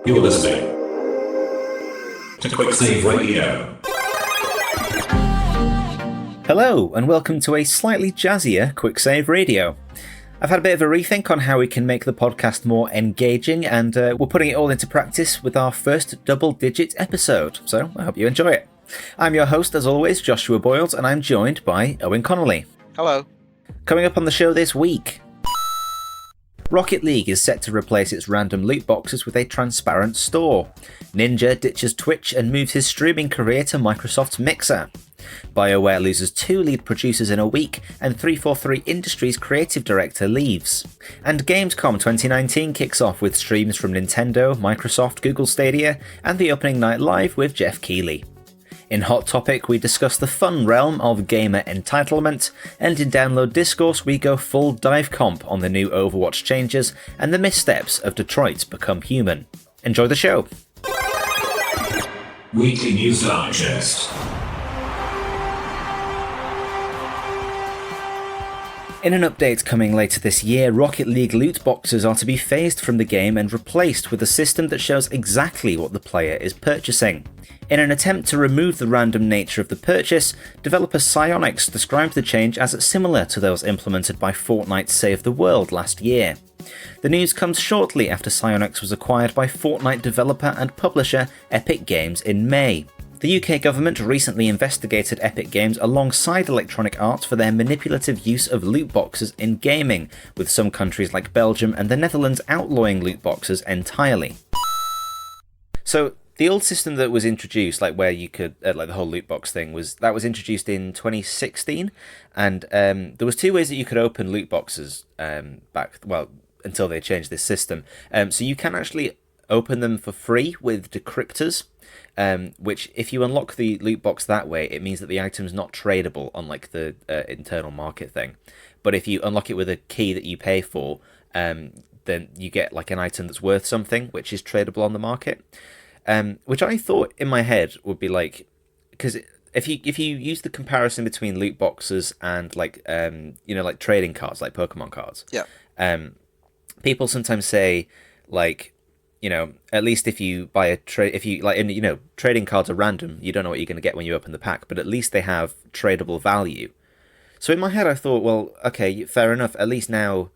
You're listening to Quicksave Radio. Hello, and welcome to a slightly jazzier Quicksave Radio. I've had a bit of a rethink on how we can make the podcast more engaging, and we're putting it all into practice with our first double-digit episode, so I hope you enjoy it. I'm your host, as always, Joshua Boyles, and I'm joined by Owen Connolly. Hello. Coming up on the show this week, Rocket League is set to replace its random loot boxes with a transparent store. Ninja ditches Twitch and moves his streaming career to Microsoft Mixer. Bioware loses 2 lead producers in a week, and 343 Industries creative director leaves. And Gamescom 2019 kicks off with streams from Nintendo, Microsoft, Google Stadia, and the opening night live with Jeff Keighley. In Hot Topic, we discuss the fun realm of gamer entitlement, and in Download Discourse, we go full dive comp on the new Overwatch changes and the missteps of Detroit Become Human. Enjoy the show. Weekly News Digest. In an update coming later this year, Rocket League loot boxes are to be phased from the game and replaced with a system that shows exactly what the player is purchasing. In an attempt to remove the random nature of the purchase, developer Psyonix described the change as similar to those implemented by Fortnite Save the World last year. The news comes shortly after Psyonix was acquired by Fortnite developer and publisher Epic Games in May. The UK government recently investigated Epic Games alongside Electronic Arts for their manipulative use of loot boxes in gaming, with some countries like Belgium and the Netherlands outlawing loot boxes entirely. So, the old system that was introduced, like where you could, like the whole loot box thing, was introduced in 2016, and there was 2 ways that you could open loot boxes until they changed this system. So you can actually open them for free with decryptors, which if you unlock the loot box that way, it means that the item's not tradable, unlike the internal market thing. But if you unlock it with a key that you pay for, then you get like an item that's worth something, which is tradable on the market. Which I thought in my head would be like, because if you use the comparison between loot boxes and like like trading cards, like Pokemon cards, people sometimes say like, at least if you buy trading cards are random, you don't know what you're going to get when you open the pack, but at least they have tradable value. So in my head I thought, well, okay, fair enough. At least now.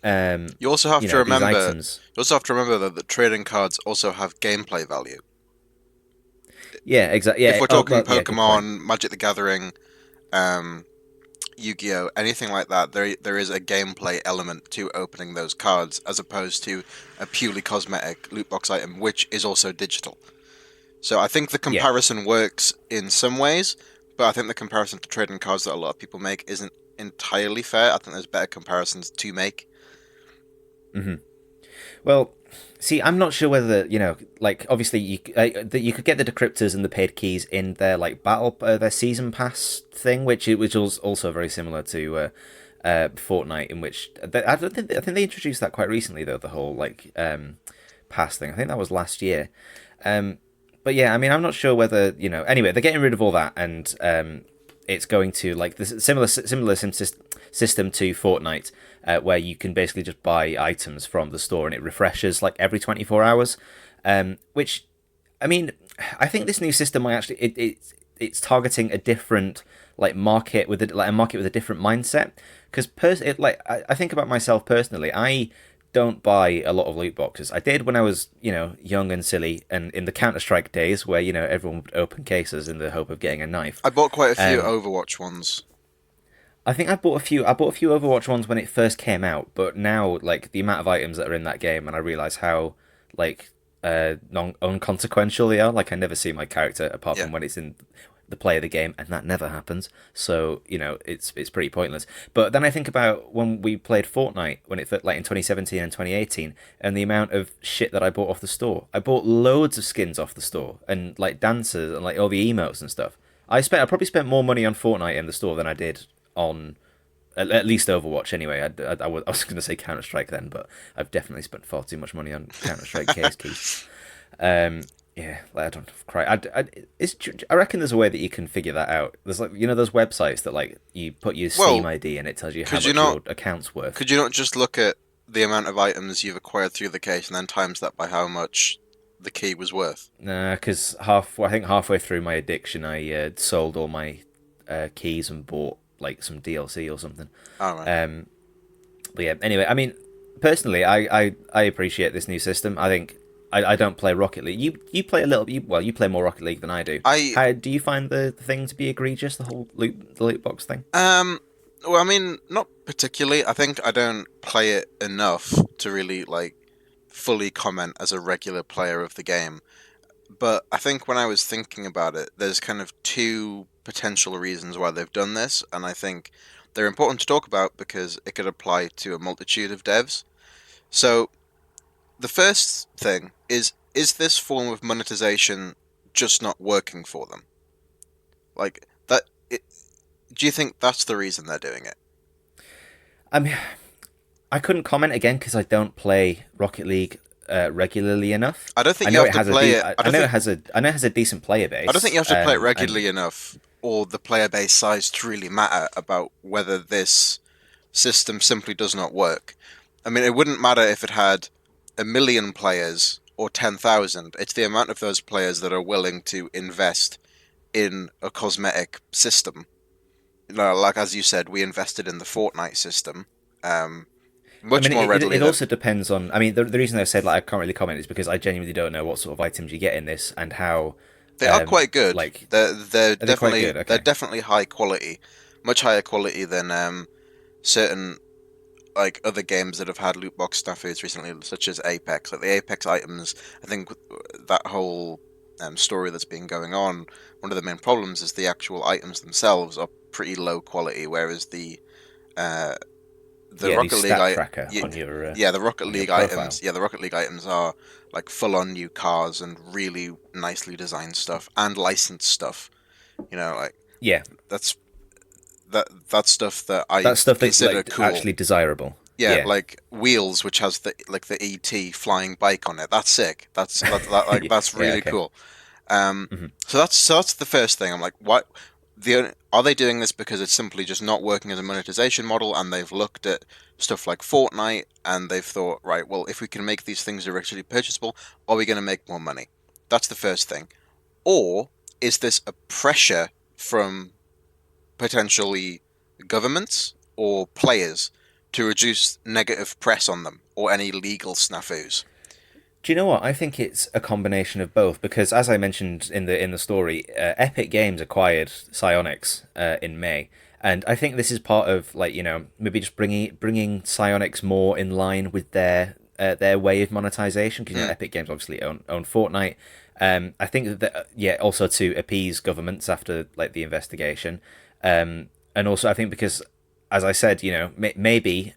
You also have to remember. That the trading cards also have gameplay value. Yeah, exactly. Yeah, if we're talking Pokemon, Magic the Gathering, Yu-Gi-Oh, anything like that, there is a gameplay element to opening those cards, as opposed to a purely cosmetic loot box item, which is also digital. So I think the comparison works in some ways, but I think the comparison to trading cards that a lot of people make isn't entirely fair. I think there's better comparisons to make. Mm-hmm. Well, see, I'm not sure whether obviously you could get the decryptors and the paid keys in their their season pass thing, which was also very similar to Fortnite, in which I think they introduced that quite recently though, the whole pass thing. I think that was last year. But yeah, I mean, I'm not sure whether Anyway, they're getting rid of all that, and it's going to this similar system to Fortnite, where you can basically just buy items from the store and it refreshes every 24 hours. Which, I mean, I think this new system might actually it's targeting a different market with a market with a different mindset. Because I think about myself personally, I don't buy a lot of loot boxes. I did when I was young and silly, and in the Counter-Strike days where everyone would open cases in the hope of getting a knife. I bought quite a few Overwatch ones. I think I bought a few Overwatch ones when it first came out, but now the amount of items that are in that game, and I realise how non-consequential they are. I never see my character apart from when it's in the play of the game, and that never happens. So it's pretty pointless. But then I think about when we played Fortnite, when it in 2017 and 2018, and the amount of shit that I bought off the store. I bought loads of skins off the store, and dancers and all the emotes and stuff. I probably spent more money on Fortnite in the store than I did on at least Overwatch anyway. I was going to say Counter-Strike then, but I've definitely spent far too much money on Counter-Strike case keys. Yeah, I don't cry. I reckon there's a way that you can figure that out. There's those websites that you put your Steam ID and it tells you how much your account's worth. Could you not just look at the amount of items you've acquired through the case and then times that by how much the key was worth. Nah, because I think halfway through my addiction, I sold all my keys and bought like some DLC or something. All right. But yeah, anyway, I mean, personally, I appreciate this new system. I think I don't play Rocket League. You play a little. You play more Rocket League than I do. How do you find the thing to be egregious? The whole the loot box thing. Well, I mean, not particularly. I think I don't play it enough to really like fully comment as a regular player of the game. But I think when I was thinking about it, there's kind of two potential reasons why they've done this, and I think they're important to talk about because it could apply to a multitude of devs. So the first thing is this form of monetization just not working for them? Like that. Do you think that's the reason they're doing it? I mean, I couldn't comment again because I don't play Rocket League regularly enough. I don't think you have to play it. I know it has a decent player base. I don't think you have to play it regularly enough, or the player base size to really matter about whether this system simply does not work. I mean, it wouldn't matter if it had 1 million players or 10,000. It's the amount of those players that are willing to invest in a cosmetic system. Like as you said, we invested in the Fortnite system. Much more readily. It also depends on. I mean, the reason I said like I can't really comment is because I genuinely don't know what sort of items you get in this and how they are quite good. Like they're definitely good? Okay. They're definitely high quality, much higher quality than certain like other games that have had loot box snafus recently, such as Apex. Like the Apex items, I think that whole story that's been going on, one of the main problems is the actual items themselves are pretty low quality, whereas the Rocket League tracker on your the Rocket League items the Rocket League items are like full on new cars and really nicely designed stuff and licensed stuff. Like that's stuff that I consider like, cool, actually desirable. Yeah, like Wheels, which has the ET flying bike on it. That's sick. That's really cool. So that's the first thing. I'm like, what? Are they doing this because it's simply just not working as a monetization model, and they've looked at stuff like Fortnite and they've thought, right, well, if we can make these things directly purchasable, are we going to make more money? That's the first thing. Or is this a pressure from potentially governments or players to reduce negative press on them or any legal snafus? Do you know what? I think it's a combination of both because, as I mentioned in the story, Epic Games acquired Psyonix in May, and I think this is part of maybe just bringing Psyonix more in line with their way of monetization. Because Epic Games obviously own Fortnite. I think that also to appease governments after the investigation, and also I think because, as I said, maybe.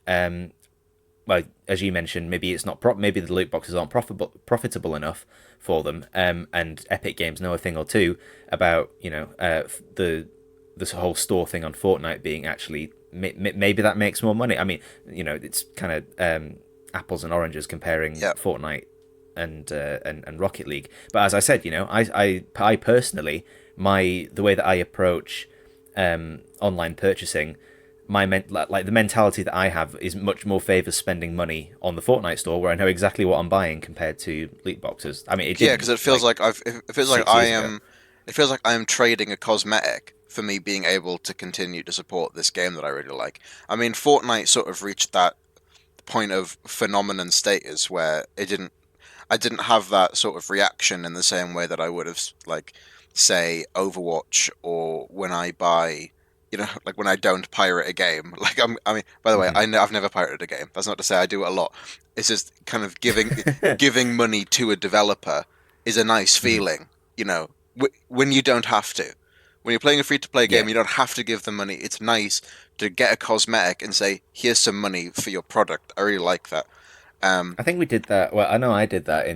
Well, as you mentioned, maybe it's not. Maybe the loot boxes aren't profitable enough for them. And Epic Games know a thing or two about the whole store thing on Fortnite being actually maybe that makes more money. I mean, it's kind of apples and oranges comparing Fortnite and Rocket League. But as I said, I personally the way that I approach online purchasing. The mentality that I have is much more favors spending money on the Fortnite store where I know exactly what I'm buying compared to loot boxes. I mean, because it feels like I am trading a cosmetic for me being able to continue to support this game that I really like. I mean, Fortnite sort of reached that point of phenomenon status where I didn't have that sort of reaction in the same way that I would have say Overwatch or when I buy. When I don't pirate a game. By the way, I've never pirated a game. That's not to say I do it a lot. It's just kind of giving money to a developer is a nice feeling. When you don't have to. When you're playing a free-to-play game, you don't have to give them money. It's nice to get a cosmetic and say, here's some money for your product. I really like that. I think we did that. Well, I know I did that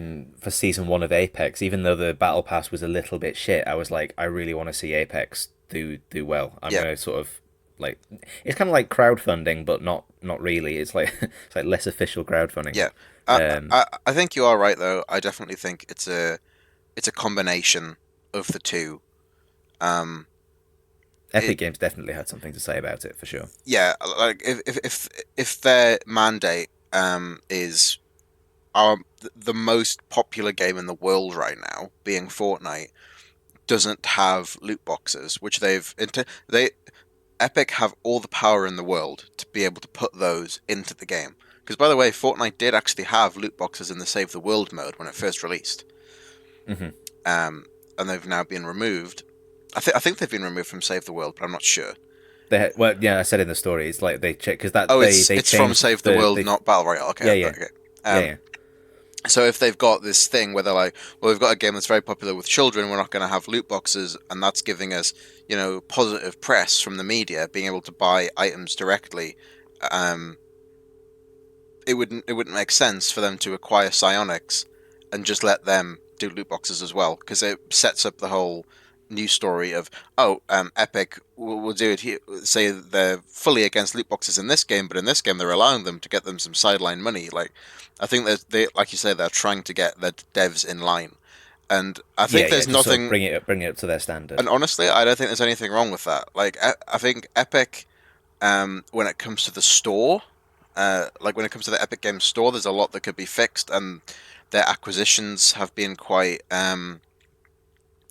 for season 1 of Apex. Even though the battle pass was a little bit shit, I was like, I really want to see Apex do well. I'm going to sort of it's kind of like crowdfunding, but not really. It's like less official crowdfunding. Yeah, I think you are right though. I definitely think it's a combination of the two. Epic Games definitely had something to say about it for sure. Yeah, like if their mandate is the most popular game in the world right now, being Fortnite, doesn't have loot boxes, which Epic have all the power in the world to be able to put those into the game. Because, by the way, Fortnite did actually have loot boxes in the Save the World mode when it first released. Mm-hmm. And they've now been removed. I think they've been removed from Save the World, but I'm not sure. Well, yeah, I said in the story, it's like they check because It's from Save the World, not Battle Royale. Okay, yeah. Okay. Yeah. So if they've got this thing where they're like, well, we've got a game that's very popular with children, we're not going to have loot boxes, and that's giving us, positive press from the media, being able to buy items directly. It wouldn't make sense for them to acquire Psionics and just let them do loot boxes as well, because it sets up the whole news story of Epic will do it here. Say they're fully against loot boxes in this game, but in this game they're allowing them to get them some sideline money. Like, I think that like you say, they're trying to get their devs in line, and I think there's nothing. Sort of bring it up to their standard. And honestly, I don't think there's anything wrong with that. Like, I think Epic, when it comes to the store, like when it comes to the Epic Games Store, there's a lot that could be fixed, and their acquisitions have been quite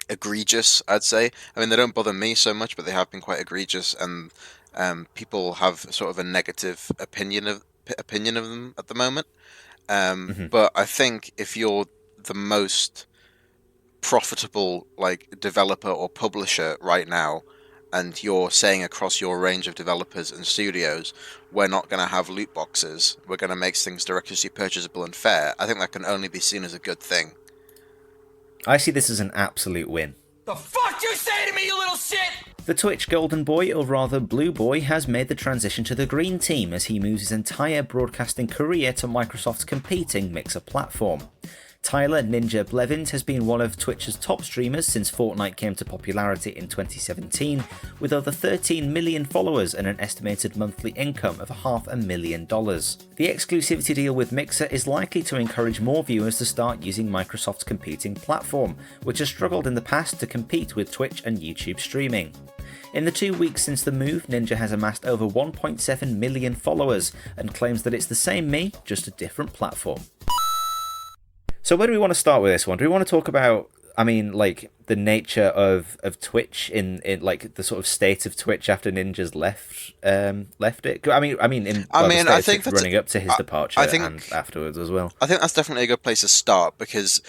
egregious, I'd say. I mean, they don't bother me so much, but they have been quite egregious, and people have sort of a negative opinion of them at the moment. But I think if you're the most profitable developer or publisher right now, and you're saying across your range of developers and studios, we're not going to have loot boxes, we're going to make things directly purchasable and fair, I think that can only be seen as a good thing. I see this as an absolute win. The fuck you say to me, you little shit? The Twitch Golden Boy, or rather Blue Boy, has made the transition to the Green Team as he moves his entire broadcasting career to Microsoft's competing Mixer platform. Tyler Ninja Blevins has been one of Twitch's top streamers since Fortnite came to popularity in 2017, with over 13 million followers and an estimated monthly income of $500,000. The exclusivity deal with Mixer is likely to encourage more viewers to start using Microsoft's competing platform, which has struggled in the past to compete with Twitch and YouTube streaming. In the 2 weeks since the move, Ninja has amassed over 1.7 million followers and claims that it's the same me, just a different platform. So where do we want to start with this one? Do we want to talk about, the nature of Twitch in the sort of state of Twitch after Ninja's left it? I think that's running up to his departure and afterwards as well. I think that's definitely a good place to start, because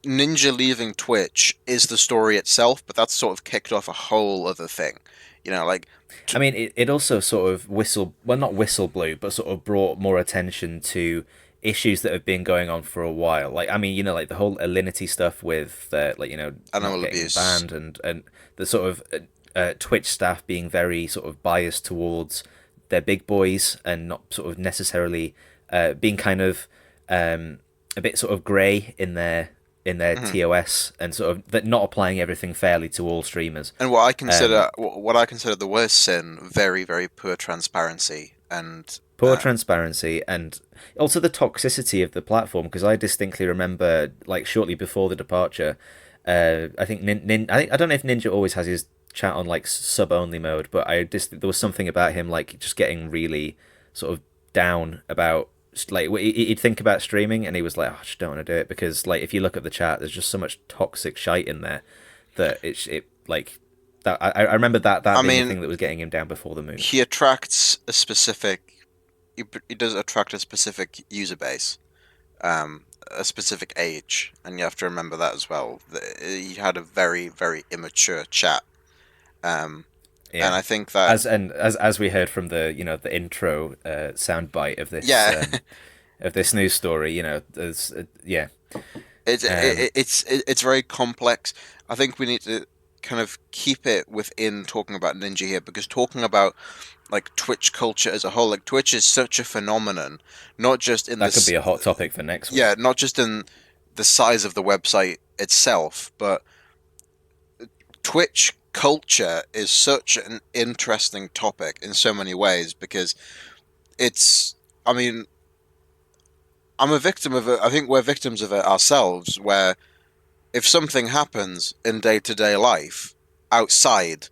Ninja leaving Twitch is the story itself, but that's sort of kicked off a whole other thing. It also sort of not whistle-blew, but sort of brought more attention to issues that have been going on for a while. The whole Alinity stuff with, animal abuse banned and the sort of Twitch staff being very sort of biased towards their big boys and not sort of necessarily being kind of a bit sort of grey in their TOS, and sort of that not applying everything fairly to all streamers. And what I consider the worst sin, very, very poor transparency and also the toxicity of the platform, because I distinctly remember, shortly before the departure, I think I don't know if Ninja always has his chat on sub only mode, but there was something about him just getting really sort of down about he'd think about streaming and he was like, I just don't want to do it, because if you look at the chat, there's just so much toxic shite in there that I remember that being the thing that was getting him down before the move. He attracts a specific. He does attract a specific user base, a specific age, and you have to remember that as well. He had a very, very immature chat, and I think that as we heard from the the intro soundbite of this of this news story, there's it's very complex. I think we need to kind of keep it within talking about Ninja here, because talking about Twitch culture as a whole, Twitch is such a phenomenon, not just in that could be a hot topic for next week. Yeah, not just in the size of the website itself, but Twitch culture is such an interesting topic in so many ways, because I'm a victim of it. I think we're victims of it ourselves, where if something happens in day-to-day life outside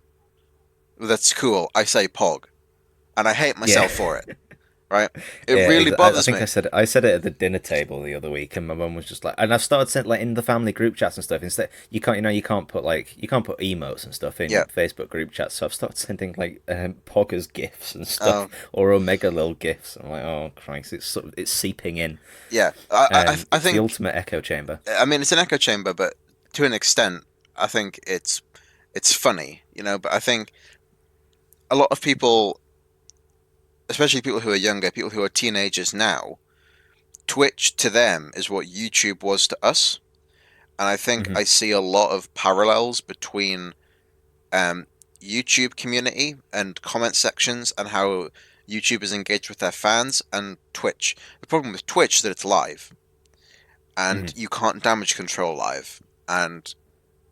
that's cool, I say pog. And I hate myself for it. right? It Yeah, really I bothers think me. I said it at the dinner table the other week, and my mum was just like, and I've started sending like in the family group chats and stuff. Instead, you can't put emotes and stuff in Yeah. Facebook group chats. So I've started sending like poggers gifs and stuff, Oh. or Omega Lil gifs. I'm like, oh Christ, it's seeping in. Yeah. I It's the think. ultimate echo chamber. I mean, it's an echo chamber, but to an extent, I think it's funny, you know. But I think a lot of people, especially people who are younger, people who are teenagers now, Twitch to them is what YouTube was to us. And I think Hmm. I see a lot of parallels between um, YouTube community and comment sections and how YouTube is engaged with their fans and Twitch. The problem with Twitch is that it's live and Hmm. you can't damage control live. And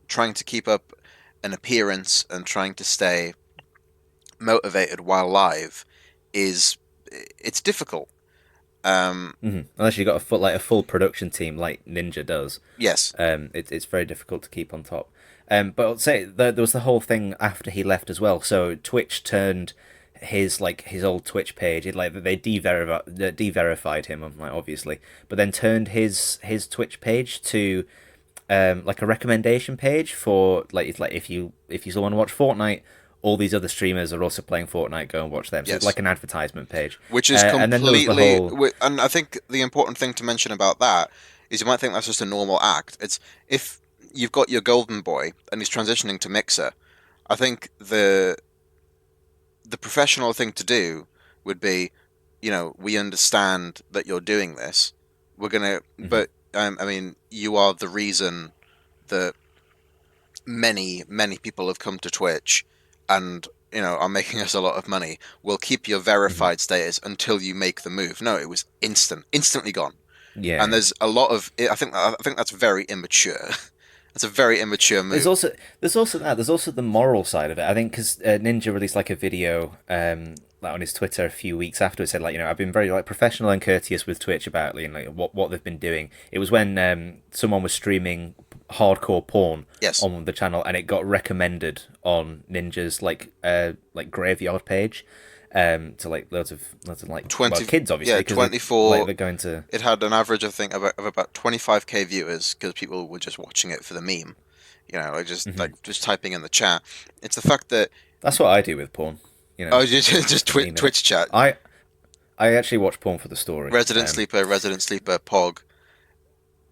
trying to keep up an appearance and trying to stay motivated while live it's difficult. Unless you got a full production team like Ninja does. Yes. It's very difficult to keep on top. But I'll say there was the whole thing after he left as well. So Twitch turned his old Twitch page. They de-verified him, like obviously, but then turned his Twitch page to like a recommendation page for like if you still want to watch Fortnite. All these other streamers are also playing Fortnite. Go and watch them. So Yes. it's like an advertisement page, Which is and then there was the completely. whole. And I think the important thing to mention about that is you might think that's just a normal act. It's if you've got your golden boy and he's transitioning to Mixer, I think the professional thing to do would be, you know, we understand that you're doing this. We're gonna, but I mean, you are the reason that many people have come to Twitch and you know are making us a lot of money. We'll keep your verified status until you make the move. No, it was instantly gone. Yeah. And there's a lot of I think that's very immature. That's a very immature move. There's also the moral side of it. I think because Ninja released like a video like on his Twitter a few weeks after it said like, you know, I've been very like professional and courteous with Twitch about, you know, what they've been doing. It was when someone was streaming hardcore porn Yes. on the channel and it got recommended on Ninja's like graveyard page to like loads of like 20 kids obviously. yeah, 'cause 24. they're going to. It had an average, I think, of about 25k viewers because people were just watching it for the meme. You know, like just typing in the chat. It's the fact that That's what I do with porn. You know, oh, just Twitch chat. I actually watch porn for the story. Resident Sleeper, Pog.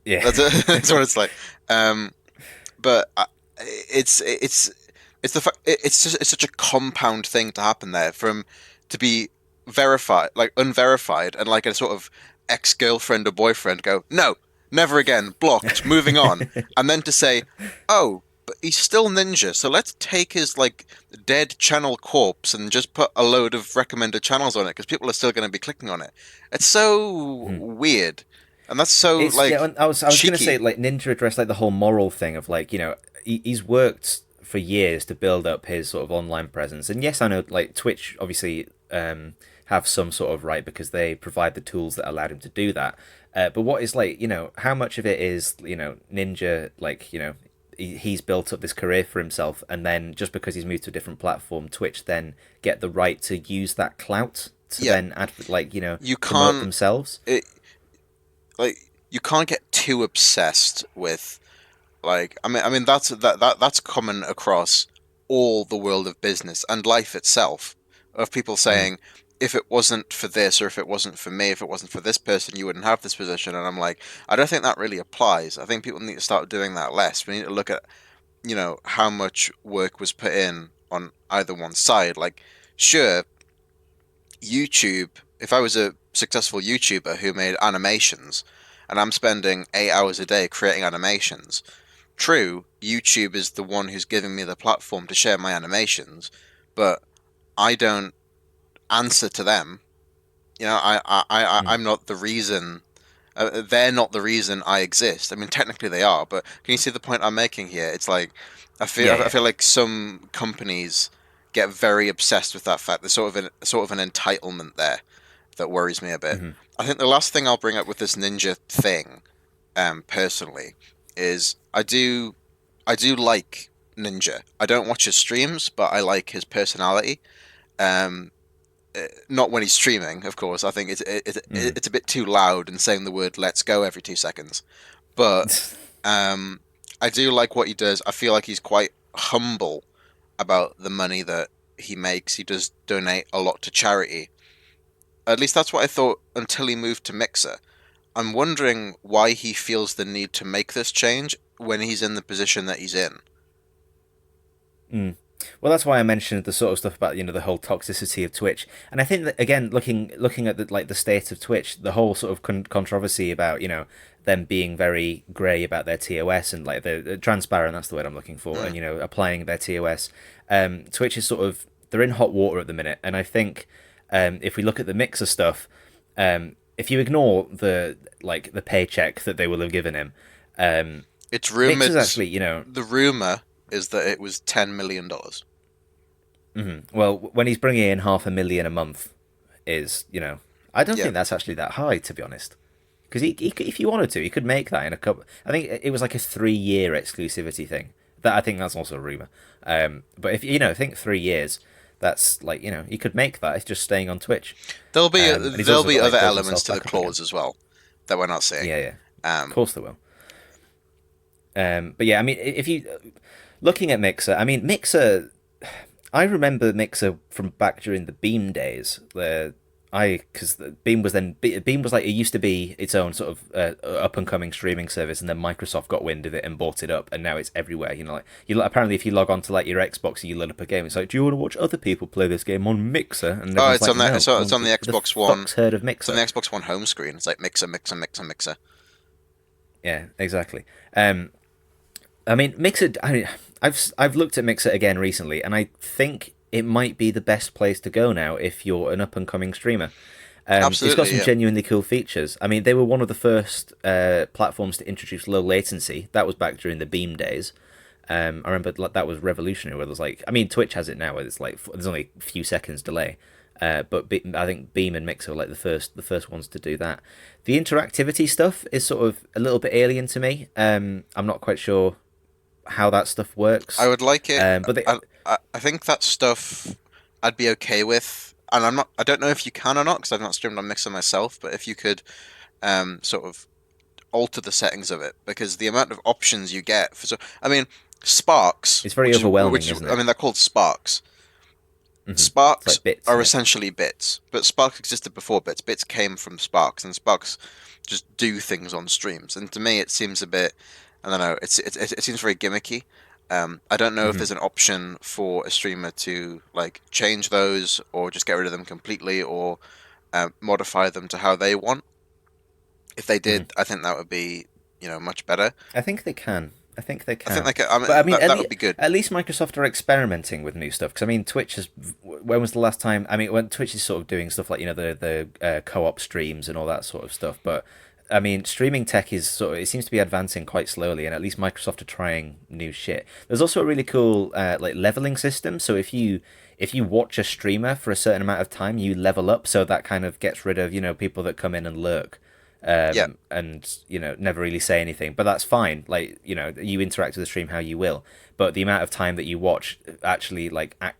Yeah. That's what it's like. But it's the fact it's such a compound thing to happen there to be verified, like unverified, and like a sort of ex-girlfriend or boyfriend go, no, never again, blocked, moving on, and then to say, oh, but he's still Ninja, so let's take his like dead channel corpse and just put a load of recommended channels on it because people are still going to be clicking on it. It's so weird, and that's so like I was going to cheeky. say like Ninja addressed like the whole moral thing of like, you know, he's worked for years to build up his sort of online presence, and yes, I know like Twitch obviously have some sort of right because they provide the tools that allowed him to do that. But what is like, you know, how much of it is, you know, Ninja, like, you know, he's built up this career for himself, and then just because he's moved to a different platform, Twitch then get the right to use that clout to then like, you know, promote themselves. You can't get too obsessed with like I mean that's common across all the world of business and life itself, of people saying if it wasn't for this, or if it wasn't for me, if it wasn't for this person, you wouldn't have this position. And I'm like, I don't think that really applies. I think people need to start doing that less. We need to look at, you know, how much work was put in on either one side. Like, sure, YouTube, if I was a successful YouTuber who made animations and I'm spending 8 hours a day creating animations, true, YouTube is the one who's giving me the platform to share my animations, but I don't answer to them. You know, I'm not the reason. They're not the reason I exist. I mean, technically they are, but can you see the point I'm making here? It's like I feel like some companies get very obsessed with that fact. There's sort of an entitlement there that worries me a bit. I think the last thing I'll bring up with this Ninja thing, personally, is I do like Ninja. I don't watch his streams, but I like his personality. not when he's streaming, of course. I think it's a bit too loud and saying the word "let's go" every 2 seconds. But I do like what he does. I feel like he's quite humble about the money that he makes. He does donate a lot to charity. At least that's what I thought until he moved to Mixer. I'm wondering why he feels the need to make this change when he's in the position that he's in. Well, that's why I mentioned the sort of stuff about the whole toxicity of Twitch, and I think that again, looking at the state of Twitch, the whole sort of controversy about them being very grey about their TOS and like the transparent, that's the word I'm looking for, and applying their TOS. Twitch is they're in hot water at the minute, and I think if we look at the Mixer stuff, if you ignore the paycheck that they will have given him, it's rumored. Mixer's actually the rumor is that it was $10 million. Well, when he's bringing in $500,000 a month, I don't think that's actually that high, to be honest. Because he, if you wanted to, he could make that in a couple. I think it was like a 3-year exclusivity thing. I think that's also a rumor. But if think 3 years, that's like he could make that if just staying on Twitch. There'll be other elements to the clause as well that we're not seeing. Yeah. Of course there will. But yeah, I mean, if you looking at Mixer, I remember Mixer from back during the Beam days, because Beam was like, it used to be its own sort of up and coming streaming service, and then Microsoft got wind of it and bought it up, and now it's everywhere. Apparently if you log on to like your Xbox and you load up a game, it's like, do you want to watch other people play this game on Mixer? And it's on the Xbox One. Fuck's heard of Mixer? It's on the Xbox One home screen. It's like Mixer. Yeah, exactly. Mixer. I've looked at Mixer again recently, and I think it might be the best place to go now if you're an up-and-coming streamer. Absolutely, it's got some genuinely cool features. I mean, they were one of the first platforms to introduce low latency. That was back during the Beam days. I remember that was revolutionary. Where there's Twitch has it now, where it's like there's only a few seconds delay. But I think Beam and Mixer were like the first ones to do that. The interactivity stuff is sort of a little bit alien to me. I'm not quite sure how that stuff works. I would like it, but I think that stuff I'd be okay with, and I don't know if you can or not because I've not streamed on Mixer myself. But if you could, sort of alter the settings of it, because the amount of options you get Sparks. It's very overwhelming, isn't it? They're called Sparks. Mm-hmm. Sparks like bits, are essentially bits, but Sparks existed before bits. Bits came from Sparks, and Sparks just do things on streams. And to me, it seems a bit, I don't know, it seems very gimmicky. I don't know if there's an option for a streamer to like change those, or just get rid of them completely, or modify them to how they want. If they did, I think that would be much better. I think they can. I think they can. That would be good. At least Microsoft are experimenting with new stuff. Because Twitch has. When was the last time? When Twitch is sort of doing stuff like the co-op streams and all that sort of stuff. But streaming tech is it seems to be advancing quite slowly, and at least Microsoft are trying new shit. There's also a really cool leveling system. So if you watch a streamer for a certain amount of time, you level up. So that kind of gets rid of people that come in and lurk. And never really say anything, but that's fine. You interact with the stream how you will, but the amount of time that you watch actually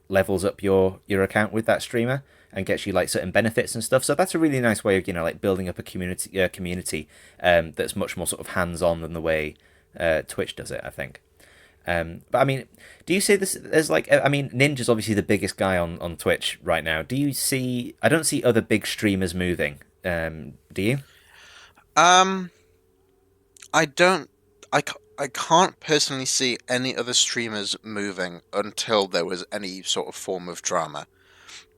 levels up your account with that streamer and gets you certain benefits and stuff. So that's a really nice way of building up a community that's much more sort of hands-on than the way Twitch does it, I think. But do you see this as Ninja's obviously the biggest guy on Twitch right now. I don't see other big streamers moving. Do you? I can't personally see any other streamers moving until there was any sort of form of drama.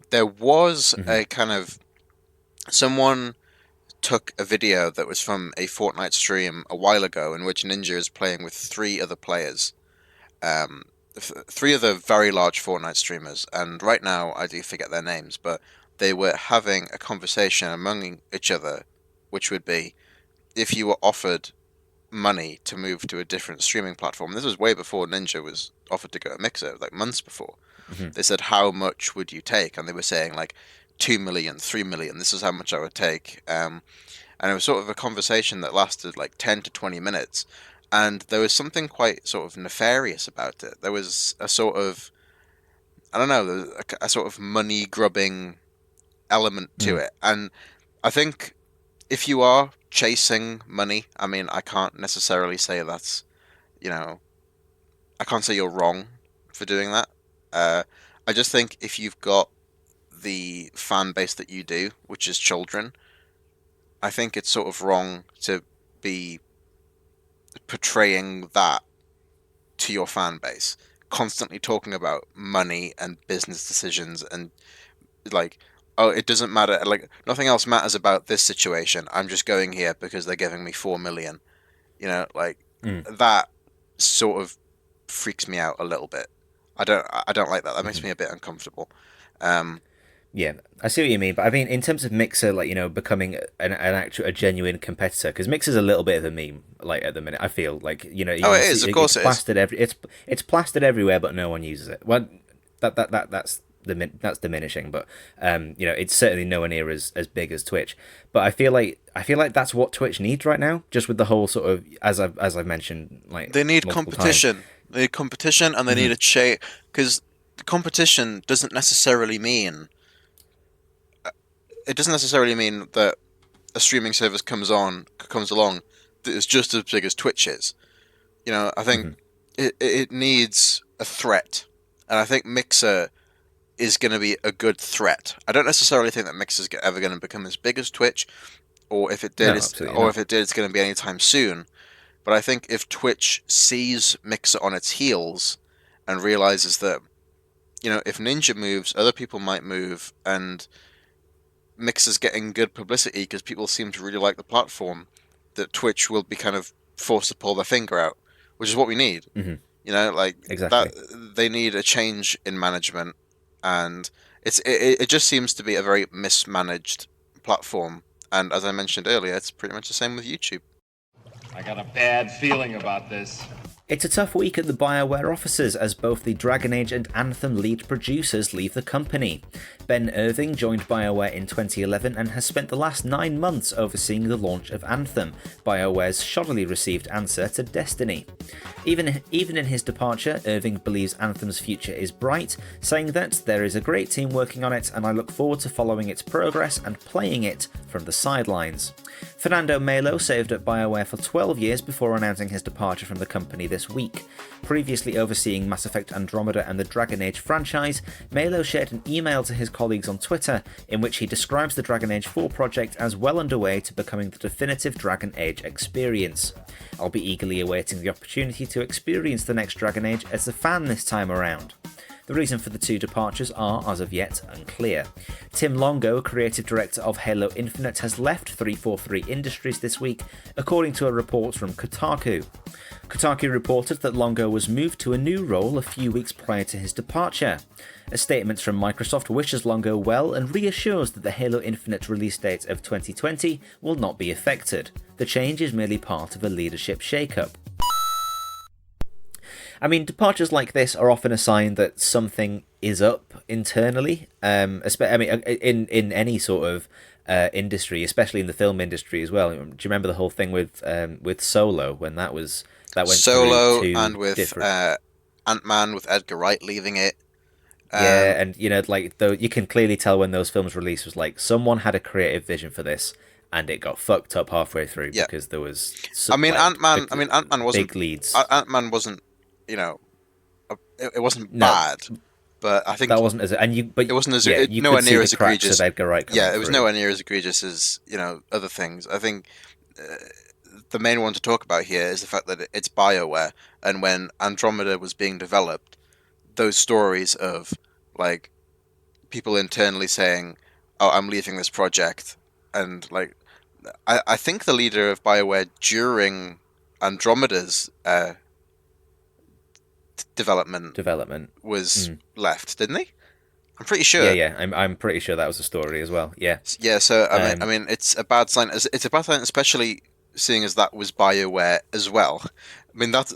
There was a kind of, someone took a video that was from a Fortnite stream a while ago in which Ninja is playing with 3 other players, 3 other very large Fortnite streamers, and right now I do forget their names, but they were having a conversation among each other, which would be, if you were offered money to move to a different streaming platform, this was way before Ninja was offered to go to Mixer, months before. They said, how much would you take? And they were saying 2 million, 3 million, this is how much I would take. And it was sort of a conversation that lasted 10 to 20 minutes. And there was something quite sort of nefarious about it. There was a sort of, I don't know, a sort of money grubbing element to it. And I think if you are chasing money, I mean, I can't necessarily say that's, I can't say you're wrong for doing that. I just think if you've got the fan base that you do, which is children, I think it's sort of wrong to be portraying that to your fan base, constantly talking about money and business decisions and like, oh, it doesn't matter, like nothing else matters about this situation. I'm just going here because they're giving me 4 million. That sort of freaks me out a little bit. I don't like that. That makes me a bit uncomfortable. Yeah, I see what you mean, but I mean, in terms of Mixer, becoming a genuine competitor, because Mixer's a little bit of a meme, at the minute. I feel like Oh, it is. Of course, it's plastered it's plastered everywhere, but no one uses it. Well, that's diminishing, but it's certainly nowhere near as big as Twitch. But I feel like that's what Twitch needs right now, just with the whole sort of as I've mentioned, they need competition. Times. They need competition, and they need a chase, because competition doesn't necessarily mean. It doesn't necessarily mean that a streaming service comes along that is just as big as Twitch is. I think it needs a threat, and I think Mixer is going to be a good threat. I don't necessarily think that Mixer is ever going to become as big as Twitch, or if it did, it's going to be anytime soon. But I think if Twitch sees Mixer on its heels and realizes that, if Ninja moves, other people might move, and Mixer's getting good publicity because people seem to really like the platform, that Twitch will be kind of forced to pull their finger out, which is what we need. Exactly. That they need a change in management, and it just seems to be a very mismanaged platform. And as I mentioned earlier, it's pretty much the same with YouTube. I got a bad feeling about this. It's a tough week at the Bioware offices as both the Dragon Age and Anthem lead producers leave the company. Ben Irving joined Bioware in 2011 and has spent the last 9 months overseeing the launch of Anthem, Bioware's shoddily received answer to Destiny. Even in his departure, Irving believes Anthem's future is bright, saying that there is a great team working on it and I look forward to following its progress and playing it from the sidelines. Fernando Melo served at Bioware for 12 years before announcing his departure from the company this week. Previously overseeing Mass Effect Andromeda and the Dragon Age franchise, Melo shared an email to his colleagues on Twitter in which he describes the Dragon Age 4 project as well underway to becoming the definitive Dragon Age experience. I'll be eagerly awaiting the opportunity to experience the next Dragon Age as a fan this time around. The reason for the two departures are, as of yet, unclear. Tim Longo, creative director of Halo Infinite, has left 343 Industries this week, according to a report from Kotaku. Kotaku reported that Longo was moved to a new role a few weeks prior to his departure. A statement from Microsoft wishes Longo well and reassures that the Halo Infinite release date of 2020 will not be affected. The change is merely part of a leadership shake-up. I mean, departures like this are often a sign that something is up internally. In any sort of industry, especially in the film industry as well. Do you remember the whole thing with Solo when that went Solo through and with Ant-Man with Edgar Wright leaving it? Yeah, and you can clearly tell when those films released was like someone had a creative vision for this. And it got fucked up halfway through because there was. Ant-Man wasn't big leads. Ant-Man wasn't. It wasn't bad, but I think that wasn't as it wasn't as nowhere near as egregious. Edgar Wright it was nowhere near as egregious as other things. I think the main one to talk about here is the fact that it's Bioware, and when Andromeda was being developed, those stories of like people internally saying, "Oh, I'm leaving this project," and like I think the leader of Bioware during Andromeda's development was left, didn't he? I'm pretty sure. Yeah. I'm pretty sure that was a story as well. Yeah. Yeah. So I mean, it's a bad sign. It's a bad sign, especially seeing as that was BioWare as well. I mean, that's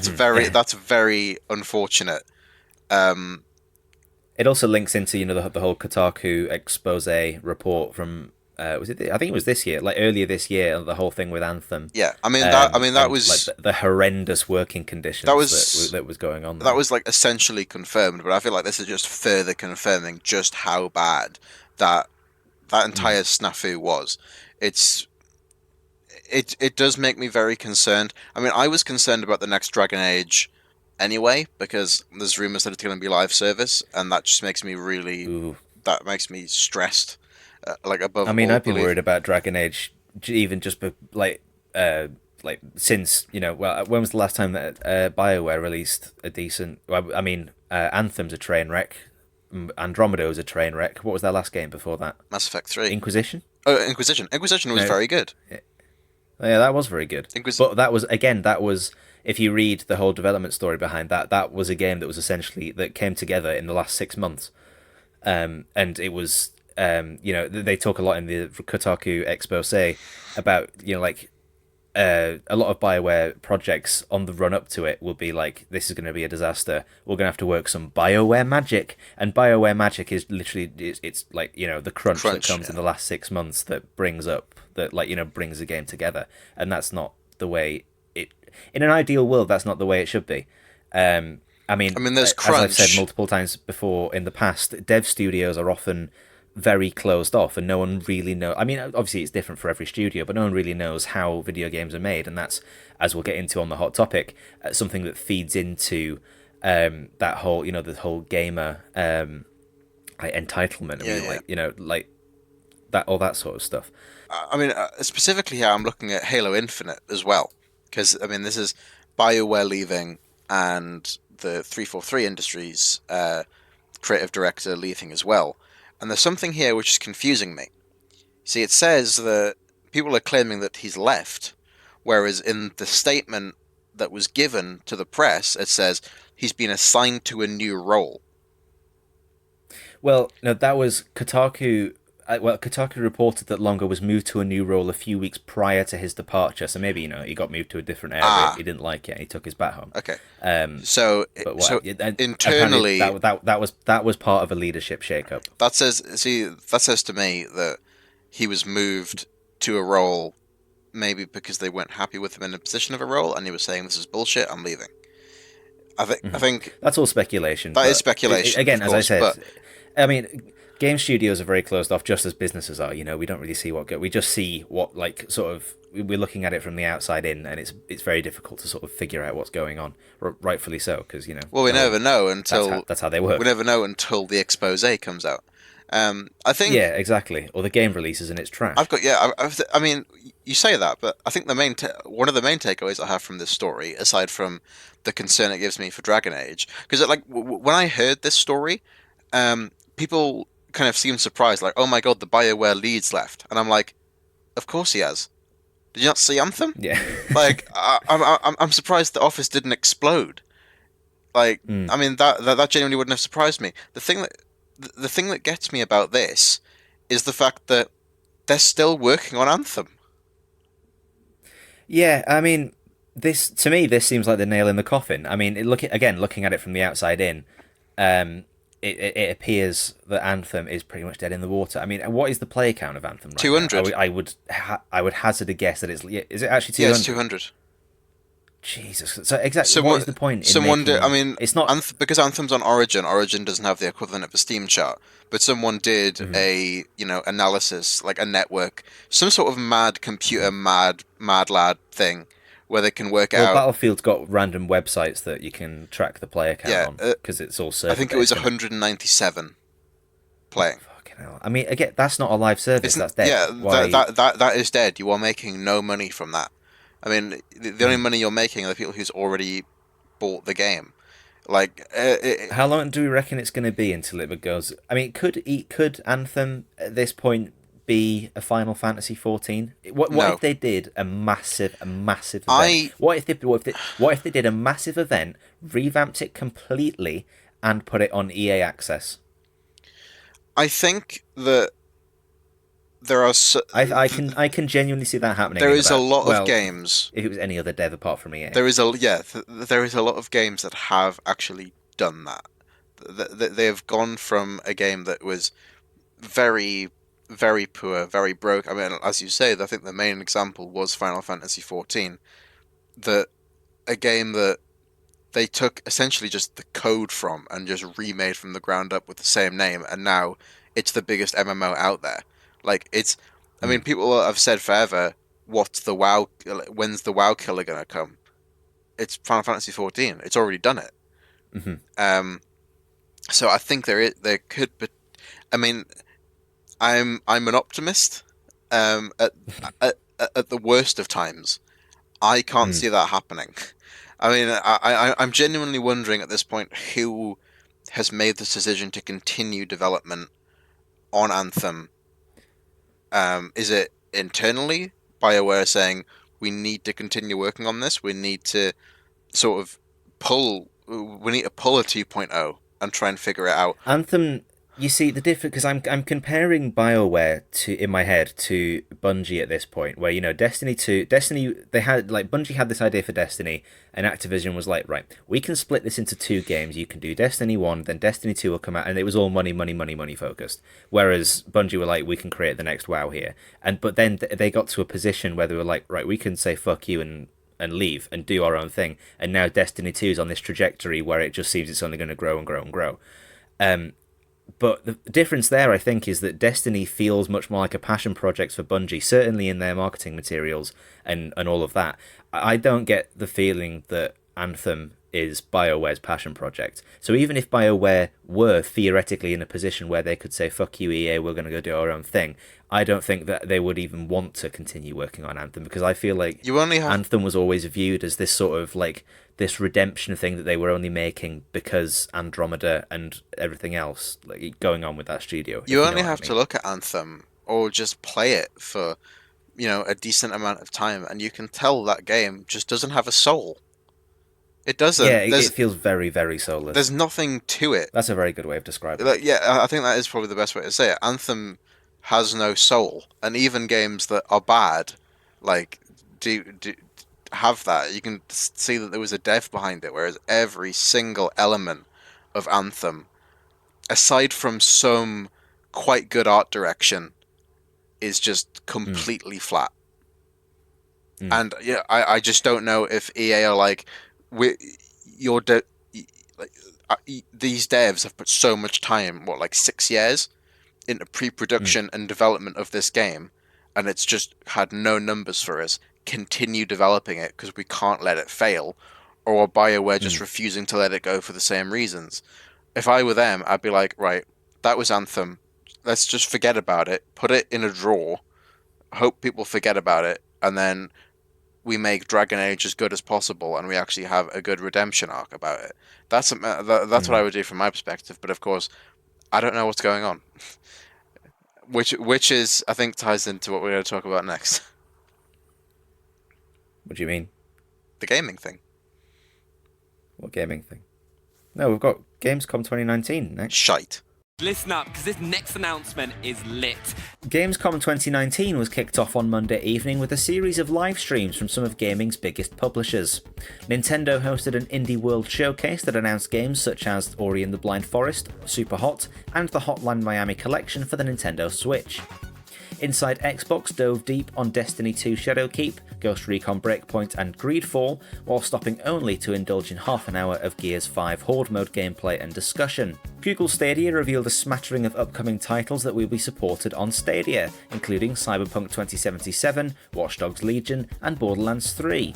very unfortunate. It also links into the whole Kotaku expose report from. I think it was this year, like earlier this year, the whole thing with Anthem. Yeah, that was like the horrendous working conditions that was going on there. That was like essentially confirmed, but I feel like this is just further confirming just how bad that that entire snafu was. It does make me very concerned. I mean, I was concerned about the next Dragon Age anyway, because there's rumors that it's going to be live service, and that just makes me really... Ooh. That makes me stressed, like above I mean, all I've been belief. worried about Dragon Age, even just since, well, when was the last time that Bioware released a decent? Well, I mean, Anthem's a train wreck. Andromeda was a train wreck. What was their last game before that? Mass Effect 3. Inquisition. Oh, Inquisition. Inquisition was very good. Yeah, that was very good. But that was if you read the whole development story behind that, that was a game that was essentially that came together in the last 6 months, and it was they talk a lot in the Kotaku expose about a lot of Bioware projects on the run up to it will be like, this is going to be a disaster. We're going to have to work some Bioware magic, and Bioware magic is literally it's like the crunch that comes in the last 6 months that brings the game together, and that's not the way it. In an ideal world, that's not the way it should be. I mean, there's crunch. As I've said multiple times before in the past, dev studios are often very closed off, and no one really knows. I mean, obviously it's different for every studio, but no one really knows how video games are made, and that's, as we'll get into on the hot topic, something that feeds into that whole, the whole gamer entitlement. Like that, all that sort of stuff. I mean, specifically here, I'm looking at Halo Infinite as well, because I mean, this is BioWare leaving and the 343 Industries creative director leaving as well. And there's something here which is confusing me. See, it says that people are claiming that he's left, whereas in the statement that was given to the press, it says he's been assigned to a new role. Well, no, that was Kotaku. Kotaku reported that Longo was moved to a new role a few weeks prior to his departure. So maybe he got moved to a different area. He didn't like it, and he took his bat home. Okay. So internally, that was part of a leadership shakeup. That says to me that he was moved to a role, maybe because they weren't happy with him in a position of a role, and he was saying, "This is bullshit. I'm leaving." I think that's all speculation. That is speculation. Again, of course, as I said, I mean, game studios are very closed off, just as businesses are. We don't really see we just see what we're looking at it from the outside in, and it's very difficult to sort of figure out what's going on. Rightfully so, because Well, we never know until that's how they work. We never know until the expose comes out. I think. Yeah, exactly. Or the game releases and it's trash. I mean, you say that, but I think one of the main takeaways I have from this story, aside from the concern it gives me for Dragon Age, because when I heard this story, people kind of seemed surprised, like, "Oh my god, the BioWare lead's left," and I'm like, "Of course he has. Did you not see Anthem?" Yeah. Like, I'm surprised the office didn't explode. Like, I mean, that genuinely wouldn't have surprised me. The thing that gets me about this is the fact that they're still working on Anthem. Yeah, I mean, this seems like the nail in the coffin. I mean, looking at it from the outside in, it appears that Anthem is pretty much dead in the water. I mean, what is the player count of Anthem right 200. now? I would hazard a guess that is it actually 200? Yeah, it's 200. Jesus. So exactly, what is the point? It's not because Anthem's on Origin. Origin doesn't have the equivalent of a Steam chart, but someone did a analysis, like a network, some sort of mad computer, mad lad thing, where they can work out. Battlefield's got random websites that you can track the player count on, because it's all server. I think it was 197 playing. Fucking hell. I mean, again, that's not a live service. That's dead. Yeah, that is dead. You are making no money from that. I mean, the only money you're making are the people who's already bought the game. Like, how long do we reckon it's going to be until it goes? I mean, could Anthem at this point be a Final Fantasy 14? What if they did a massive event? What if they did a massive event, revamped it completely, and put it on EA Access? I think that there are. I can genuinely see that happening. There is a lot of games. If it was any other dev apart from EA, there is a lot of games that have actually done that. They have gone from a game that was very, very poor, very broke. I mean, as you say, I think the main example was Final Fantasy XIV. A game that they took essentially just the code from and just remade from the ground up with the same name, and now it's the biggest MMO out there. Like, I mean, people have said forever, when's the WoW killer gonna come? It's Final Fantasy 14. It's already done it. Mm-hmm. So I think there could be. I mean, I'm an optimist. At the worst of times, I can't see that happening. I mean, I'm genuinely wondering at this point who has made this decision to continue development on Anthem. Is it internally Bioware saying we need to continue working on this? We need to sort of pull a 2.0 and try and figure it out. Anthem, you see the difference, because I'm comparing BioWare in my head to Bungie at this point, where, you know, Destiny they had, like, Bungie had this idea for Destiny, and Activision was like, right, we can split this into 2 games. You can do Destiny 1, then Destiny 2 will come out, and it was all money focused. Whereas Bungie were like, we can create the next WoW here. But then they got to a position where they were like, right, we can say fuck you and leave and do our own thing. And now Destiny 2 is on this trajectory where it just seems it's only going to grow and grow and grow. But the difference there, I think, is that Destiny feels much more like a passion project for Bungie, certainly in their marketing materials and all of that. I don't get the feeling that Anthem is BioWare's passion project. So even if BioWare were theoretically in a position where they could say, fuck you, EA, we're going to go do our own thing, I don't think that they would even want to continue working on Anthem, because I feel like Anthem was always viewed as this sort of, like, this redemption thing that they were only making because Andromeda and everything else like going on with that studio. You only have to look at Anthem or just play it for, you know, a decent amount of time, and you can tell that game just doesn't have a soul. It doesn't. Yeah, it feels very, very soulless. There's nothing to it. That's a very good way of describing it. Yeah, I think that is probably the best way to say it. Anthem has no soul, and even games that are bad, like, do have that. You can see that there was a dev behind it, whereas every single element of Anthem, aside from some quite good art direction, is just completely flat. And yeah, I just don't know if EA are like, these devs have put so much time, like 6 years, into pre-production and development of this game, and it's just had no numbers for us. Continue developing it because we can't let it fail, or BioWare just refusing to let it go for the same reasons. If I were them, I'd be like, right, that was Anthem. Let's just forget about it, put it in a drawer, hope people forget about it, and then we make Dragon Age as good as possible, and we actually have a good redemption arc about it. That's what I would do from my perspective. But of course, I don't know what's going on, which is, I think, ties into what we're going to talk about next. What do you mean? The gaming thing. What gaming thing? No, we've got Gamescom 2019 next. Shite. Listen up, because this next announcement is lit. Gamescom 2019 was kicked off on Monday evening with a series of live streams from some of gaming's biggest publishers. Nintendo hosted an Indie World showcase that announced games such as Ori and the Blind Forest, Super Hot, and the Hotline Miami collection for the Nintendo Switch. Inside Xbox dove deep on Destiny 2 Shadowkeep, Ghost Recon Breakpoint and Greedfall, while stopping only to indulge in half an hour of Gears 5 Horde mode gameplay and discussion. Google Stadia revealed a smattering of upcoming titles that will be supported on Stadia, including Cyberpunk 2077, Watch Dogs Legion, and Borderlands 3.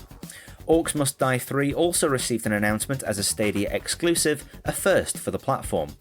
Orcs Must Die 3 also received an announcement as a Stadia exclusive, a first for the platform.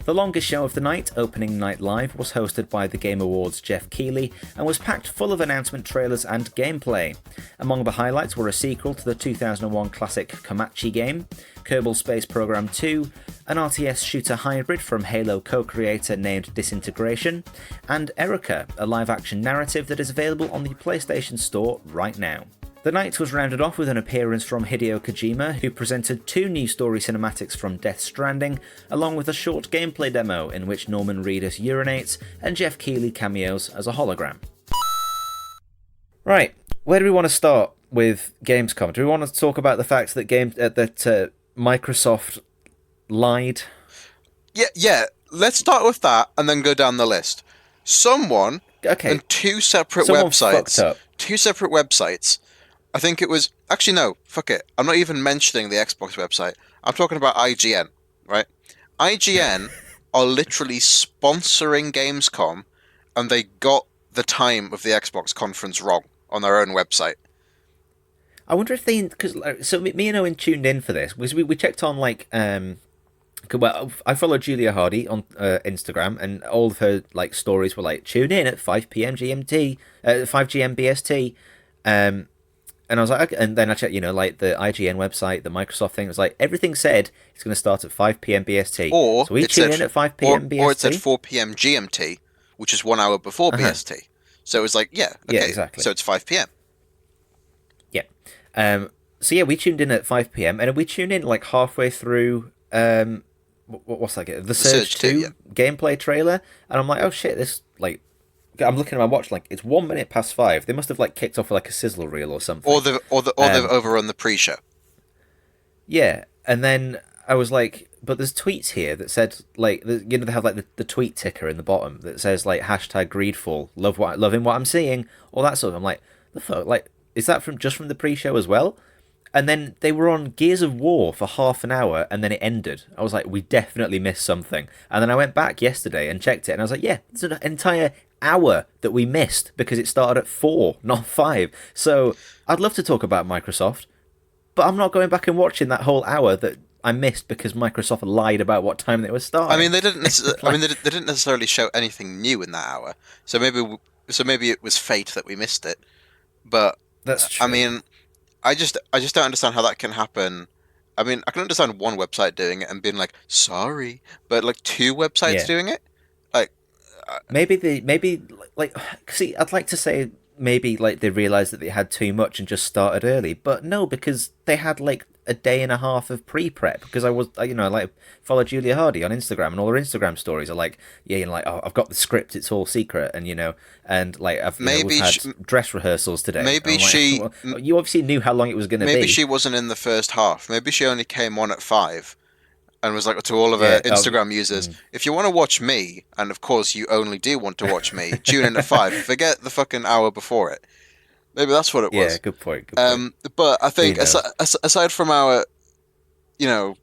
The longest show of the night, Opening Night Live, was hosted by the Game Awards' Jeff Keighley and was packed full of announcement trailers and gameplay. Among the highlights were a sequel to the 2001 classic Komachi game, Kerbal Space Program 2, an RTS shooter hybrid from Halo co-creator named Disintegration, and Erica, a live-action narrative that is available on the PlayStation Store right now. The night was rounded off with an appearance from Hideo Kojima, who presented 2 new story cinematics from Death Stranding, along with a short gameplay demo in which Norman Reedus urinates and Jeff Keighley cameos as a hologram. Right, where do we want to start with Gamescom? Do we want to talk about the fact that Microsoft lied? Yeah. Let's start with that and then go down the list. Someone and two separate websites. I think it was... Actually, no. Fuck it. I'm not even mentioning the Xbox website. I'm talking about IGN, right? IGN are literally sponsoring Gamescom got the time of the Xbox conference wrong on their own website. I wonder if they, because so me and Owen tuned in for this. We checked on like well, I follow Julia Hardy on Instagram, and all of her like stories were like tune in at 5 p.m. GMT, 5 GM BST, and I was like, okay. And then I checked, like the IGN website, the Microsoft thing. It was like everything said it's going to start at 5 p.m. BST. Or so we tune in at 5 p.m. BST, or it said 4 p.m. GMT, which is 1 hour before BST. So it was like, yeah, exactly. So it's 5 p.m. Yeah. So yeah, we tuned in at 5 p.m. and we tuned in like halfway through. What's that? The Surge 2 gameplay trailer, and I'm like, oh shit, this like. I'm looking at my watch, like it's 1 minute past 5. They must have like kicked off like a sizzle reel or something. Or they've overrun the pre-show. Yeah, and then I was like, but there's tweets here that said like, they have like the tweet ticker in the bottom that says like #greedful, loving what I'm seeing, all that sort of. I'm like, the fuck, like, is that from the pre-show as well? And then they were on Gears of War for half an hour, and then it ended. I was like, we definitely missed something. And then I went back yesterday and checked it, and I was like, yeah, it's an entire hour that we missed because it started at 4, not 5. So I'd love to talk about Microsoft, but I'm not going back and watching that whole hour that I missed because Microsoft lied about what time it was starting. I mean, they didn't. They didn't necessarily show anything new in that hour. So maybe it was fate that we missed it. But that's true. I mean, I just don't understand how that can happen. I mean, I can understand one website doing it and being like, sorry, but like 2 websites doing it, like maybe see, I'd like to say maybe like they realized that they had too much and just started early, but no, because they had like a day and a half of pre-prep. Because I was, like follow Julia Hardy on Instagram, and all her Instagram stories are like, oh, I've got the script, it's all secret, and and like we've had dress rehearsals today. Maybe well, you obviously knew how long it was going to be. Maybe she wasn't in the first half. Maybe she only came on at 5. And was like to all of her Instagram users, if you want to watch me, and of course you only do want to watch me, tune in at 5. Forget the fucking hour before it. Maybe that's what it was. Yeah, good point. But I think aside from our, I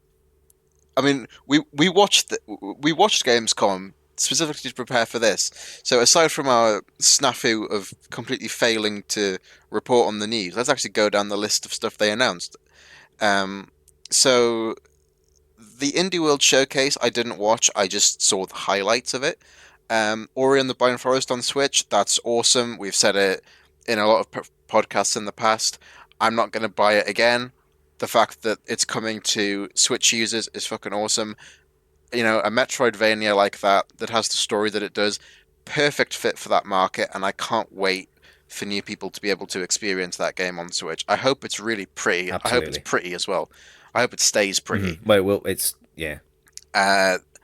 mean, we watched Gamescom specifically to prepare for this. So aside from our snafu of completely failing to report on the news, let's actually go down the list of stuff they announced. So the Indie World Showcase I didn't watch, I just saw the highlights of it. Ori and the Blind Forest on Switch, that's awesome. We've said it in a lot of podcasts in the past. I'm not going to buy it again. The fact that it's coming to Switch users is fucking awesome. A Metroidvania like that has the story that it does, perfect fit for that market, and I can't wait for new people to be able to experience that game on Switch. I hope it's really pretty. Absolutely. I hope it's pretty as well. I hope it stays pretty. Mm-hmm. Well, it's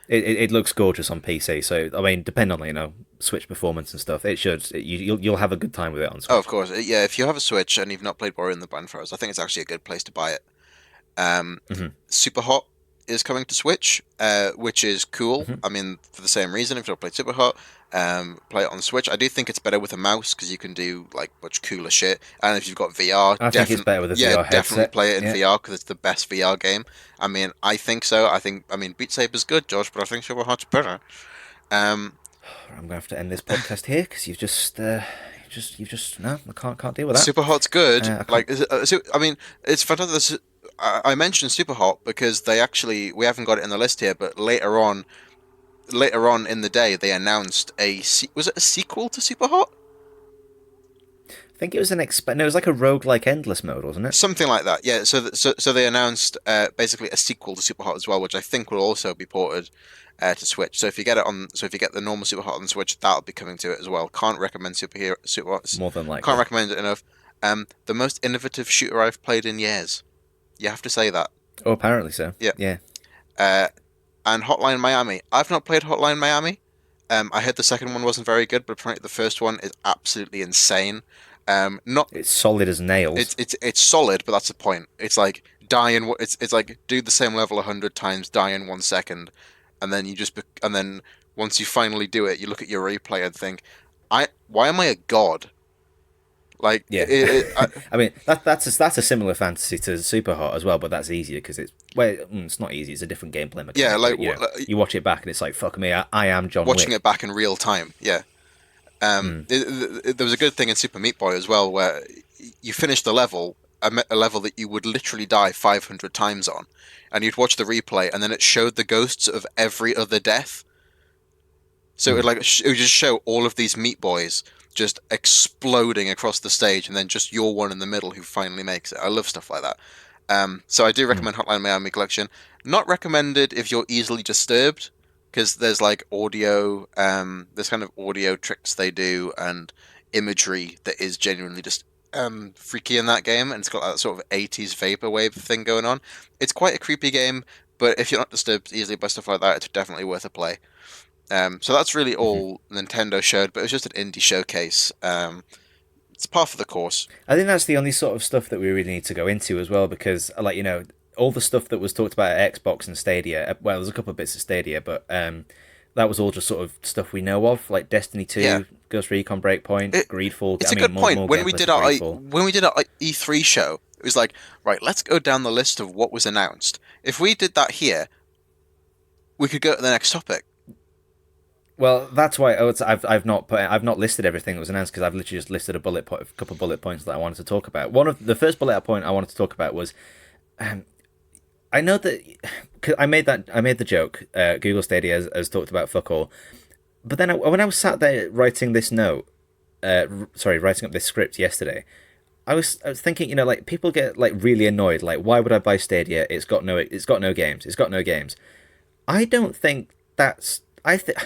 it looks gorgeous on PC. So I mean, depending on Switch performance and stuff, it should. You'll have a good time with it on Switch. Oh, of course, yeah. If you have a Switch and you've not played Warrior in the Blind Forest, I think it's actually a good place to buy it. Super Hot is coming to Switch, which is cool. I mean, for the same reason, if you've not played Super Hot, play it on Switch. I do think it's better with a mouse because you can do like much cooler shit. And if you've got VR, I think it's better with a VR headset. Definitely play it in VR because it's the best VR game. I mean, I think so. I mean, Beat Saber's good, Josh, but I think Super Hot's better. I'm gonna have to end this podcast here because you've just no, I can't deal with that. Super Hot's good. I mean, it's fantastic. I mentioned Super Hot because we haven't got it in the list here, but later on in the day they announced was it a sequel to Super Hot? I think it was it was like a roguelike endless mode, wasn't it? Something like that, yeah. So they announced basically a sequel to Super Hot as well, which I think will also be ported to Switch. So if you get the normal Super Hot on Switch, that'll be coming to it as well. Can't recommend Super Hot. More than likely. Can't recommend it enough. The most innovative shooter I've played in years. You have to say that. Oh, apparently so. Yeah. And Hotline Miami. I've not played Hotline Miami. I heard the second one wasn't very good, but apparently the first one is absolutely insane. It's solid as nails. It's solid, but that's the point. It's like it's like do the same level 100 times, die in 1 second, and then once you finally do it, you look at your replay and think, why am I a god? Like, yeah, I mean that's a similar fantasy to Super Hot as well, but that's easier because it's not easy. It's a different gameplay mechanic. Yeah, like you watch it back and it's like, fuck me, I am John watching Wick. it back in real time. Yeah, There was a good thing in Super Meat Boy as well, where you finish the level, a level that you would literally die 500 times on, and you'd watch the replay, and then it showed the ghosts of every other death. So it would just show all of these Meat Boys just exploding across the stage, and then just your one in the middle who finally makes it. I love stuff like that. So I do recommend Hotline Miami Collection. Not recommended if you're easily disturbed, because there's like audio, there's kind of audio tricks they do and imagery that is genuinely just freaky in that game, and it's got that sort of 80s vaporwave thing going on. It's quite a creepy game, but if you're not disturbed easily by stuff like that, it's definitely worth a play. So that's really all Nintendo showed, but it was just an indie showcase. It's par for the course. I think that's the only sort of stuff that we really need to go into as well, because, like, you know, all the stuff that was talked about at Xbox and Stadia, well, there's a couple of bits of Stadia, but that was all just sort of stuff we know of, like Destiny 2, Ghost Recon Breakpoint, Greedfall. It's a good point. When we did our E3 show, it was like, right, let's go down the list of what was announced. If we did that here, we could go to the next topic. Well, that's why I've not listed everything that was announced, because I've literally just listed a couple of bullet points that I wanted to talk about. One of the first bullet point I wanted to talk about was, I know that I made the joke. Google Stadia has talked about fuck all, but then when I was sat there writing this writing up this script yesterday, I was thinking, you know, like, people get like really annoyed, like, why would I buy Stadia? It's got no games. I don't think that's. I think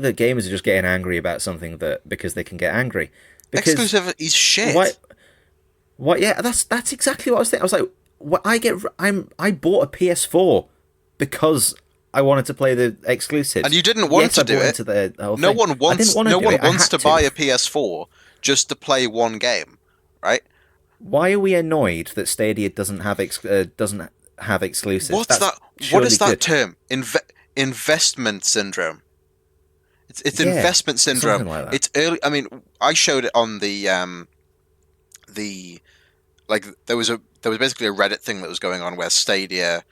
that gamers are just getting angry about something because they can get angry. Because exclusivity is shit. What? Yeah, that's exactly what I was thinking. I was like, I bought a PS4 because I wanted to play the exclusives. And you didn't want to do it. No one wants to buy a PS4 just to play one game, right? Why are we annoyed that Stadia doesn't have exclusives? What's that? What is that term? Investment syndrome. It's investment syndrome. Like that. It's early. I mean, I showed it on the there was basically a Reddit thing that was going on where Stadia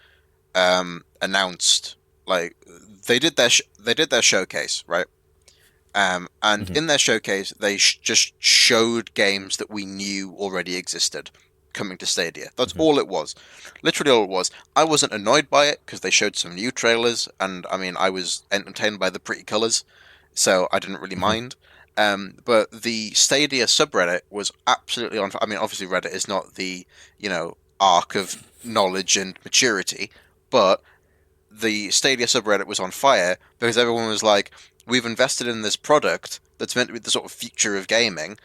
announced, like, they did their showcase, right? And in their showcase they just showed games that we knew already existed coming to Stadia. That's all it was. Literally all it was. I wasn't annoyed by it because they showed some new trailers, and I mean, I was entertained by the pretty colours, so I didn't really mind. But the Stadia subreddit was absolutely on. I mean, obviously Reddit is not the, you know, arc of knowledge and maturity, but the Stadia subreddit was on fire because everyone was like, we've invested in this product that's meant to be the sort of future of gaming,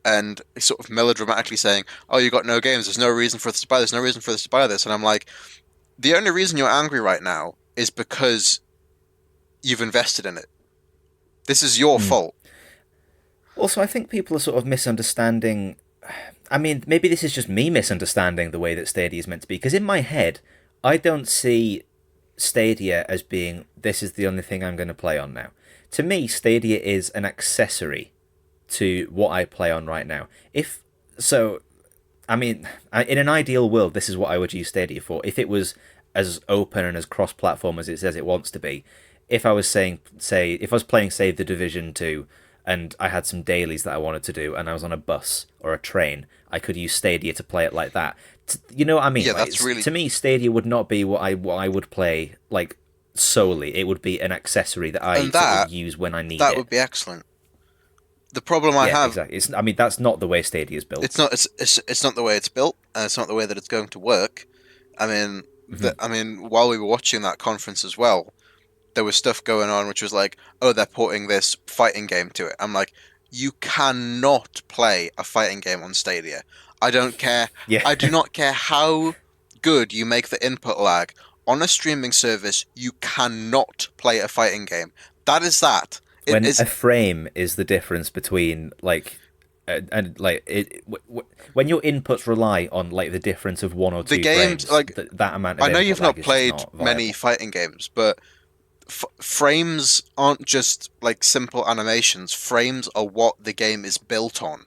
and sort of melodramatically saying, oh, you got no games, there's no reason for us to buy this, no reason for us to buy this. And I'm like, the only reason you're angry right now is because you've invested in it. This is your fault. Also, I think people are sort of misunderstanding. I mean, maybe this is just me misunderstanding the way that Stadia is meant to be, because in my head, I don't see Stadia as being, this is the only thing I'm going to play on now. To me, Stadia is an accessory to what I play on right now. I mean, in an ideal world, this is what I would use Stadia for. If it was as open and as cross-platform as it says it wants to be, if I was playing, say, The Division 2, and I had some dailies that I wanted to do, and I was on a bus or a train, I could use Stadia to play it like that. You know what I mean? Yeah, like, that's really... To me, Stadia would not be what I would play, like, solely. It would be an accessory that I would use when I need it. That would be excellent. The problem I have... Exactly. I mean, that's not the way Stadia is built. It's not the way it's built, and it's not the way that it's going to work. I mean, while we were watching that conference as well, there was stuff going on which was like, oh, they're porting this fighting game to it. I'm like, you cannot play a fighting game on Stadia. I don't care. Yeah. I do not care how good you make the input lag. On a streaming service, you cannot play a fighting game. That is that. A frame is the difference between, like, when your inputs rely on, like, the difference of one or two frames, that amount of I know you've not lag played is just not many viable. fighting games, but frames aren't just like simple animations. Frames are what the game is built on.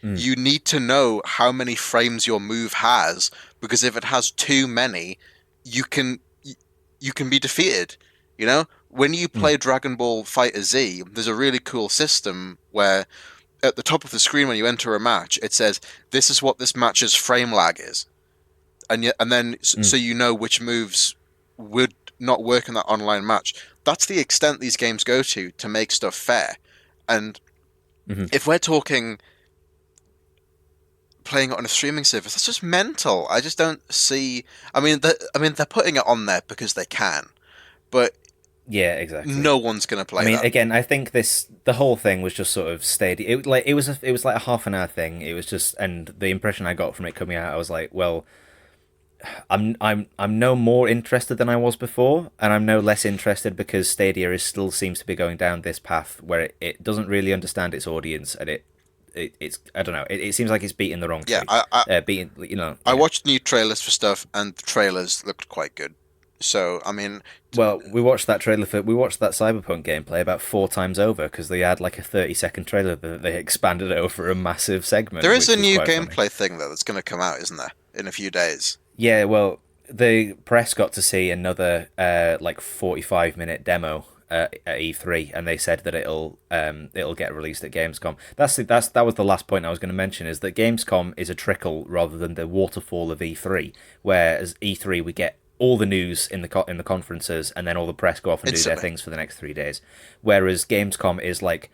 You need to know how many frames your move has, because if it has too many, you can be defeated. You know, when you play Dragon Ball Fighter Z, there's a really cool system where at the top of the screen when you enter a match, it says, "This is what this match's frame lag is," and then so you know which moves would not work in that online match. That's the extent these games go to make stuff fair. And if we're talking playing it on a streaming service, that's just mental. I just don't see. I mean, they're putting it on there because they can, but yeah, exactly. No one's gonna play. I mean, that. Again, I think the whole thing was just sort of Stadia. It was like a half an hour thing. It was just, and the impression I got from it coming out, I was like, well, I'm no more interested than I was before, and I'm no less interested because Stadia still seems to be going down this path where it doesn't really understand its audience, and it's I don't know. It seems like it's beating the wrong tree. Yeah, I watched new trailers for stuff, and the trailers looked quite good. So I mean, well, we watched that Cyberpunk gameplay about 4 times over because they had like a 30-second trailer that they expanded over a massive segment. There is a new gameplay thing though that's going to come out, isn't there, in a few days? Yeah, well, the press got to see another 45-minute demo at E3, and they said that it'll get released at Gamescom. That was the last point I was going to mention, is that Gamescom is a trickle rather than the waterfall of E3, whereas E3 we get all the news in the conferences, and then all the press go off and do their things for the next 3 days. Whereas Gamescom is like,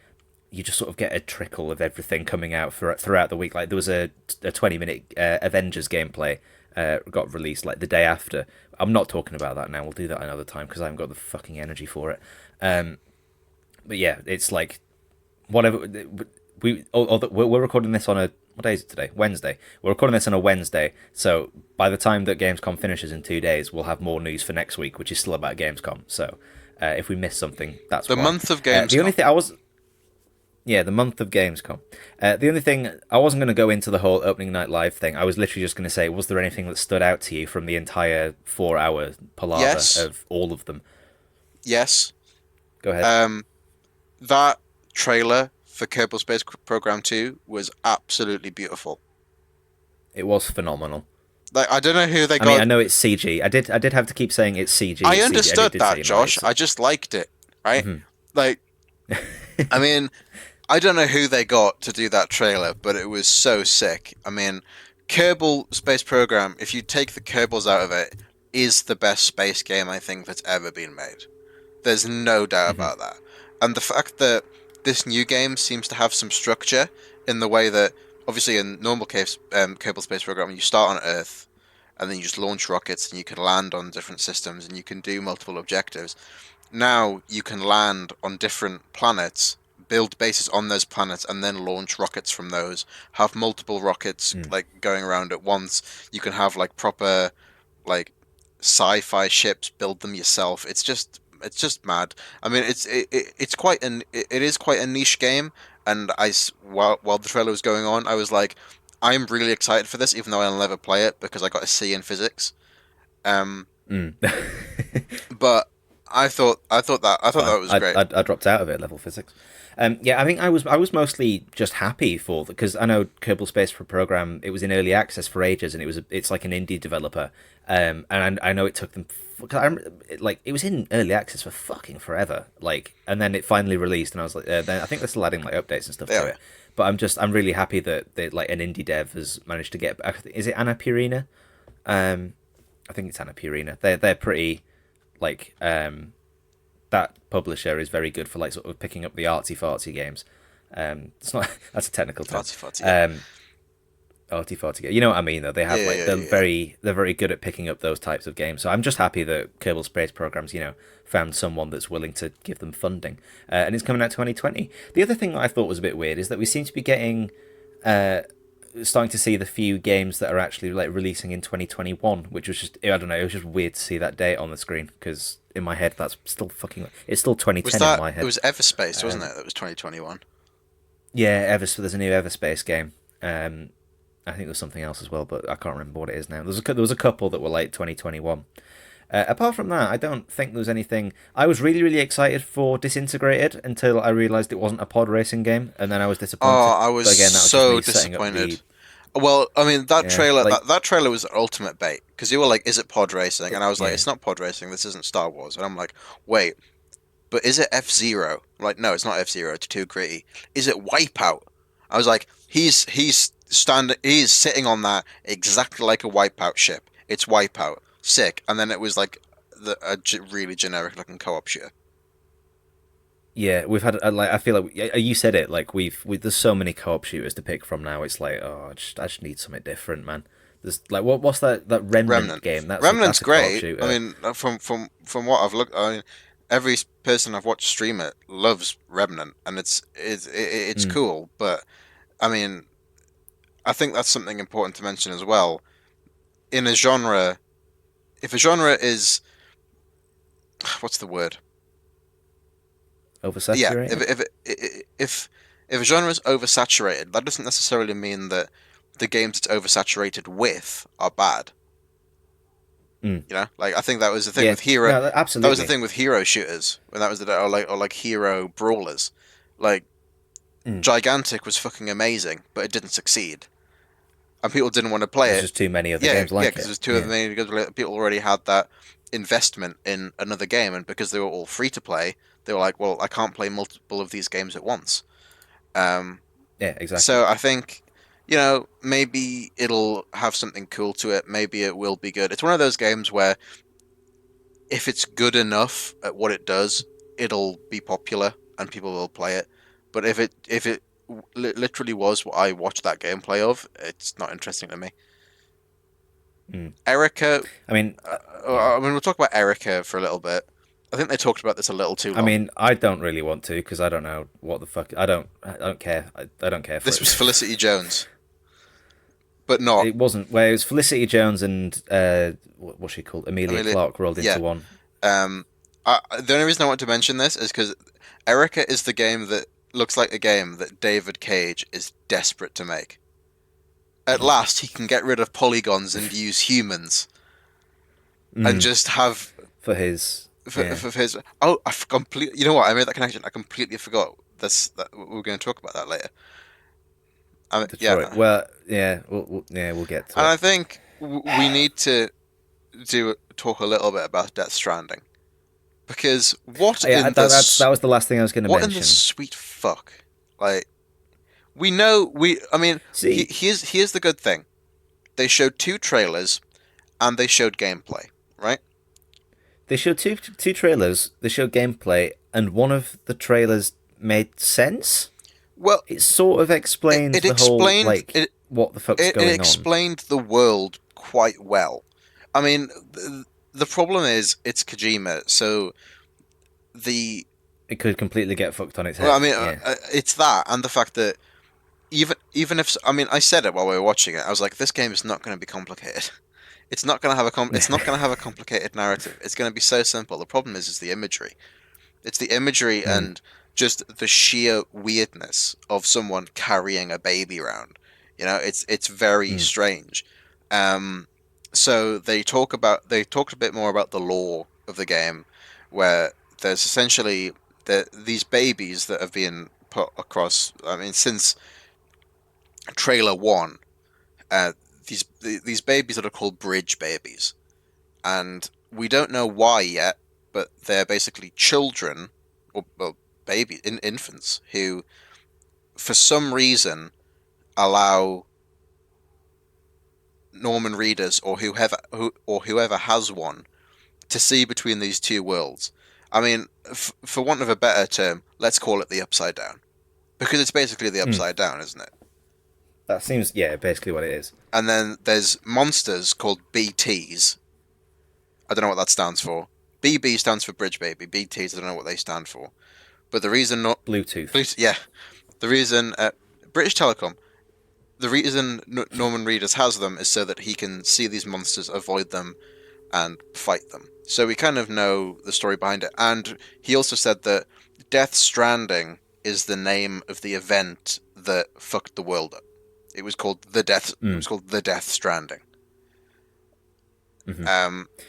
you just sort of get a trickle of everything coming out throughout the week. Like there was a 20-minute Avengers gameplay got released like the day after. I'm not talking about that now. We'll do that another time because I haven't got the fucking energy for it. But yeah, it's like whatever. We're recording this on what day is it today? Wednesday. We're recording this on a Wednesday, so by the time that Gamescom finishes in 2 days, we'll have more news for next week, which is still about Gamescom. So if we miss something, that's the why. month of Gamescom. The only thing the month of Gamescom. The only thing, I wasn't going to go into the whole opening night live thing. I was literally just going to say, was there anything that stood out to you from the entire 4-hour palaver of all of them? Yes. Go ahead. That trailer for Kerbal Space Program 2 was absolutely beautiful. It was phenomenal. Like, I don't know who they got. I mean, I know it's CG. I did have to keep saying it's CG. I understood that, Josh. I just liked it, right? Mm-hmm. Like, I mean, I don't know who they got to do that trailer, but it was so sick. I mean, Kerbal Space Program, if you take the Kerbals out of it, is the best space game I think that's ever been made. There's no doubt about that. And the fact that this new game seems to have some structure in the way that, obviously in normal Kerbal Space Program, you start on Earth, and then you just launch rockets, and you can land on different systems, and you can do multiple objectives. Now you can land on different planets, build bases on those planets, and then launch rockets from those. Have multiple rockets like going around at once. You can have like proper like sci-fi ships, build them yourself. It's just mad. I mean, it is quite a niche game. And while the trailer was going on, I was like, I'm really excited for this, even though I'll never play it because I got a C in physics. But I thought that was great. I dropped out of it, level physics. Yeah, I think I was mostly just happy for, because I know Kerbal Space Program, it was in early access for ages, and it's like an indie developer, and I know it took them, it was in early access for fucking forever, like, and then it finally released, and I was like, then I think they're still adding like updates and stuff to it, but I'm really happy that like an indie dev has managed to get. Is it Annapurna? I think it's Annapurna. They're pretty like that publisher is very good for like sort of picking up the artsy fartsy games. It's not that's a technical term. Artsy fartsy. Artsy fartsy. You know what I mean though. They have they're very good at picking up those types of games. So I'm just happy that Kerbal Space Program's found someone that's willing to give them funding. And it's coming out 2020. The other thing that I thought was a bit weird is that we seem to be getting starting to see the few games that are actually like releasing in 2021, which was just, I don't know, it was just weird to see that date on the screen, because in my head that's still it's still 2010 in my head. It was Everspace, wasn't it? That was 2021. Yeah, there's a new Everspace game. I think there's something else as well, but I can't remember what it is now. There was a couple that were like 2021. Apart from that, I don't think there was anything. I was really, really excited for Disintegrated until I realised it wasn't a pod racing game, and then I was disappointed. Oh, I was so disappointed. Well, I mean, that trailer that trailer was ultimate bait, because you were like, is it pod racing? And I was like, it's not pod racing, this isn't Star Wars. And I'm like, wait, but is it F-Zero? Like, no, it's not F-Zero. It's too gritty. Is it Wipeout? I was like, he's sitting on that exactly like a Wipeout ship. It's Wipeout. Sick. And then it was like really generic looking co-op shooter. Yeah, we've had like I feel like you said it. Like there's so many co-op shooters to pick from now. It's like, oh, I just need something different, man. There's like what's that Remnant game? Remnant's that's a great. shooter. I mean, from what I've looked, I mean, every person I've watched stream it loves Remnant, and it's cool. But I mean, I think that's something important to mention as well. In a genre, if a genre is, what's the word? Oversaturated? Yeah, if a genre is oversaturated, that doesn't necessarily mean that the games it's oversaturated with are bad. You know, like I think that was the thing with hero. No, absolutely. That was the thing with hero shooters when that was or like hero brawlers. Like Gigantic was fucking amazing, but it didn't succeed, and people didn't want to play it. There's just too many other games like it. Yeah, because there's too many. Because people already had that investment in another game, and because they were all free to play, they were like, well, I can't play multiple of these games at once. Yeah, exactly. So I think, you know, maybe it'll have something cool to it. Maybe it will be good. It's one of those games where if it's good enough at what it does, it'll be popular and people will play it. But if it literally was what I watched that gameplay of, it's not interesting to me. Erica. I mean, we'll talk about Erica for a little bit. I think they talked about this a little too long. I mean, I don't really want to because I don't know what the fuck. I don't care. I don't care for this it. was Felicity Jones, but not. It wasn't. Well, it was Felicity Jones and what's she called? Amelia Clark rolled into one. The only reason I want to mention this is because Erica is the game that looks like a game that David Cage is desperate to make. At last, he can get rid of polygons and use humans, and just have for his. For his. Oh, I completely. You know what? I made that connection. I completely forgot this. That we're going to talk about that later. I mean, yeah. Well, yeah. We'll get to it. And I think we need to talk a little bit about Death Stranding, because that was the last thing I was going to mention. What in the sweet fuck? Like, we know I mean, here's the good thing. They showed 2 trailers, and they showed gameplay, right? They showed two trailers. They showed gameplay, and one of the trailers made sense. Well, it sort of explained what the fuck's going on. It explained the world quite well. I mean, the problem is it's Kojima, so it could completely get fucked on its head. Well, I mean, it's that, and the fact that even if I said it while we were watching it, I was like, this game is not going to be complicated. It's not going to have a complicated narrative. It's going to be so simple. The problem is the imagery. It's the imagery and just the sheer weirdness of someone carrying a baby around. You know, it's very strange. So they talked a bit more about the lore of the game, where there's essentially these babies that have been put across. I mean, since trailer 1. These babies that are called bridge babies, and we don't know why yet, but they're basically children or infants who, for some reason, allow Norman readers or whoever has one to see between these two worlds. I mean, for want of a better term, let's call it the Upside Down, because it's basically the Upside Down, isn't it? That seems, basically what it is. And then there's monsters called BTs. I don't know what that stands for. BB stands for Bridge Baby. BTs, I don't know what they stand for. But the reason not... Bluetooth. Yeah. The reason... British Telecom. The reason Norman Reedus has them is so that he can see these monsters, avoid them, and fight them. So we kind of know the story behind it. And he also said that Death Stranding is the name of the event that fucked the world up. It was called the Death Stranding.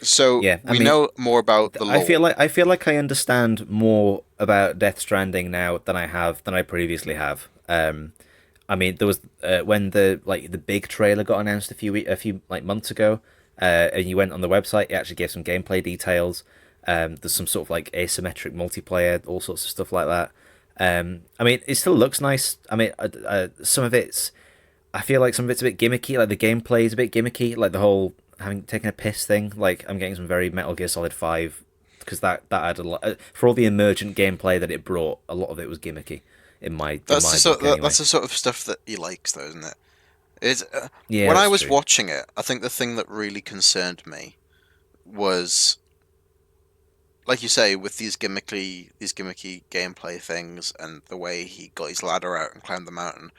So we know more about the lore. I feel like I understand more about Death Stranding now than I previously have. I mean, there was when the big trailer got announced a few months ago, and you went on the website, it actually gave some gameplay details. There's some sort of like asymmetric multiplayer, all sorts of stuff like that. I mean, it still looks nice. I mean, some of it's, I feel like some of it's a bit gimmicky. Like the gameplay is a bit gimmicky. Like the whole having taken a piss thing. Like I'm getting some very Metal Gear Solid 5 because that had a lot for all the emergent gameplay that it brought. A lot of it was gimmicky. That's the sort of stuff that he likes, though, isn't it? Yeah, when I was true. watching it, I think the thing that really concerned me was, like you say, with these gimmicky gameplay things and the way he got his ladder out and climbed the mountain.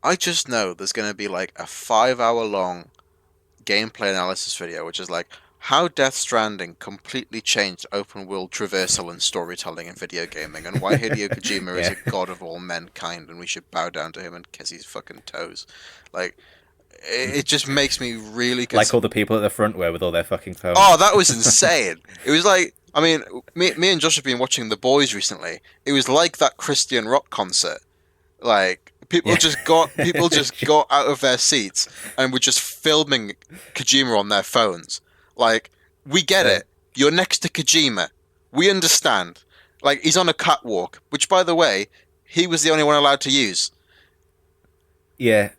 I just know there's going to be like a 5-hour long gameplay analysis video, which is like how Death Stranding completely changed open world traversal and storytelling in video gaming, and why Hideo Kojima is a god of all mankind, and we should bow down to him and kiss his fucking toes. Like, it just makes me really like all the people at the front were with all their fucking phones. Oh, that was insane! It was like, I mean, me and Josh have been watching The Boys recently. It was like that Christian rock concert. Like, people just got out of their seats and were just filming Kojima on their phones. Like, we get it. You're next to Kojima. We understand. Like, he's on a catwalk, which, by the way, he was the only one allowed to use. Yeah.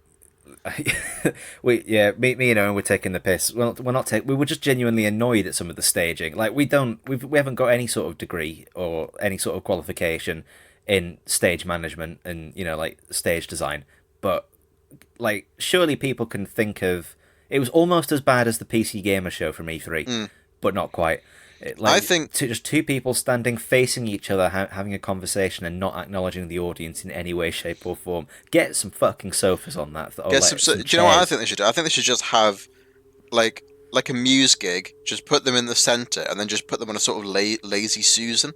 Me and Owen were taking the piss. Well, we were just genuinely annoyed at some of the staging. Like, we haven't got any sort of degree or any sort of qualification in stage management and, you know, like stage design, but like surely people can think of it was almost as bad as the PC Gamer show from E3, but not quite. I think just two people standing facing each other having a conversation and not acknowledging the audience in any way, shape or form. Get some fucking sofas on that. Do you know what I think they should do? I think they should just have like a Muse gig, just put them in the center and then just put them on a sort of lazy Susan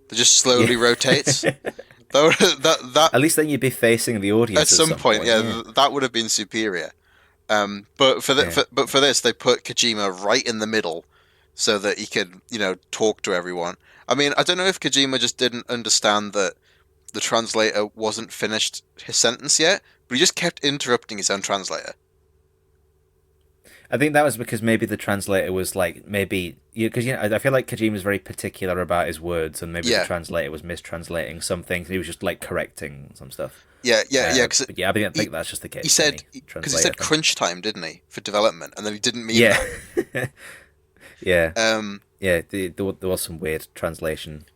that just slowly rotates. At least then you'd be facing the audience at some point. Yeah, that would have been superior. But for this, they put Kojima right in the middle so that he could, you know, talk to everyone. I mean, I don't know if Kojima just didn't understand that the translator wasn't finished his sentence yet, but he just kept interrupting his own translator. I think that was because maybe the translator was like, because I feel like Kojima's very particular about his words, and maybe the translator was mistranslating some things, and he was just like correcting some stuff. I think that's just the case. He said because he said crunch time, didn't he, for development, and then he didn't mean that. There was some weird translation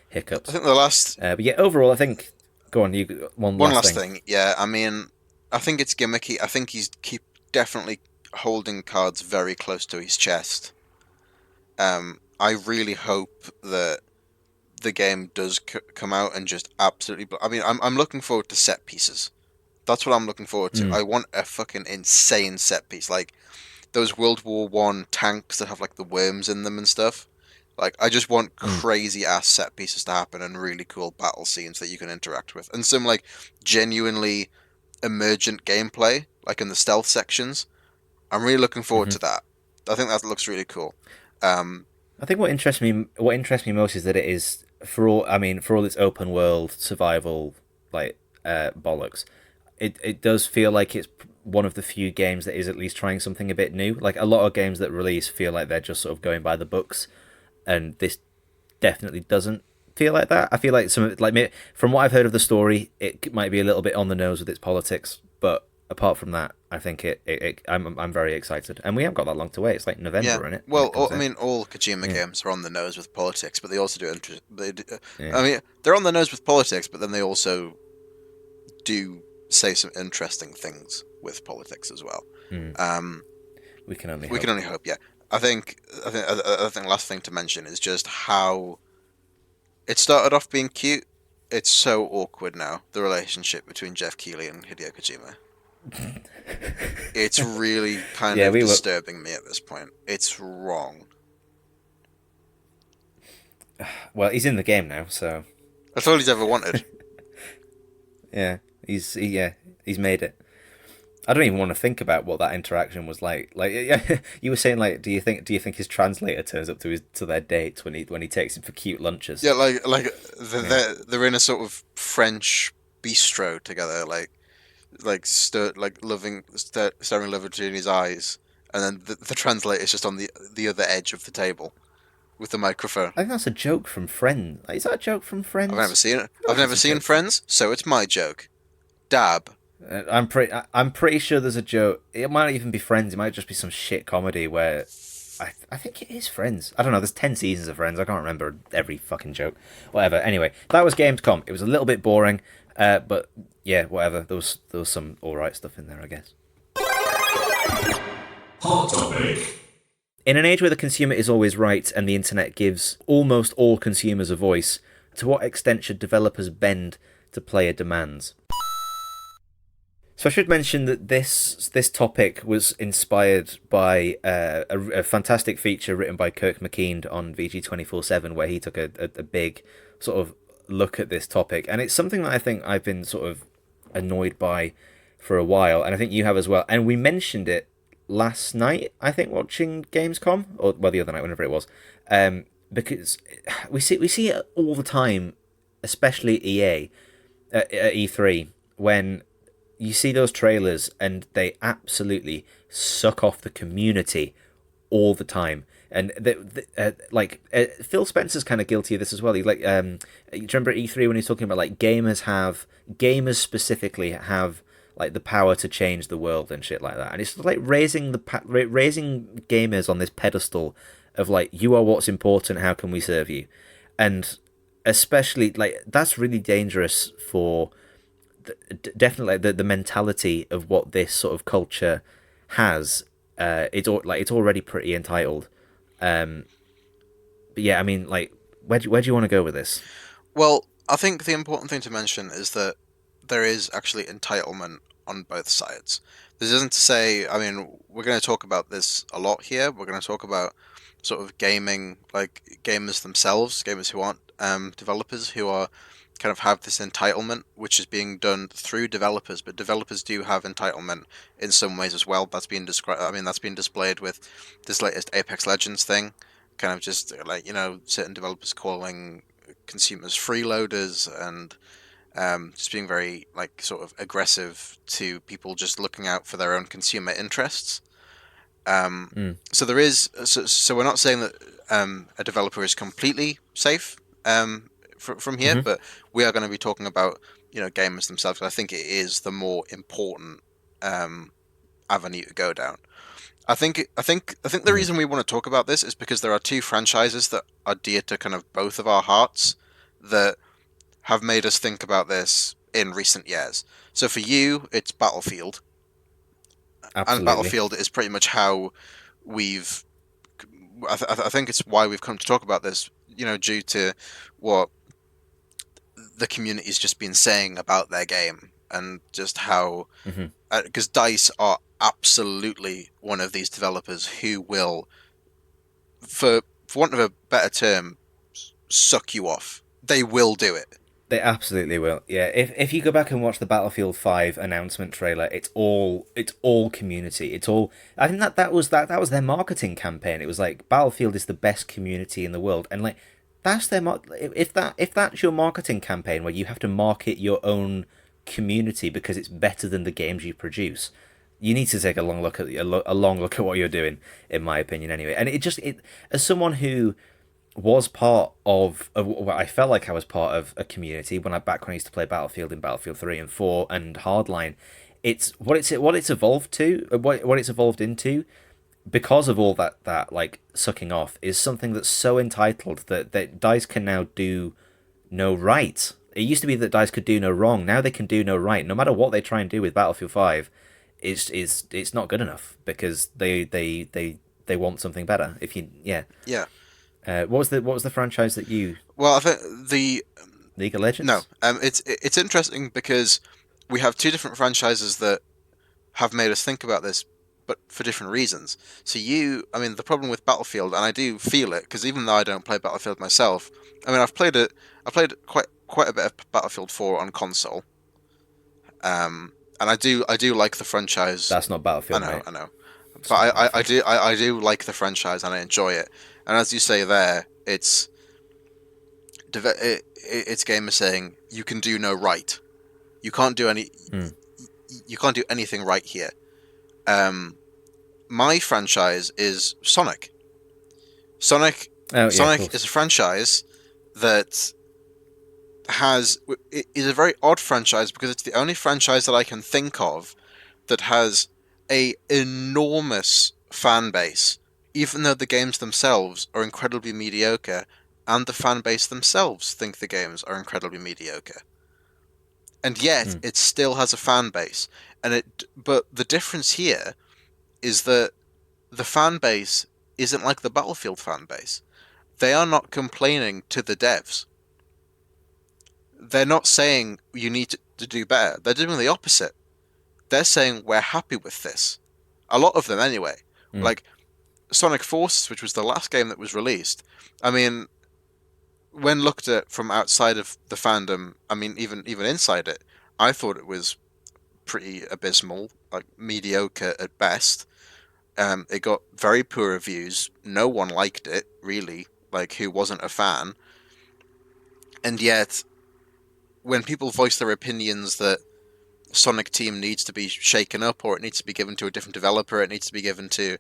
hiccups. I think the last, but yeah, overall, I think. Go on, you one last thing. Yeah, I mean, I think it's gimmicky. I think he's definitely holding cards very close to his chest. I really hope that the game does come out and just absolutely. I mean, I'm looking forward to set pieces. That's what I'm looking forward to. I want a fucking insane set piece, like those World War I tanks that have like the worms in them and stuff. Like, I just want crazy ass set pieces to happen and really cool battle scenes that you can interact with, and some like genuinely emergent gameplay, like in the stealth sections. I'm really looking forward to that. I think that looks really cool. I think what interests me most is that it is for all its open world survival like bollocks. It does feel like it's one of the few games that is at least trying something a bit new. Like a lot of games that release feel like they're just sort of going by the books, and this definitely doesn't feel like that. I feel like from what I've heard of the story, it might be a little bit on the nose with its politics, but apart from that, I think I'm very excited, and we haven't got that long to wait. It's like November, isn't it? Well, I mean, all Kojima games are on the nose with politics, but they also do. I mean, they're on the nose with politics, but then they also do say some interesting things with politics as well. We can only hope. Yeah, I think the last thing to mention is just how it started off being cute. It's so awkward now, the relationship between Jeff Keighley and Hideo Kojima. It's really kind of disturbing me at this point. It's wrong. Well, he's in the game now, so that's all he's ever wanted. He's made it. I don't even want to think about what that interaction was like. Like you were saying, like, do you think his translator turns up to their dates when he takes him for cute lunches? Yeah, they're in a sort of French bistro together, staring love between his eyes, and then the translator's just on the other edge of the table. with the microphone. I think that's a joke from Friends. Is that a joke from Friends? I've never seen it. Oh, I've never seen Friends, so it's my joke. Dab. I'm pretty sure there's a joke. It might not even be Friends. It might just be some shit comedy where I think it is Friends. I don't know. There's 10 seasons of Friends. I can't remember every fucking joke. Whatever. Anyway, that was Gamescom. It was a little bit boring, but yeah, whatever. There was some alright stuff in there, I guess. Hot topic. In an age where the consumer is always right and the internet gives almost all consumers a voice, to what extent should developers bend to player demands? So I should mention that this topic was inspired by a fantastic feature written by Kirk McKean on VG247, where he took a big sort of look at this topic. And it's something that I think I've been sort of annoyed by for a while, and I think you have as well. And we mentioned it last night, I think, watching Gamescom, or well, the other night, whenever it was, because we see it all the time, especially EA at E3, when you see those trailers and they absolutely suck off the community all the time. And Phil Spencer's kind of guilty of this as well. You remember at E3 when he's talking about like gamers specifically have like the power to change the world and shit like that. And it's like raising gamers on this pedestal of like, you are what's important. How can we serve you? And especially like that's really dangerous for definitely the mentality of what this sort of culture has. It's already pretty entitled. But yeah, I mean, like, where do you want to go with this? Well, I think the important thing to mention is that there is actually entitlement on both sides. This isn't to say, I mean, we're going to talk about this a lot here. We're going to talk about sort of gaming, like gamers themselves, gamers who aren't developers, who are kind of have this entitlement, which is being done through developers, but developers do have entitlement in some ways as well. That's been described. I mean, that's been displayed with this latest Apex Legends thing, kind of just like, you know, certain developers calling consumers freeloaders and just being very like sort of aggressive to people just looking out for their own consumer interests. So there is, so we're not saying that a developer is completely safe from here, but we are going to be talking about, you know, gamers themselves. I think it is the more important avenue to go down. I think the reason we want to talk about this is because there are two franchises that are dear to kind of both of our hearts that have made us think about this in recent years. So for you, it's Battlefield. Absolutely. And Battlefield is pretty much how we've... I think it's why we've come to talk about this, you know, due to what the community's just been saying about their game and just how... Because DICE are absolutely one of these developers who will, for want of a better term, suck you off. They will do it. They absolutely will. Yeah, if you go back and watch the Battlefield 5 announcement trailer, it's all community. It's all. I think that was their marketing campaign. It was like Battlefield is the best community in the world, and like that's their if that's your marketing campaign where you have to market your own community because it's better than the games you produce, you need to take a long look at what you're doing, in my opinion. Anyway, and it as someone who was part of I felt like I was part of a community when I used to play Battlefield in Battlefield 3 and 4 and Hardline. It's what it's evolved to, what it's evolved into, because of all that like sucking off, is something that's so entitled that DICE can now do no right. It used to be that DICE could do no wrong. Now they can do no right. No matter what they try and do with Battlefield 5, it's not good enough because they want something better. Yeah. What was the franchise that you? Well, I think the League of Legends. No, it's interesting because we have two different franchises that have made us think about this, but for different reasons. So the problem with Battlefield, and I do feel it because even though I don't play Battlefield myself, I mean I've played quite a bit of Battlefield 4 on console, and I do like the franchise. That's not Battlefield. I know, but I do like the franchise and I enjoy it. And as you say there, it's gamers saying you can do no right. You can't do You can't do anything right here. My franchise is Sonic. Sonic Oh, Sonic is a franchise that is a very odd franchise because it's the only franchise that I can think of that has a enormous fan base, even though the games themselves are incredibly mediocre, and the fan base themselves think the games are incredibly mediocre. And yet, it still has a fan base. But the difference here is that the fan base isn't like the Battlefield fan base. They are not complaining to the devs. They're not saying you need to do better. They're doing the opposite. They're saying we're happy with this. A lot of them, anyway. Like Sonic Forces, which was the last game that was released. I mean, when looked at from outside of the fandom, I mean, even inside it, I thought it was pretty abysmal, like mediocre at best. It got very poor reviews. No one liked it, really. Like, who wasn't a fan? And yet, when people voice their opinions that Sonic Team needs to be shaken up, or it needs to be given to a different developer, it needs to be given to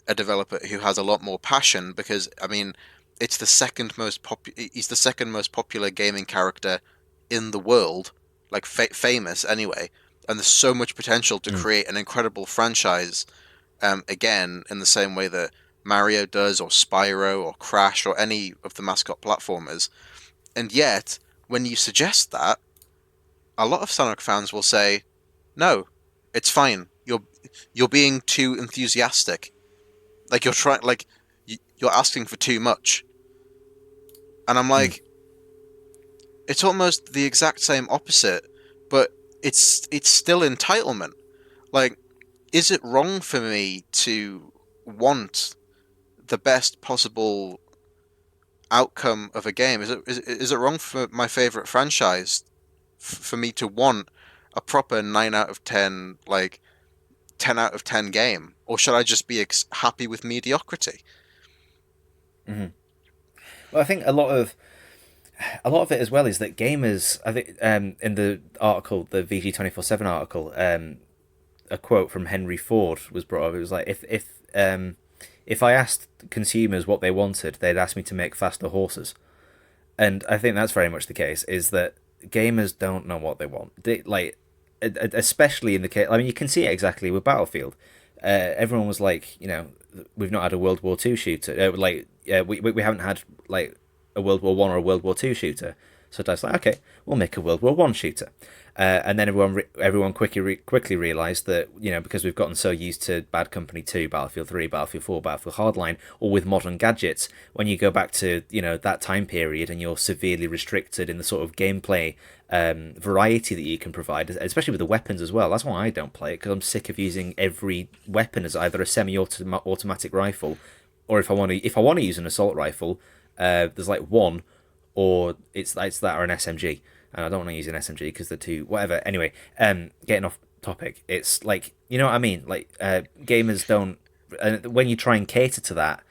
a developer who has a lot more passion, because, I mean, it's the he's the second most popular gaming character in the world, like famous anyway, and there's so much potential to create an incredible franchise, again, in the same way that Mario does, or Spyro, or Crash, or any of the mascot platformers. And yet, when you suggest that, a lot of Sonic fans will say, "No, it's fine. You're being too enthusiastic. Like you're asking for too much." And I'm like, it's almost the exact same opposite, but it's still entitlement. Like, is it wrong for me to want the best possible outcome of a game? Is it wrong for my favorite franchise for me to want a proper 9 out of 10, like 10 out of 10 game, or should I just be happy with mediocrity? Well, I think a lot of it as well is that gamers. I think in the article, the VG247 article, a quote from Henry Ford was brought up. It was like, if I asked consumers what they wanted, they'd ask me to make faster horses. And I think that's very much the case, is that gamers don't know what they want. Especially in the case, I mean, you can see it exactly with Battlefield. Everyone was like, we've not had a World War II shooter. We haven't had like a World War One or a World War II shooter. So I was like, okay, we'll make a World War One shooter. And then everyone quickly realised that, because we've gotten so used to Bad Company 2, Battlefield 3, Battlefield 4, Battlefield Hardline, or with modern gadgets, when you go back to, that time period and you're severely restricted in the sort of gameplay variety that you can provide, especially with the weapons as well. That's why I don't play it, because I'm sick of using every weapon as either a semi-automatic rifle, or if I want to use an assault rifle, there's like one, or it's that or an SMG. And I don't want to use an SMG because they're too whatever. Anyway, getting off topic, it's like, you know what I mean? Like, gamers don't. When you try and cater to that,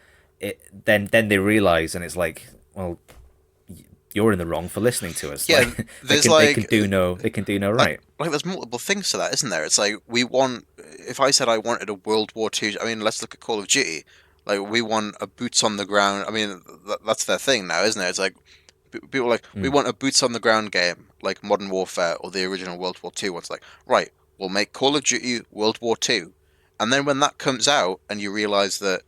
then they realise, and it's like, well, you're in the wrong for listening to us. Yeah, they can do no right. Like, there's multiple things to that, isn't there? It's like, if I said I wanted a World War II, I mean, let's look at Call of Duty. Like, we want a boots on the ground. I mean, that's their thing now, isn't it? It's like, people are like, we want a boots on the ground game, like Modern Warfare or the original World War II one's like, right, we'll make Call of Duty World War II. And then when that comes out and you realise that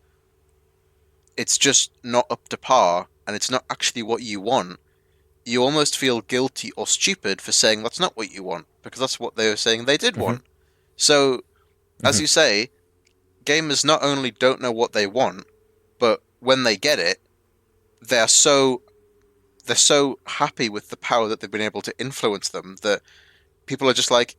it's just not up to par and it's not actually what you want, you almost feel guilty or stupid for saying that's not what you want, because that's what they were saying they did want. So, as you say, gamers not only don't know what they want, but when they get it, they're so happy with the power that they've been able to influence them that people are just like,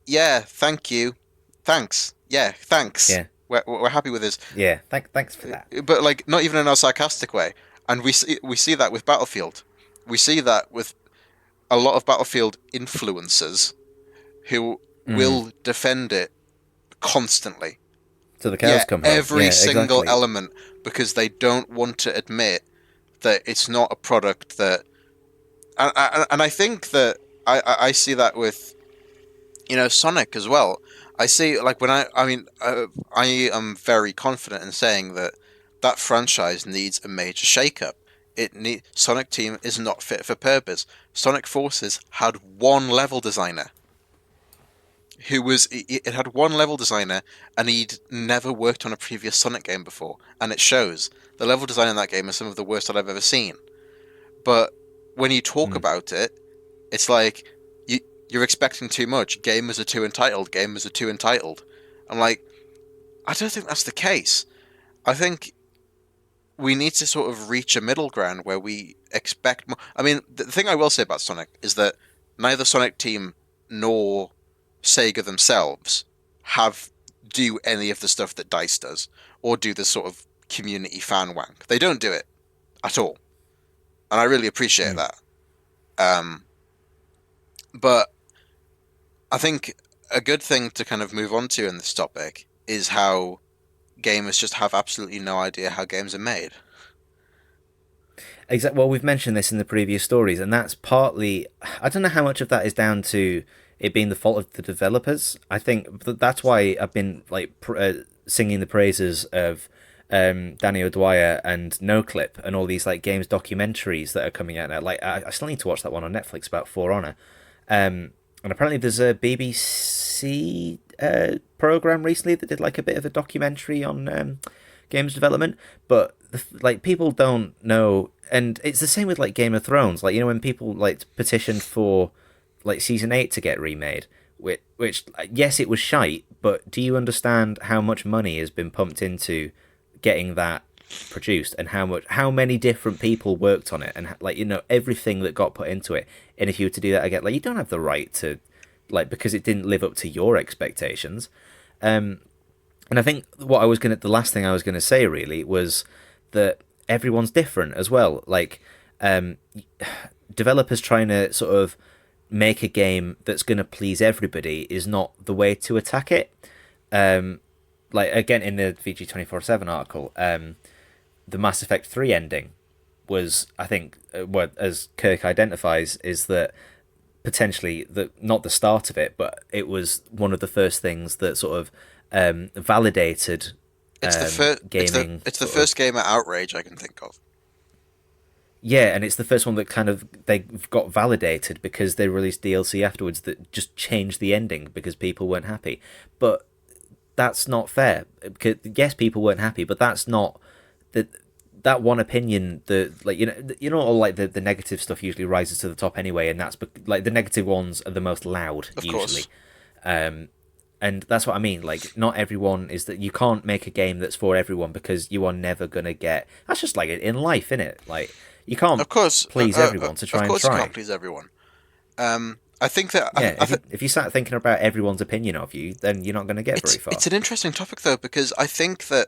yeah, thank you, thanks, yeah, thanks, yeah, we're happy with this, yeah, thanks for that. But like, not even in a sarcastic way. And we see that with Battlefield. We see that with a lot of Battlefield influencers who will defend it constantly. So the cows come home. Every single element, because they don't want to admit that it's not a product that... And I think that I see that with, Sonic as well. I see, like, when I am very confident in saying that that franchise needs a major shakeup. Sonic Team is not fit for purpose. Sonic Forces had one level designer. It had one level designer, and he'd never worked on a previous Sonic game before, and it shows. The level design in that game is some of the worst that I've ever seen. But when you talk about it, it's like you're expecting too much. Gamers are too entitled. Gamers are too entitled. I'm like, I don't think that's the case. I think we need to sort of reach a middle ground where we expect more. I mean, the thing I will say about Sonic is that neither Sonic Team nor Sega themselves do any of the stuff that DICE does, or do this sort of community fan wank. They don't do it at all, and I really appreciate that. But I think a good thing to kind of move on to in this topic is how gamers just have absolutely no idea how games are made. Exactly. Well, we've mentioned this in the previous stories, and that's partly. I don't know how much of that is down to it being the fault of the developers. I think that's why I've been like singing the praises of Danny O'Dwyer and NoClip and all these like games documentaries that are coming out now. Like I still need to watch that one on Netflix about For Honor. And apparently there's a BBC program recently that did like a bit of a documentary on games development, but like people don't know. And it's the same with like Game of Thrones. Like, you know, when people like petitioned for like season 8 to get remade, which yes, it was shite, but do you understand how much money has been pumped into getting that produced, and how many different people worked on it, and like, you know, everything that got put into it? And if you were to do that again, like, you don't have the right to, like, because it didn't live up to your expectations. And I think the last thing I was gonna say really was that everyone's different as well. Like, developers trying to sort of make a game that's going to please everybody is not the way to attack it. Like, again, in the VG247 article, the Mass Effect 3 ending was, I think, what as Kirk identifies, is that potentially not the start of it, but it was one of the first things that sort of validated gaming. It's the first game at Outrage I can think of. Yeah, and it's the first one that kind of they got validated because they released DLC afterwards that just changed the ending because people weren't happy. But that's not fair. Because yes, people weren't happy, but that's not that one opinion. All like the negative stuff usually rises to the top anyway, and that's like the negative ones are the most loud usually. And that's what I mean. Like, not everyone is that. You can't make a game that's for everyone because you are never gonna get. That's just like in life, innit? Like, you can't please everyone to try and try. Of course you can't please everyone. I think that... if you start thinking about everyone's opinion of you, then you're not going to get very far. It's an interesting topic, though, because I think that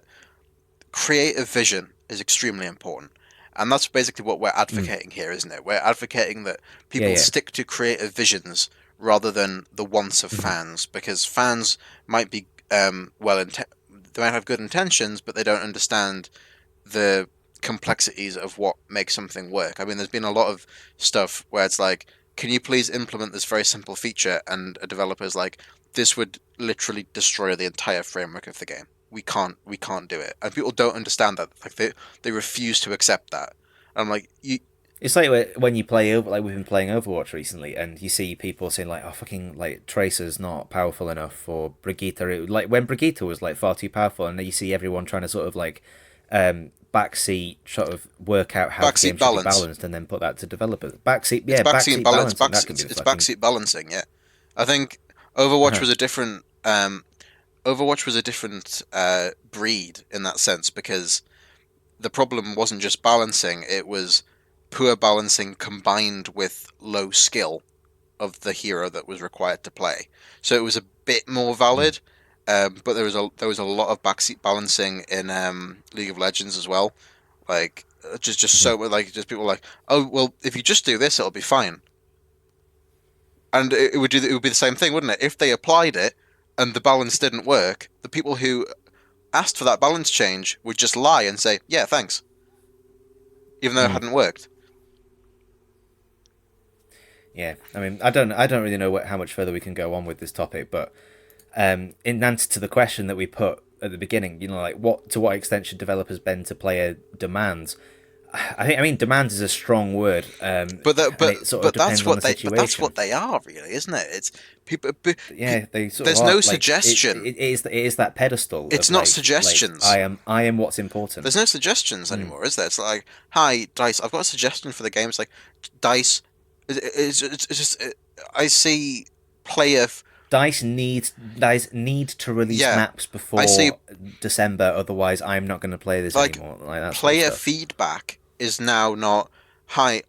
creative vision is extremely important. And that's basically what we're advocating here, isn't it? We're advocating that people stick to creative visions rather than the wants of fans, because fans might be, they might have good intentions, but they don't understand the complexities of what makes something work. I mean, there's been a lot of stuff where it's like, can you please implement this very simple feature? And a developer's like, this would literally destroy the entire framework of the game. We can't do it. And people don't understand that. Like, they refuse to accept that. And I'm like, It's like when you play like we've been playing Overwatch recently, and you see people saying like, "Oh, fucking like Tracer's not powerful enough," or Brigitte. Like when Brigitte was like far too powerful, and then you see everyone trying to sort of like backseat sort of work out how the game should be balanced, and then put that to developers. Backseat balancing. It's backseat balancing. Yeah, I think Overwatch was a different. Overwatch was a different breed in that sense, because the problem wasn't just balancing; it was poor balancing combined with low skill of the hero that was required to play. So it was a bit more valid. But there was a lot of backseat balancing in League of Legends as well, like just people like, oh well, if you just do this, it'll be fine, and it would be the same thing, wouldn't it? If they applied it and the balance didn't work, the people who asked for that balance change would just lie and say, yeah, thanks, even though it hadn't worked. Yeah, I mean, I don't really know how much further we can go on with this topic, but in answer to the question that we put at the beginning, like to what extent should developers bend to player demands? I mean, demands is a strong word, But it sort of depends on the situation. But that's what they are, really, isn't it? It's people. Yeah, they sort there's of are. no suggestion. It is that pedestal. It's of, not like, suggestions. I am what's important. There's no suggestions anymore, is there? It's like, hi, Dice, I've got a suggestion for the game. It's like, Dice, it's just, I see player. Dice need to release maps before December, otherwise I'm not going to play this anymore. Like, that player sort of feedback is now not, hi,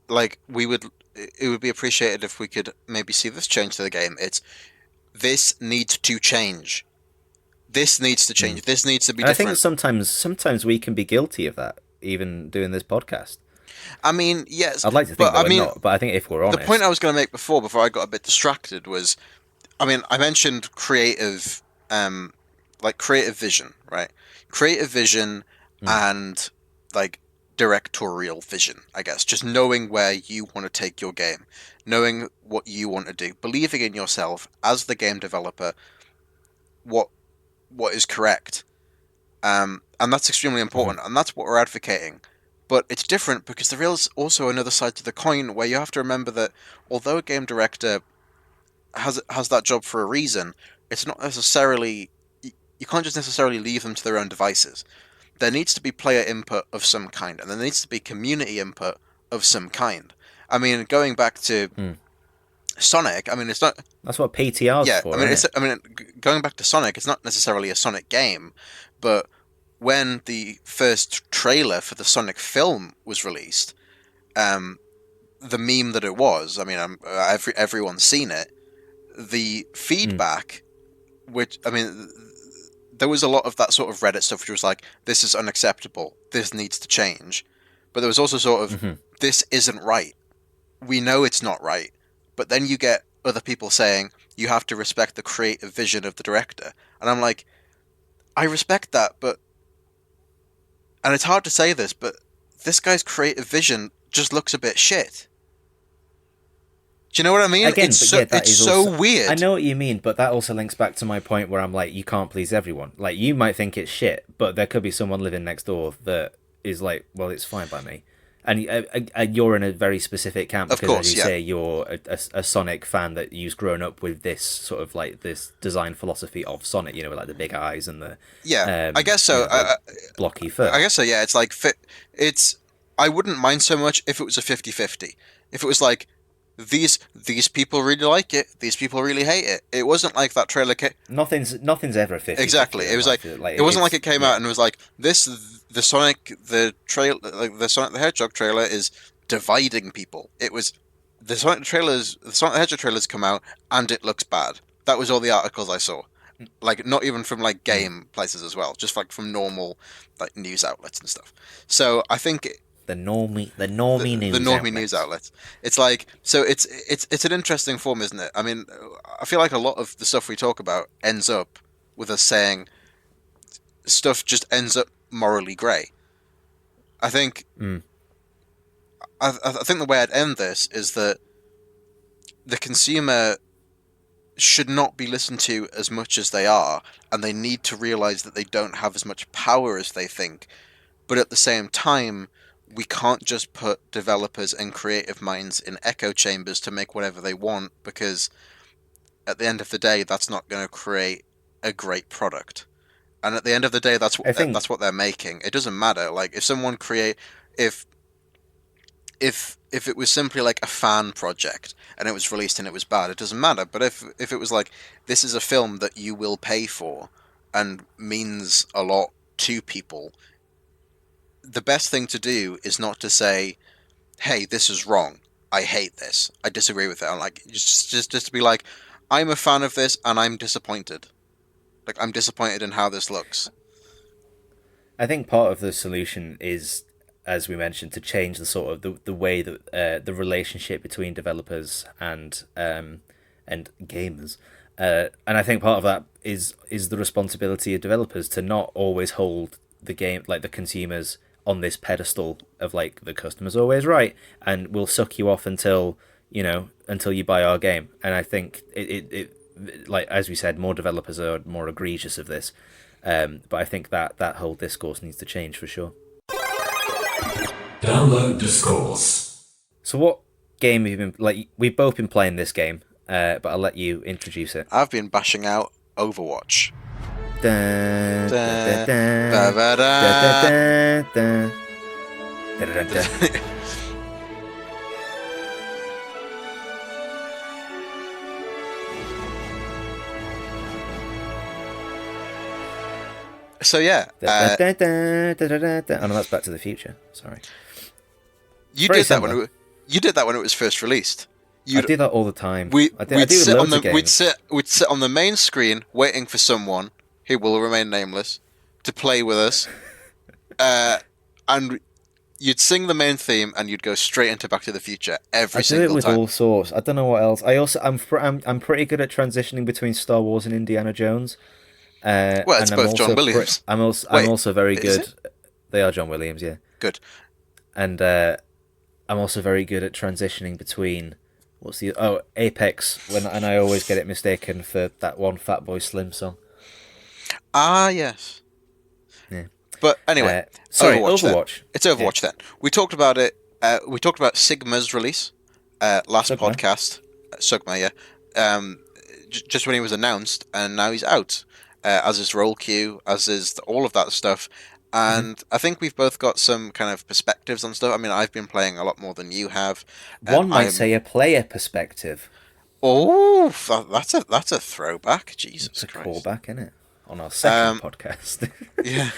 like, it would be appreciated if we could maybe see this change to the game. It's, this needs to change. This needs to change. This needs to be different. I think sometimes we can be guilty of that, even doing this podcast. I mean, yes. I'd like to think that we're not, but I think if we're honest... The point I was going to make before I got a bit distracted was, I mean, I mentioned creative vision, right? Creative vision and, like, directorial vision, I guess. Just knowing where you want to take your game. Knowing what you want to do. Believing in yourself as the game developer, what is correct. And that's extremely important, and that's what we're advocating. But it's different because there is also another side to the coin where you have to remember that although a game director has that job for a reason, it's not necessarily... You can't just necessarily leave them to their own devices. There needs to be player input of some kind, and there needs to be community input of some kind. I mean, going back to Sonic, I mean, it's not... That's what PTR's for, I mean, going back to Sonic, it's not necessarily a Sonic game, but when the first trailer for the Sonic film was released, the meme that it was, I mean, everyone's seen it, the feedback, which, I mean, there was a lot of that sort of Reddit stuff which was like, this is unacceptable, this needs to change. But there was also sort of, this isn't right. We know it's not right. But then you get other people saying, you have to respect the creative vision of the director. And I'm like, I respect that, but... And it's hard to say this, but this guy's creative vision just looks a bit shit. Do you know what I mean? Again, it's so weird. I know what you mean, but that also links back to my point where I'm like, you can't please everyone. Like, you might think it's shit, but there could be someone living next door that is like, well, it's fine by me. And you're in a very specific camp because, as you say, you're a Sonic fan that you've grown up with this sort of like this design philosophy of Sonic, with like the big eyes and the I guess so. Blocky fur. I guess so. Yeah, it's like I wouldn't mind so much if it was a 50-50. If it was like these people really like it, these people really hate it. It wasn't like that trailer. Nothing's ever 50. Exactly. It was like it wasn't like it came out and it was like the Sonic the Hedgehog trailer is dividing people. It was the Sonic the Hedgehog trailers come out and it looks bad. That was all the articles I saw. Like, not even from like game places as well, just like from normal like news outlets and stuff. So I think the normie news outlets. It's like, so it's an interesting form, isn't it? I mean, I feel like a lot of the stuff we talk about ends up with us saying stuff just ends up morally grey. I think I think the way I'd end this is that the consumer should not be listened to as much as they are, and they need to realise that they don't have as much power as they think. But at the same time, we can't just put developers and creative minds in echo chambers to make whatever they want, because at the end of the day, that's not going to create a great product. And at the end of the day, that's what they're making. It doesn't matter. Like, if someone if it was simply like a fan project and it was released and it was bad, it doesn't matter. But if it was like, this is a film that you will pay for and means a lot to people, the best thing to do is not to say, hey, this is wrong, I hate this, I disagree with it. I'm like, just to be like, I'm a fan of this and I'm disappointed. Like, I'm disappointed in how this looks. I think part of the solution is, as we mentioned, to change the sort of the way that the relationship between developers and gamers. And I think part of that is the responsibility of developers to not always hold the game, like the consumers, on this pedestal of like, the customer's always right and we'll suck you off until you buy our game. And I think like as we said, more developers are more egregious of this. But I think that whole discourse needs to change for sure. Download discourse. So what game have you been like? We've both been playing this game, but I'll let you introduce it. I've been bashing out Overwatch. Dun, dun, dun, Da, ba, da. dun, dun, dun, dun, dun, dun. So yeah, Oh no, that's Back to the Future. Sorry. you very did that similar. you did that when it was first released. I do that all the time. I We'd do with sit on loads the of games. we'd sit on the main screen waiting for someone who will remain nameless to play with us, and you'd sing the main theme and you'd go straight into Back to the Future every I do single it with time. all sorts. I don't know what else. I'm pretty good at transitioning between Star Wars and Indiana Jones. Well, it's and both John Williams. I'm Wait, also very is good. They are John Williams, yeah. Good. And I'm also very good at transitioning between Apex and I always get it mistaken for that one Fatboy Slim song. Ah, yes. Yeah. But anyway, Sorry, Overwatch. Overwatch. It's Overwatch then. We talked about it. We talked about Sigma's release last Sigma? podcast. Sigma, yeah. Just when he was announced, and now he's out. As is roll queue, as is all of that stuff. And I think we've both got some kind of perspectives on stuff. I mean, I've been playing a lot more than you have. One might say a player perspective. Oh, that's a throwback. Jesus It's a Christ. callback, isn't it? On our second podcast. Yeah.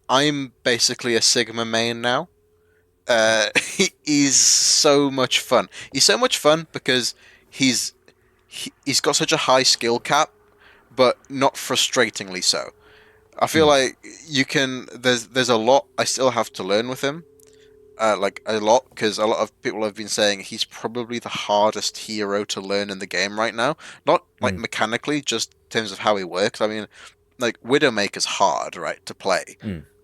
I'm basically a Sigma main now. He's so much fun. He's so much fun because he's got such a high skill cap, but not frustratingly so. I feel like you can. There's a lot I still have to learn with him, like a lot, because a lot of people have been saying he's probably the hardest hero to learn in the game right now. Not like mechanically, just in terms of how he works. I mean, like Widowmaker's hard, right, to play.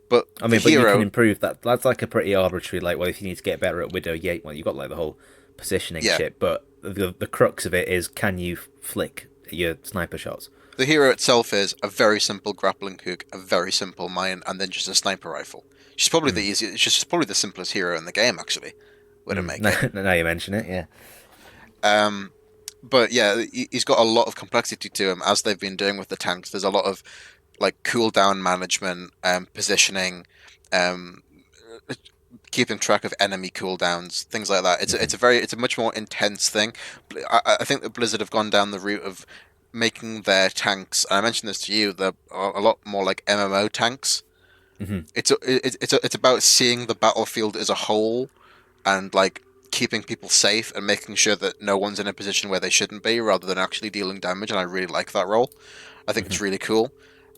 But I mean, the but hero, you can improve that. That's like a pretty arbitrary. Like, well, if you need to get better at Widow, yeah, well, you've got like the whole positioning Yeah. shit. But the crux of it is, can you flick your sniper shots? the hero itself is a very simple grappling hook, a very simple mine, and then just a sniper rifle. She's probably the easiest. She's probably the simplest hero in the game, actually. Widowmaker. Now you mention it, yeah. But yeah, he's got a lot of complexity to him, as they've been doing with the tanks. There's a lot of like cooldown management, positioning, keeping track of enemy cooldowns, things like that. It's a much more intense thing. I think that Blizzard have gone down the route of making their tanks, and I mentioned this to you, they're a lot more like MMO tanks. It's about seeing the battlefield as a whole, and like keeping people safe and making sure that no one's in a position where they shouldn't be, rather than actually dealing damage. And I really like that role. I think it's really cool.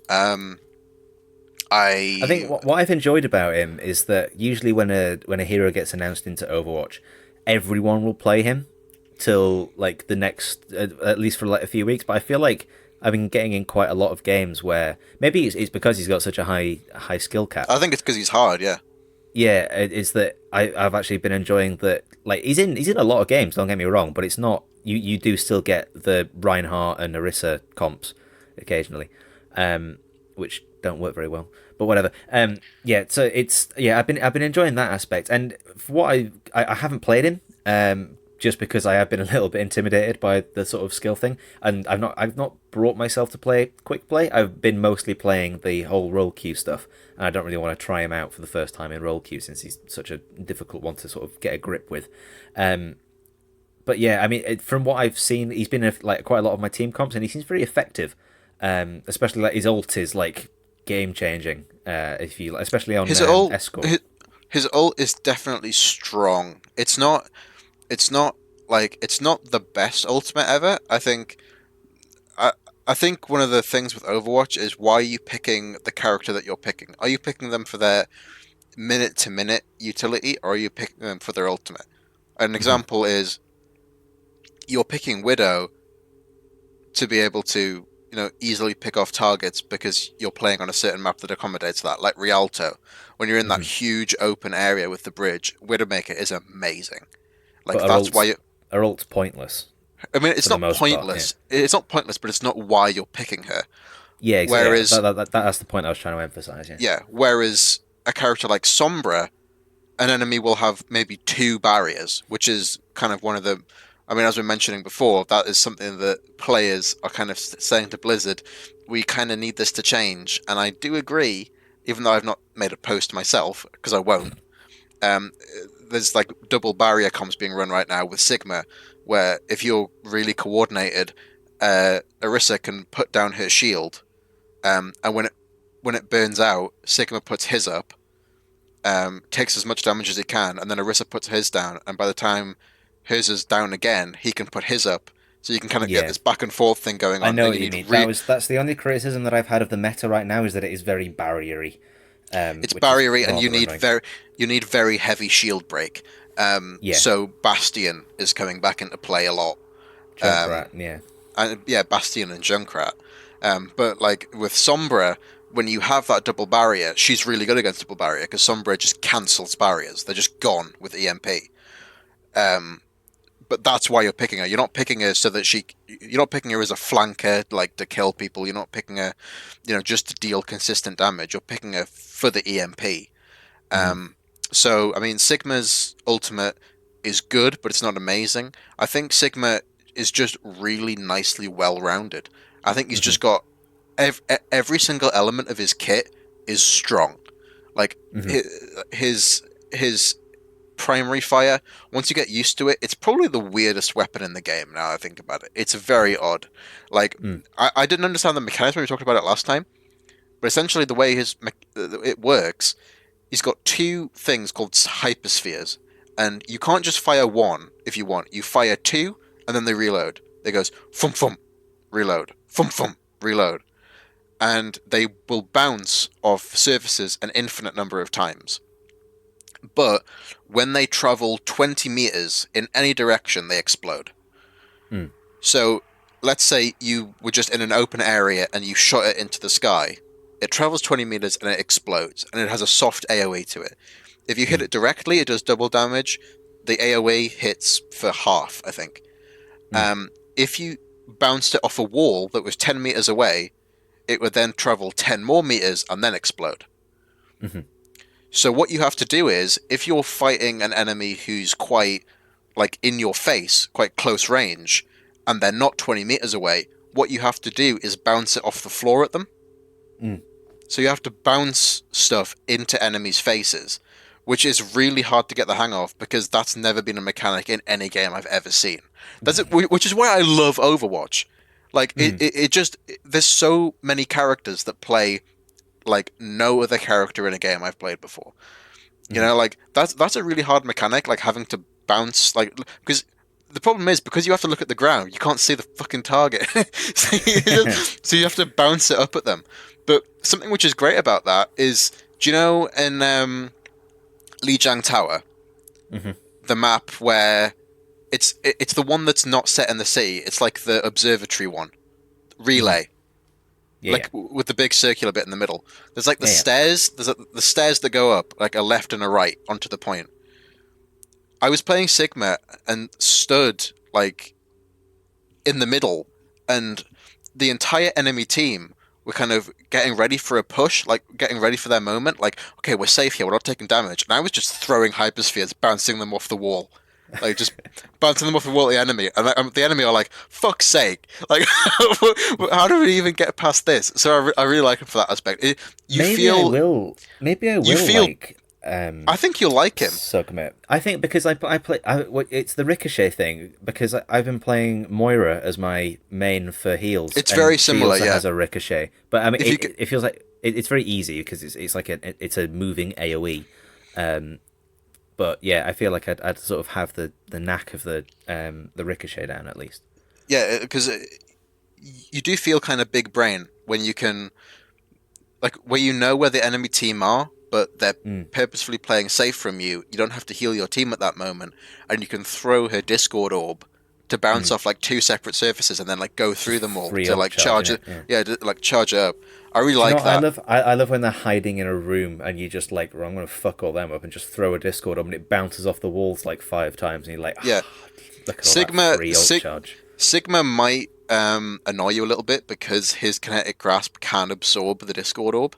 I think what I've enjoyed about him is that usually when a hero gets announced into Overwatch, everyone will play him till like the next, at least for like a few weeks. But I feel like I've been getting in quite a lot of games where maybe it's because he's got such a high skill cap. think it's because he's hard, yeah. Yeah, it's that I've actually been enjoying that. Like he's in a lot of games. Don't get me wrong, but it's not. You do still get the Reinhardt and Orisa comps occasionally, which don't work very well. But whatever. Yeah. So I've been enjoying that aspect, and for what I haven't played him. Just because I have been a little bit intimidated by the sort of skill thing, and I've not brought myself to play quick play. I've been mostly playing the whole roll queue stuff, and I don't really want to try him out for the first time in roll queue since he's such a difficult one to sort of get a grip with. But yeah, I mean, from what I've seen, he's been like quite a lot of my team comps, and he seems very effective. Especially like his ult is like game changing. Especially on escort. His ult is definitely strong. It's not the best ultimate ever. I think one of the things with Overwatch is, why are you picking the character that you're picking? Are you picking them for their minute-to-minute utility, or are you picking them for their ultimate? An example is, you're picking Widow to be able to, easily pick off targets because you're playing on a certain map that accommodates that, like Rialto. When you're in that huge open area with the bridge, Widowmaker is amazing. Like, but that's why her ult's pointless. I mean, it's For the not most part, pointless. It's not pointless, but it's not why you're picking her. Yeah, exactly. Whereas, that's the point I was trying to emphasize. Yeah. yeah, whereas a character like Sombra, an enemy will have maybe 2 barriers, which is kind of one of the. I mean, as we were mentioning before, that is something that players are kind of saying to Blizzard, we kind of need this to change. And I do agree, even though I've not made a post myself, because I won't. There's like double barrier comms being run right now with Sigma, where if you're really coordinated, Orisa can put down her shield, and when it burns out, Sigma puts his up, takes as much damage as he can, and then Orisa puts his down, and by the time hers is down again, he can put his up. So you can kind of get this back and forth thing going on. I know what you mean. That's the only criticism that I've had of the meta right now, is that it is very barriery. It's barriery, and you need very heavy shield break. So Bastion is coming back into play a lot. Junkrat, Bastion and Junkrat. But like with Sombra, when you have that double barrier, she's really good against double barrier because Sombra just cancels barriers. They're just gone with EMP. But that's why you're picking her. You're not picking her so that you're not picking her as a flanker, like to kill people. You're not picking her, just to deal consistent damage. You're picking her for the EMP. So, I mean, Sigma's ultimate is good, but it's not amazing. I think Sigma is just really nicely well-rounded. I think he's just got every single element of his kit is strong. Like his primary fire, once you get used to it, it's probably the weirdest weapon in the game now I think about it. It's very odd. Like, I didn't understand the mechanics when we talked about it last time, but essentially the way it works, he's got 2 things called hyperspheres, and you can't just fire 1 if you want. You fire 2, and then they reload. It goes, thump, thump, reload, thump, thump, reload. And they will bounce off surfaces an infinite number of times. But when they travel 20 meters in any direction, they explode. So let's say you were just in an open area and you shot it into the sky. It travels 20 meters and it explodes, and it has a soft AoE to it. If you hit it directly, it does double damage. The AoE hits for half, I think. If you bounced it off a wall that was 10 meters away, it would then travel 10 more meters and then explode. So what you have to do is, if you're fighting an enemy who's quite, like, in your face, quite close range, and they're not 20 meters away, what you have to do is bounce it off the floor at them. So you have to bounce stuff into enemies' faces, which is really hard to get the hang of, because that's never been a mechanic in any game I've ever seen. Which is why I love Overwatch. Like, it just... There's so many characters that play like no other character in a game I've played before. Like, that's a really hard mechanic, like having to bounce, like, because the problem is, because you have to look at the ground, you can't see the fucking target. So you have to bounce it up at them. But something which is great about that is, do you know in Lijiang Tower, the map where it's the one that's not set in the city, it's like the observatory one, Relay. With the big circular bit in the middle. There's like the stairs. There's the stairs that go up, like a left and a right, onto the point. I was playing Sigma and stood, like, in the middle, and the entire enemy team were kind of getting ready for a push, like, getting ready for their moment. Like, okay, we're safe here, we're not taking damage. And I was just throwing hyperspheres, bouncing them off the wall. Like, just bouncing them off the wall at the enemy. And the enemy are like, fuck's sake. Like, how do we even get past this? So I really like him for that aspect. Maybe I will like... I think you'll like him. Sugmit. I think because it's the ricochet thing, because I've been playing Moira as my main for heals. It's very similar, She has a ricochet. But I mean, it feels like... It's very easy, because it's like it's a moving AoE. But yeah, I feel like I'd sort of have the knack of the ricochet down at least. Yeah, because you do feel kind of big brain when you can, like, where you know where the enemy team are, but they're purposefully playing safe from you. You don't have to heal your team at that moment, and you can throw her Discord orb to bounce off like 2 separate surfaces and then like go through them all to like charge it. Like charge it up. I really like that. I love when they're hiding in a room and you just like, I'm going to fuck all them up and just throw a Discord up and it bounces off the walls like 5 times and you're like, look at all that free ult charge. Sigma might annoy you a little bit because his kinetic grasp can absorb the Discord orb.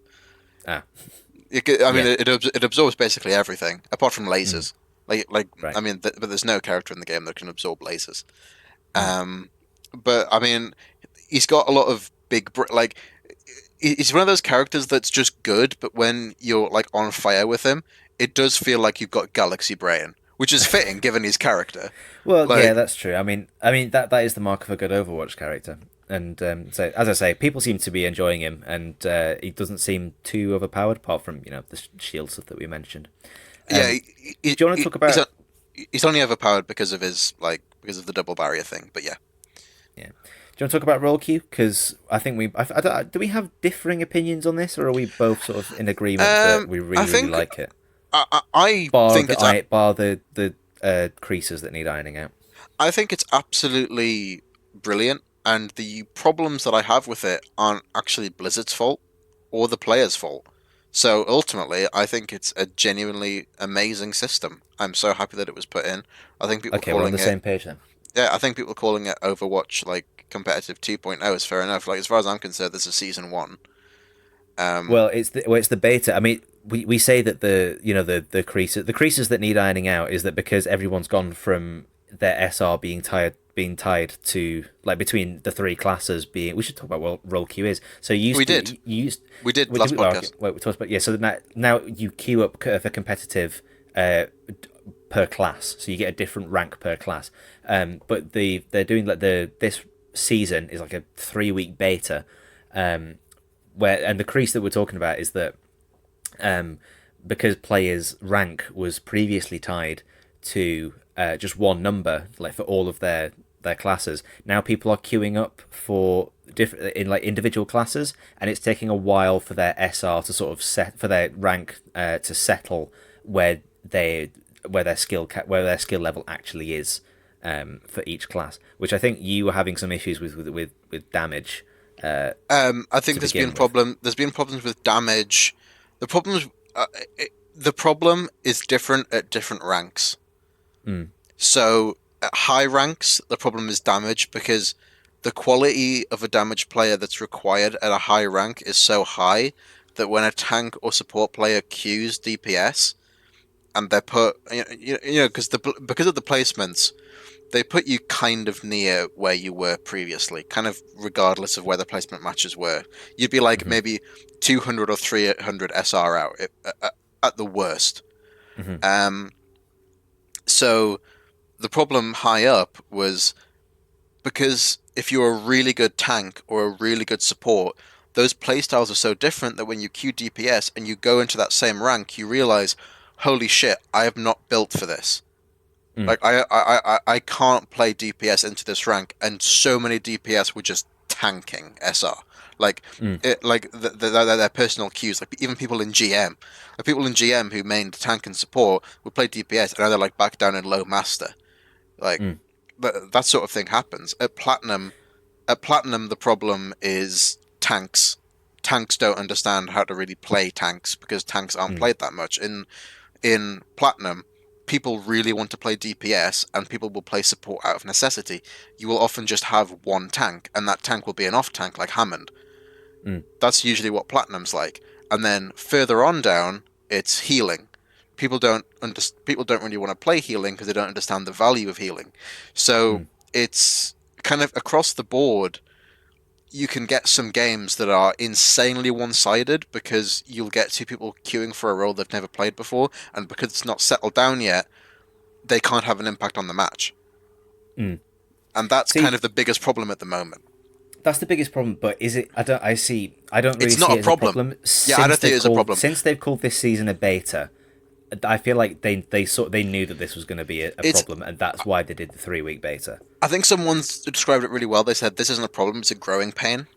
Ah, I mean, yeah. it absorbs basically everything apart from Mm, lasers. right. I mean, but there's no character in the game that can absorb lasers. Mm. Um, but I mean, he's got a lot of like. He's one of those characters that's just good, but when you're like on fire with him, it does feel like you've got galaxy brain, which is fitting given his character. Well, yeah, Like, that's true. I mean that is the mark of a good Overwatch character. And so, as I say, people seem to be enjoying him, and he doesn't seem too overpowered, apart from the shield stuff that we mentioned. yeah, Do you want to talk about? he's only overpowered because of his because of the double barrier thing. But yeah, Yeah. Do you want to talk about roll queue? Because I think do we have differing opinions on this, or are we both sort of in agreement that we I really think like it? I Bar think the creases that need ironing out. I think it's absolutely brilliant, and the problems that I have with it aren't actually Blizzard's fault or the player's fault. So ultimately, I think it's a genuinely amazing system. I'm so happy that it was put in. I think people Okay, we're on calling the it, same page then. yeah, I think people calling it Overwatch like competitive 2.0 is fair enough. Like as far as I'm concerned, this is season one. Um, It's the beta. I mean, we say that the creases that need ironing out is that because everyone's gone from their SR being tied to like between the three classes being. We should talk about what role queue is. So you used we did what last did we, podcast. okay, wait, we talked about yeah. So now you queue up for competitive per class, so you get a different rank per class. But they're doing like this season is like a 3-week beta. And the crease that we're talking about is that because players' rank was previously tied to just one number, like for all of their classes, now people are queuing up for different in like individual classes, and it's taking a while for their SR to sort of set for their rank to settle where their skill level actually is for each class. Which I think you were having some issues with damage. I think To begin with. there's been problems with damage. The problems the problem is different at different ranks. Mm. So at high ranks, the problem is damage because the quality of a damage player that's required at a high rank is so high that when a tank or support player queues DPS and they're put, because of the placements, they put you kind of near where you were previously, kind of regardless of where the placement matches were. You'd be like maybe 200 or 300 SR out at the worst. Mm-hmm. So the problem high up was because if you're a really good tank or a really good support, those playstyles are so different that when you queue DPS and you go into that same rank, you realize, holy shit, I am not built for this. Like I can't play DPS into this rank, and so many DPS were just tanking SR. Like their personal queues, like even people in GM, who mained tank and support would play DPS, and now they're like back down in low master. Like that sort of thing happens at platinum. At platinum, the problem is tanks. Tanks don't understand how to really play tanks because tanks aren't played that much. In platinum, people really want to play DPS, and people will play support out of necessity. You will often just have one tank, and that tank will be an off tank like Hammond. That's usually what platinum's like. And then further on down, it's healing. People don't really want to play healing because they don't understand the value of healing. So it's kind of across the board. You can get some games that are insanely one-sided because you'll get two people queuing for a role they've never played before, and because it's not settled down yet, they can't have an impact on the match. And that's See, kind of the biggest problem at the moment. that's the biggest problem. But is it? I don't really It's see not it a as problem. a problem. Yeah, I don't think it's a problem. Since they've called this season a beta. I feel like they knew that this was going to be a problem, and that's why they did the 3-week beta. I think someone's described it really well. They said this isn't a problem; it's a growing pain.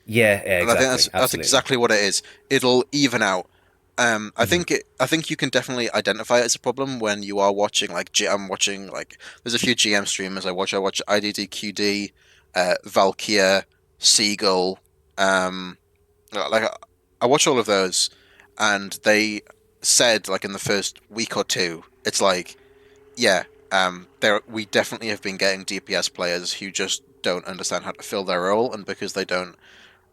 Yeah, And exactly. I think that's Absolutely. exactly what it is. It'll even out. I think you can definitely identify it as a problem when you are watching I'm watching there's a few GM streamers I watch. I watch IDDQD, Valkyr, Seagull. I watch all of those, and they said in the first week or two, it's like, yeah, We definitely have been getting DPS players who just don't understand how to fill their role, and because they don't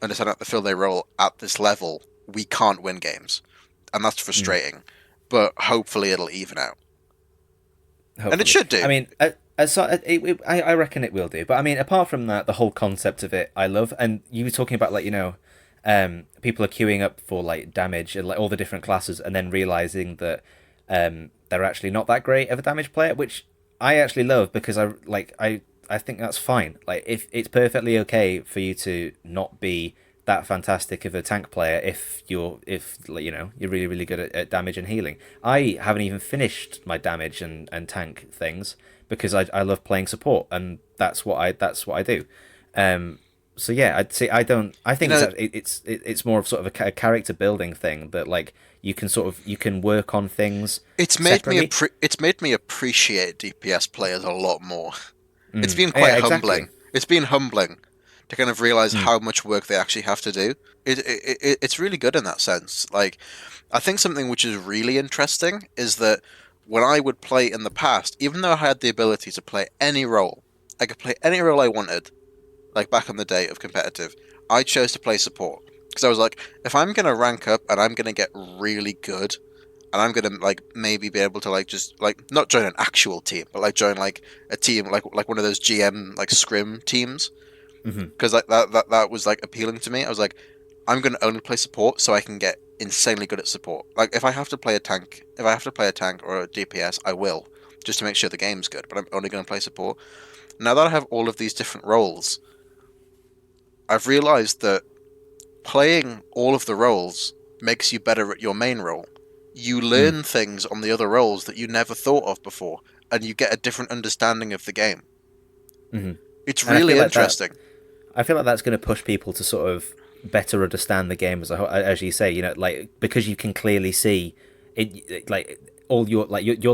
understand how to fill their role at this level, we can't win games, and that's frustrating. But hopefully it'll even out, Hopefully. and it should do. I mean, I reckon it will do. But I mean, apart from that, the whole concept of it, I love. And you were talking about like people are queuing up for like damage and like all the different classes, and then realizing that they're actually not that great of a damage player, which I actually love because I think that's fine. Like if it's perfectly okay for you to not be that fantastic of a tank player if you're really really good at damage and healing. I haven't even finished my damage and tank things because I love playing support, and that's what I do. So yeah, I'd say I think it's more of sort of a character building thing that like you can work on things. It's made separately. it's made me appreciate DPS players a lot more. It's been quite humbling. It's been humbling to kind of realize how much work they actually have to do. It's really good in that sense. Like, I think something which is really interesting is that when I would play in the past, even though I had the ability to play any role, I could play any role I wanted, like back in the day of competitive, I chose to play support. Because I was like, if I'm going to rank up and I'm going to get really good, and I'm going to like maybe be able to like just like not join an actual team, but like join like a team like one of those GM like scrim teams, because like that was like appealing to me. I was like, I'm going to only play support so I can get insanely good at support. Like if I have to play a tank or a DPS, I will, just to make sure the game's good. But I'm only going to play support. Now that I have all of these different roles, I've realized that playing all of the roles makes you better at your main role. You learn things on the other roles that you never thought of before, and you get a different understanding of the game. It's really interesting. I feel like that's going to push people to sort of better understand the game as you say, like because you can clearly see it, like all your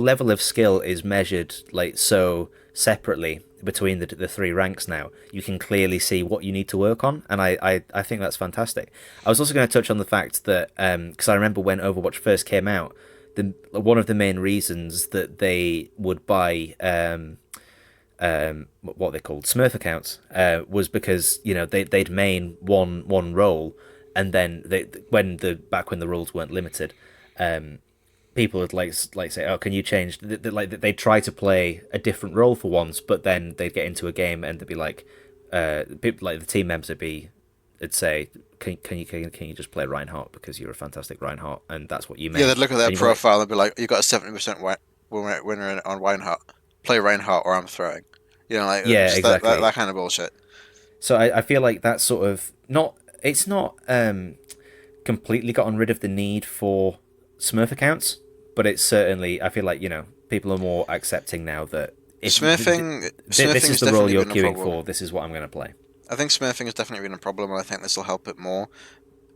level of skill is measured like so separately between the three ranks now. You can clearly see what you need to work on, and I think that's fantastic. I was also going to touch on the fact that because I remember when Overwatch first came out, one of the main reasons that they would buy what they called Smurf accounts was because they'd main one role, and then when the rules weren't limited, people would like say, oh, can you change they'd try to play a different role for once, but then they'd get into a game and they'd be like people like the team members would say, can you just play Reinhardt because you're a fantastic Reinhardt and that's what you meant. Yeah, they'd look at their profile and be like, you got a 70% winner on Reinhardt. Play Reinhardt or I'm throwing. Yeah, exactly. That kind of bullshit. So I feel like that's sort of not completely gotten rid of the need for Smurf accounts, but it's certainly, I feel like, people are more accepting now that if Smurfing this is the role you're queuing for, this is what I'm going to play. I think smurfing has definitely been a problem, and I think this will help it more,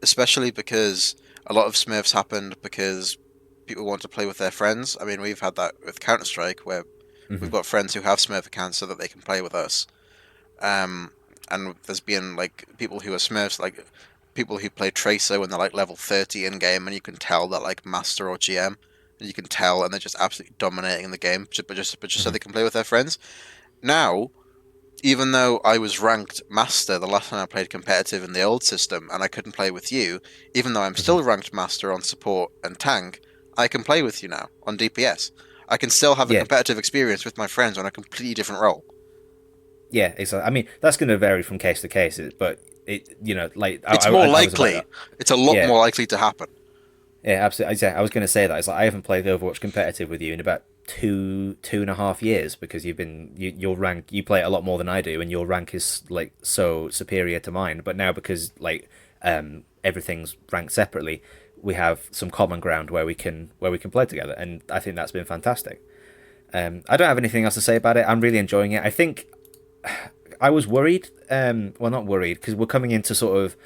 especially because a lot of smurfs happened because people want to play with their friends. I mean, we've had that with Counter-Strike, where we've got friends who have smurf accounts so that they can play with us. And there's been like people who are smurfs, like people who play Tracer when they're like level 30 in game, and you can tell that like master or GM, and you can tell, and they're just absolutely dominating the game, but just so they can play with their friends. Now, even though I was ranked master the last time I played competitive in the old system, and I couldn't play with you, even though I'm still ranked master on support and tank, I can play with you now on DPS. I can still have a competitive experience with my friends on a completely different role. Yeah, exactly. I mean, that's going to vary from case to case, but it's more likely. It's a lot more likely to happen. Yeah, absolutely. I was going to say that. It's like I haven't played Overwatch competitive with you in about two and a half years because your rank, you play it a lot more than I do, and your rank is like so superior to mine. But now because like everything's ranked separately, we have some common ground where we can play together, and I think that's been fantastic. I don't have anything else to say about it. I'm really enjoying it. I think I was worried, well, not worried, because we're coming into sort of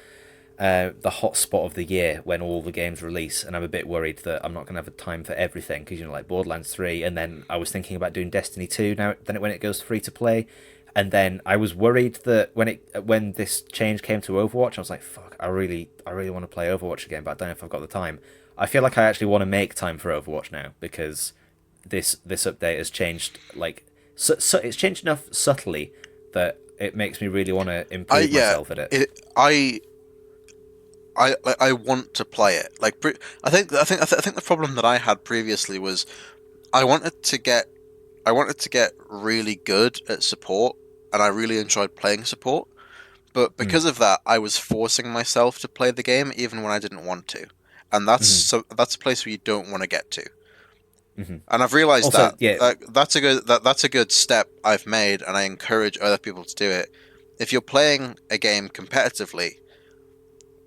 the hot spot of the year when all the games release, and I'm a bit worried that I'm not going to have a time for everything, because like Borderlands 3, and then I was thinking about doing Destiny 2 when it goes free to play, and then I was worried that when this change came to Overwatch, I was like, fuck, I really want to play Overwatch again, but I don't know if I've got the time. I feel like I actually want to make time for Overwatch now, because this update has changed, like, so it's changed enough subtly that it makes me really want to improve myself at it. I want to play it. Like, I think the problem that I had previously was I wanted to get really good at support, and I really enjoyed playing support. But because of that, I was forcing myself to play the game even when I didn't want to, and that's a place where you don't want to get to. And I've realized that's a good step I've made, and I encourage other people to do it. If you're playing a game competitively,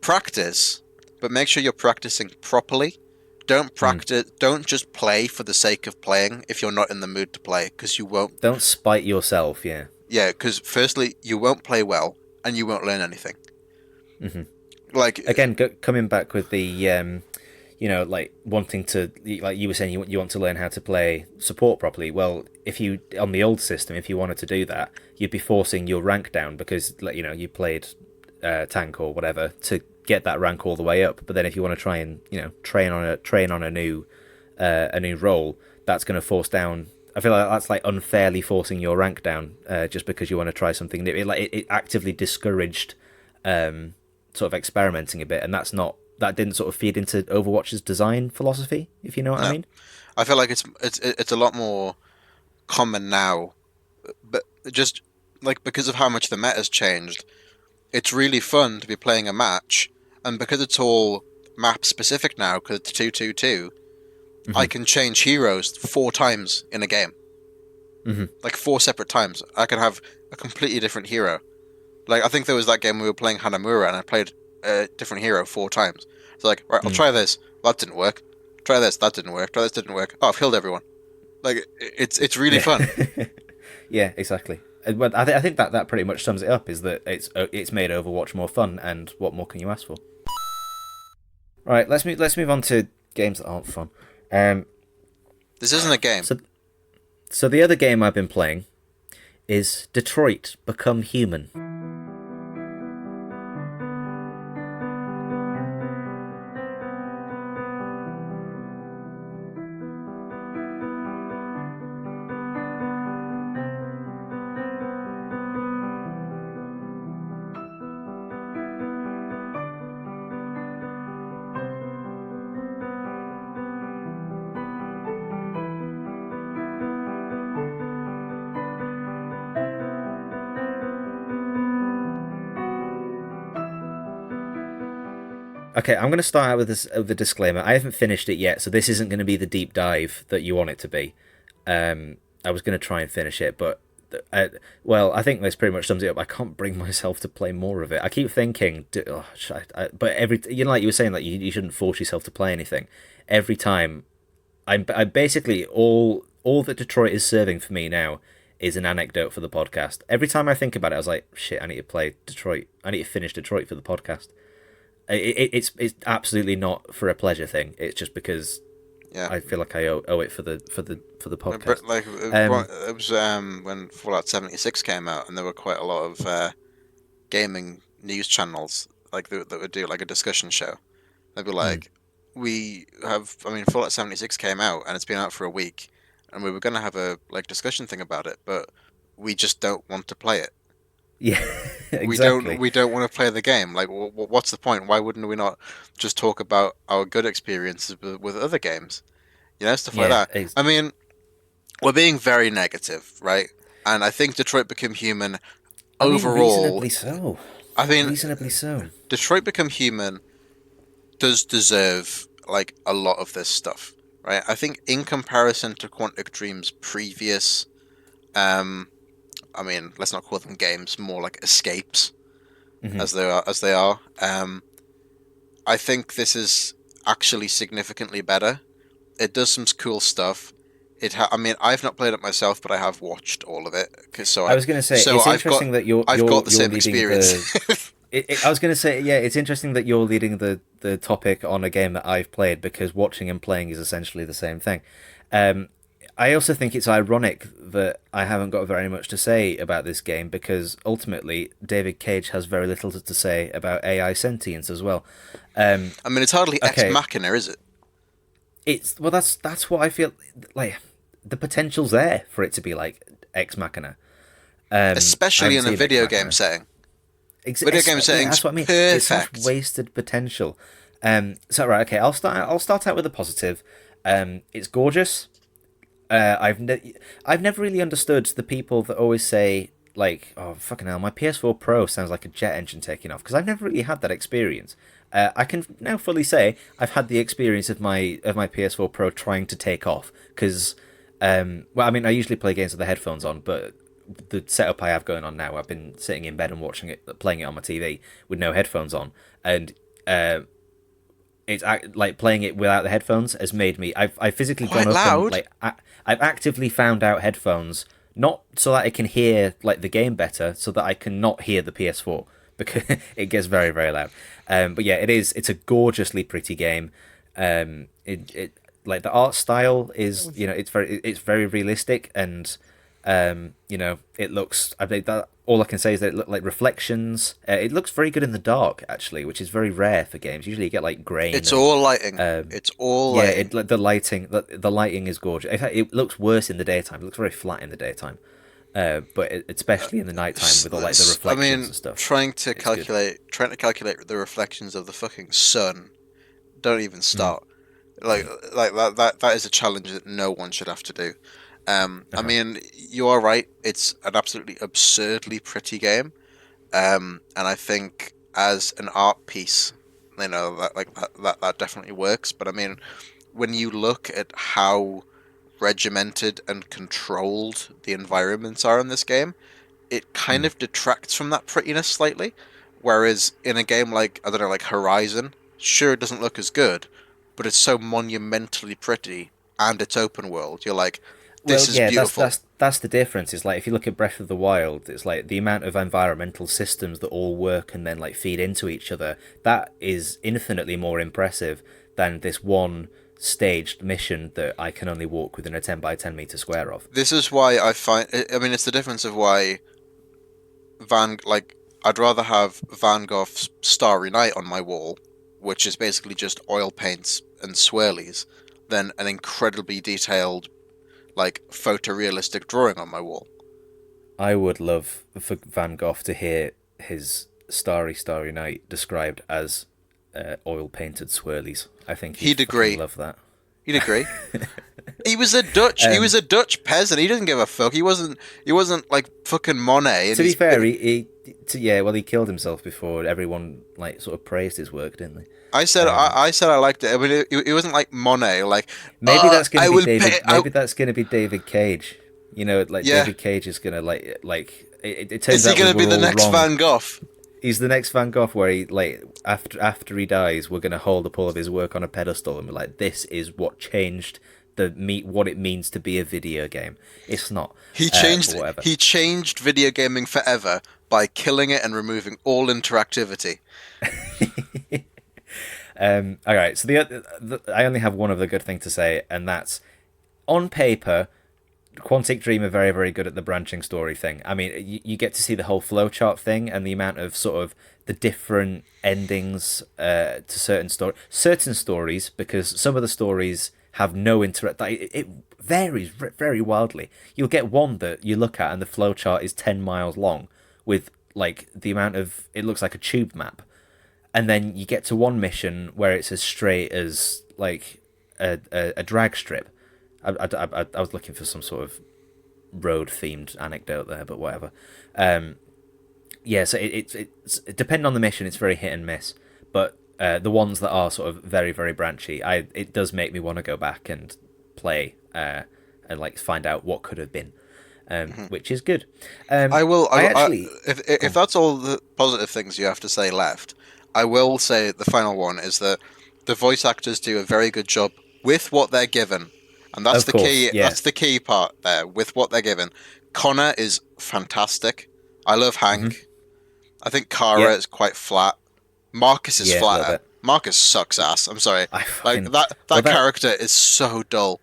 practice, but make sure you're practicing properly. Don't practice. Don't just play for the sake of playing if you're not in the mood to play, because you won't. Don't spite yourself. Yeah. Yeah, because firstly, you won't play well, and you won't learn anything. Like, again, coming back with the like wanting to, like you were saying, you want to learn how to play support properly. Well, if you, on the old system, if you wanted to do that, you'd be forcing your rank down because, like, you played tank or whatever to get that rank all the way up. But then if you want to try and train on a new role, that's going to force down. I feel like that's like unfairly forcing your rank down just because you want to try something new. It actively discouraged sort of experimenting a bit, and that didn't sort of feed into Overwatch's design philosophy, if you know what I mean. I feel like it's a lot more common now, but just like because of how much the meta's changed, it's really fun to be playing a match, and because it's all map specific now, because it's 2-2-2, I can change heroes 4 times in a game. Like 4 separate times. I can have a completely different hero. Like, I think there was that game we were playing Hanamura, and I played a different hero 4 times. So like, right, I'll try this. That didn't work. Try this. That didn't work. Try this. Didn't work. Oh, I've killed everyone. Like, it's really fun. Yeah, exactly. But I think that pretty much sums it up. Is that it's made Overwatch more fun, and what more can you ask for? Right, let's move on to games that aren't fun. This isn't a game. So the other game I've been playing is Detroit: Become Human. Okay, I'm going to start out with the disclaimer. I haven't finished it yet, so this isn't going to be the deep dive that you want it to be. I was going to try and finish it, but I think this pretty much sums it up. I can't bring myself to play more of it. I keep thinking, but like you were saying, like you shouldn't force yourself to play anything. Every time, I basically all that Detroit is serving for me now is an anecdote for the podcast. Every time I think about it, I was like, shit, I need to play Detroit. I need to finish Detroit for the podcast. It's absolutely not for a pleasure thing. It's just because I feel like I owe it for the podcast. But like it was when Fallout 76 came out, and there were quite a lot of gaming news channels like that would do like a discussion show. They'd be like, Fallout 76 came out, and it's been out for a week, and we were going to have a like discussion thing about it, but we just don't want to play it. Yeah, exactly. We don't want to play the game. Like, what's the point? Why wouldn't we not just talk about our good experiences with other games? Stuff like that. I mean, we're being very negative, right? And I think Detroit Become Human overall... reasonably so. Detroit Become Human does deserve, like, a lot of this stuff, right? I think in comparison to Quantic Dream's previous... let's not call them games, more like escapes, as they are. I think this is actually significantly better. It does some cool stuff. I've not played it myself, but I have watched all of it. I was going to say, it's interesting that you're got the same leading experience. I was going to say, yeah, it's interesting that you're leading the topic on a game that I've played, because watching and playing is essentially the same thing. I also think it's ironic that I haven't got very much to say about this game, because ultimately David Cage has very little to say about AI sentience as well. It's hardly Ex Machina, is it? That's what I feel like. the potential's there for it to be like Ex Machina. Especially in a video game setting. Video game settings, that's what I mean. perfect. It's such wasted potential. So right, okay, I'll start out with a positive. It's gorgeous. I've never really understood the people that always say like, oh fucking hell, my PS4 Pro sounds like a jet engine taking off, because I've never really had that experience. I can now fully say I've had the experience of my PS4 Pro trying to take off, because well, I mean, I usually play games with the headphones on, but the setup I have going on now, I've been sitting in bed and playing it on my TV with no headphones on, and it's like playing it without the headphones has made me. I've physically quite gone up loud. And I've actively found out headphones, not so that I can hear like the game better, so that I can not hear the PS4, because it gets very, very loud. But yeah, it's a gorgeously pretty game. It like the art style is, it's very realistic, and it looks, I think that all I can say is that it looked like reflections. It looks very good in the dark, actually, which is very rare for games. Usually you get like grain. It's all lighting. It's all lighting. The lighting. The lighting is gorgeous. In fact, it looks worse in the daytime. It looks very flat in the daytime, but especially in the nighttime with all like the reflections and stuff. Trying to calculate the reflections of the fucking sun. Don't even start. Like that is a challenge that no one should have to do. I mean, you are right. It's an absolutely absurdly pretty game, and I think as an art piece, that definitely works. But I mean, when you look at how regimented and controlled the environments are in this game, it kind of detracts from that prettiness slightly. Whereas in a game like, I don't know, like Horizon, sure, it doesn't look as good, but it's so monumentally pretty, and it's open world. You're like, this is beautiful. That's the difference. Is like, if you look at Breath of the Wild, it's like the amount of environmental systems that all work and then like feed into each other. That is infinitely more impressive than this one staged mission that I can only walk within a 10 by 10 meter square of. This is why I find, I mean, it's the difference of why I'd rather have Van Gogh's Starry Night on my wall, which is basically just oil paints and swirlies, than an incredibly detailed, like, photorealistic drawing on my wall. I would love for Van Gogh to hear his Starry Night described as oil-painted swirlies. I think he'd agree. Love that. He'd agree. He was a Dutch peasant. He doesn't give a fuck. He wasn't like fucking Monet. To be fair, he killed himself before everyone like sort of praised his work, didn't they? I said I liked it. I mean, it wasn't like Monet. Like, maybe that's going to be David. Maybe that's going to be David Cage. David Cage is going to it turns out. Is he going to be the next Van Gogh? He's the next Van Gogh, where he after he dies, we're going to hold up all of his work on a pedestal and be like, this is what changed what it means to be a video game. It's not. He changed video gaming forever by killing it and removing all interactivity. All right, so I only have one other good thing to say, and that's, on paper, Quantic Dream are very, very good at the branching story thing. I mean, you get to see the whole flowchart thing and the amount of sort of the different endings to certain stories, because some of the stories have no it varies very wildly. You'll get one that you look at and the flowchart is 10 miles long with like the amount of, it looks like a tube map. And then you get to one mission where it's as straight as like a drag strip. I was looking for some sort of road-themed anecdote there, but whatever. So it's depending on the mission, it's very hit and miss. But the ones that are sort of very, very branchy, it does make me want to go back and play and like find out what could have been, which is good. If that's all the positive things you have to say left, I will say the final one is that the voice actors do a very good job with what they're given. And that's the key. Yeah. That's the key part there. With what they're given, Connor is fantastic. I love Hank. Mm-hmm. I think Kara is quite flat. Marcus is flatter. Marcus sucks ass. I'm sorry. That character is so dull.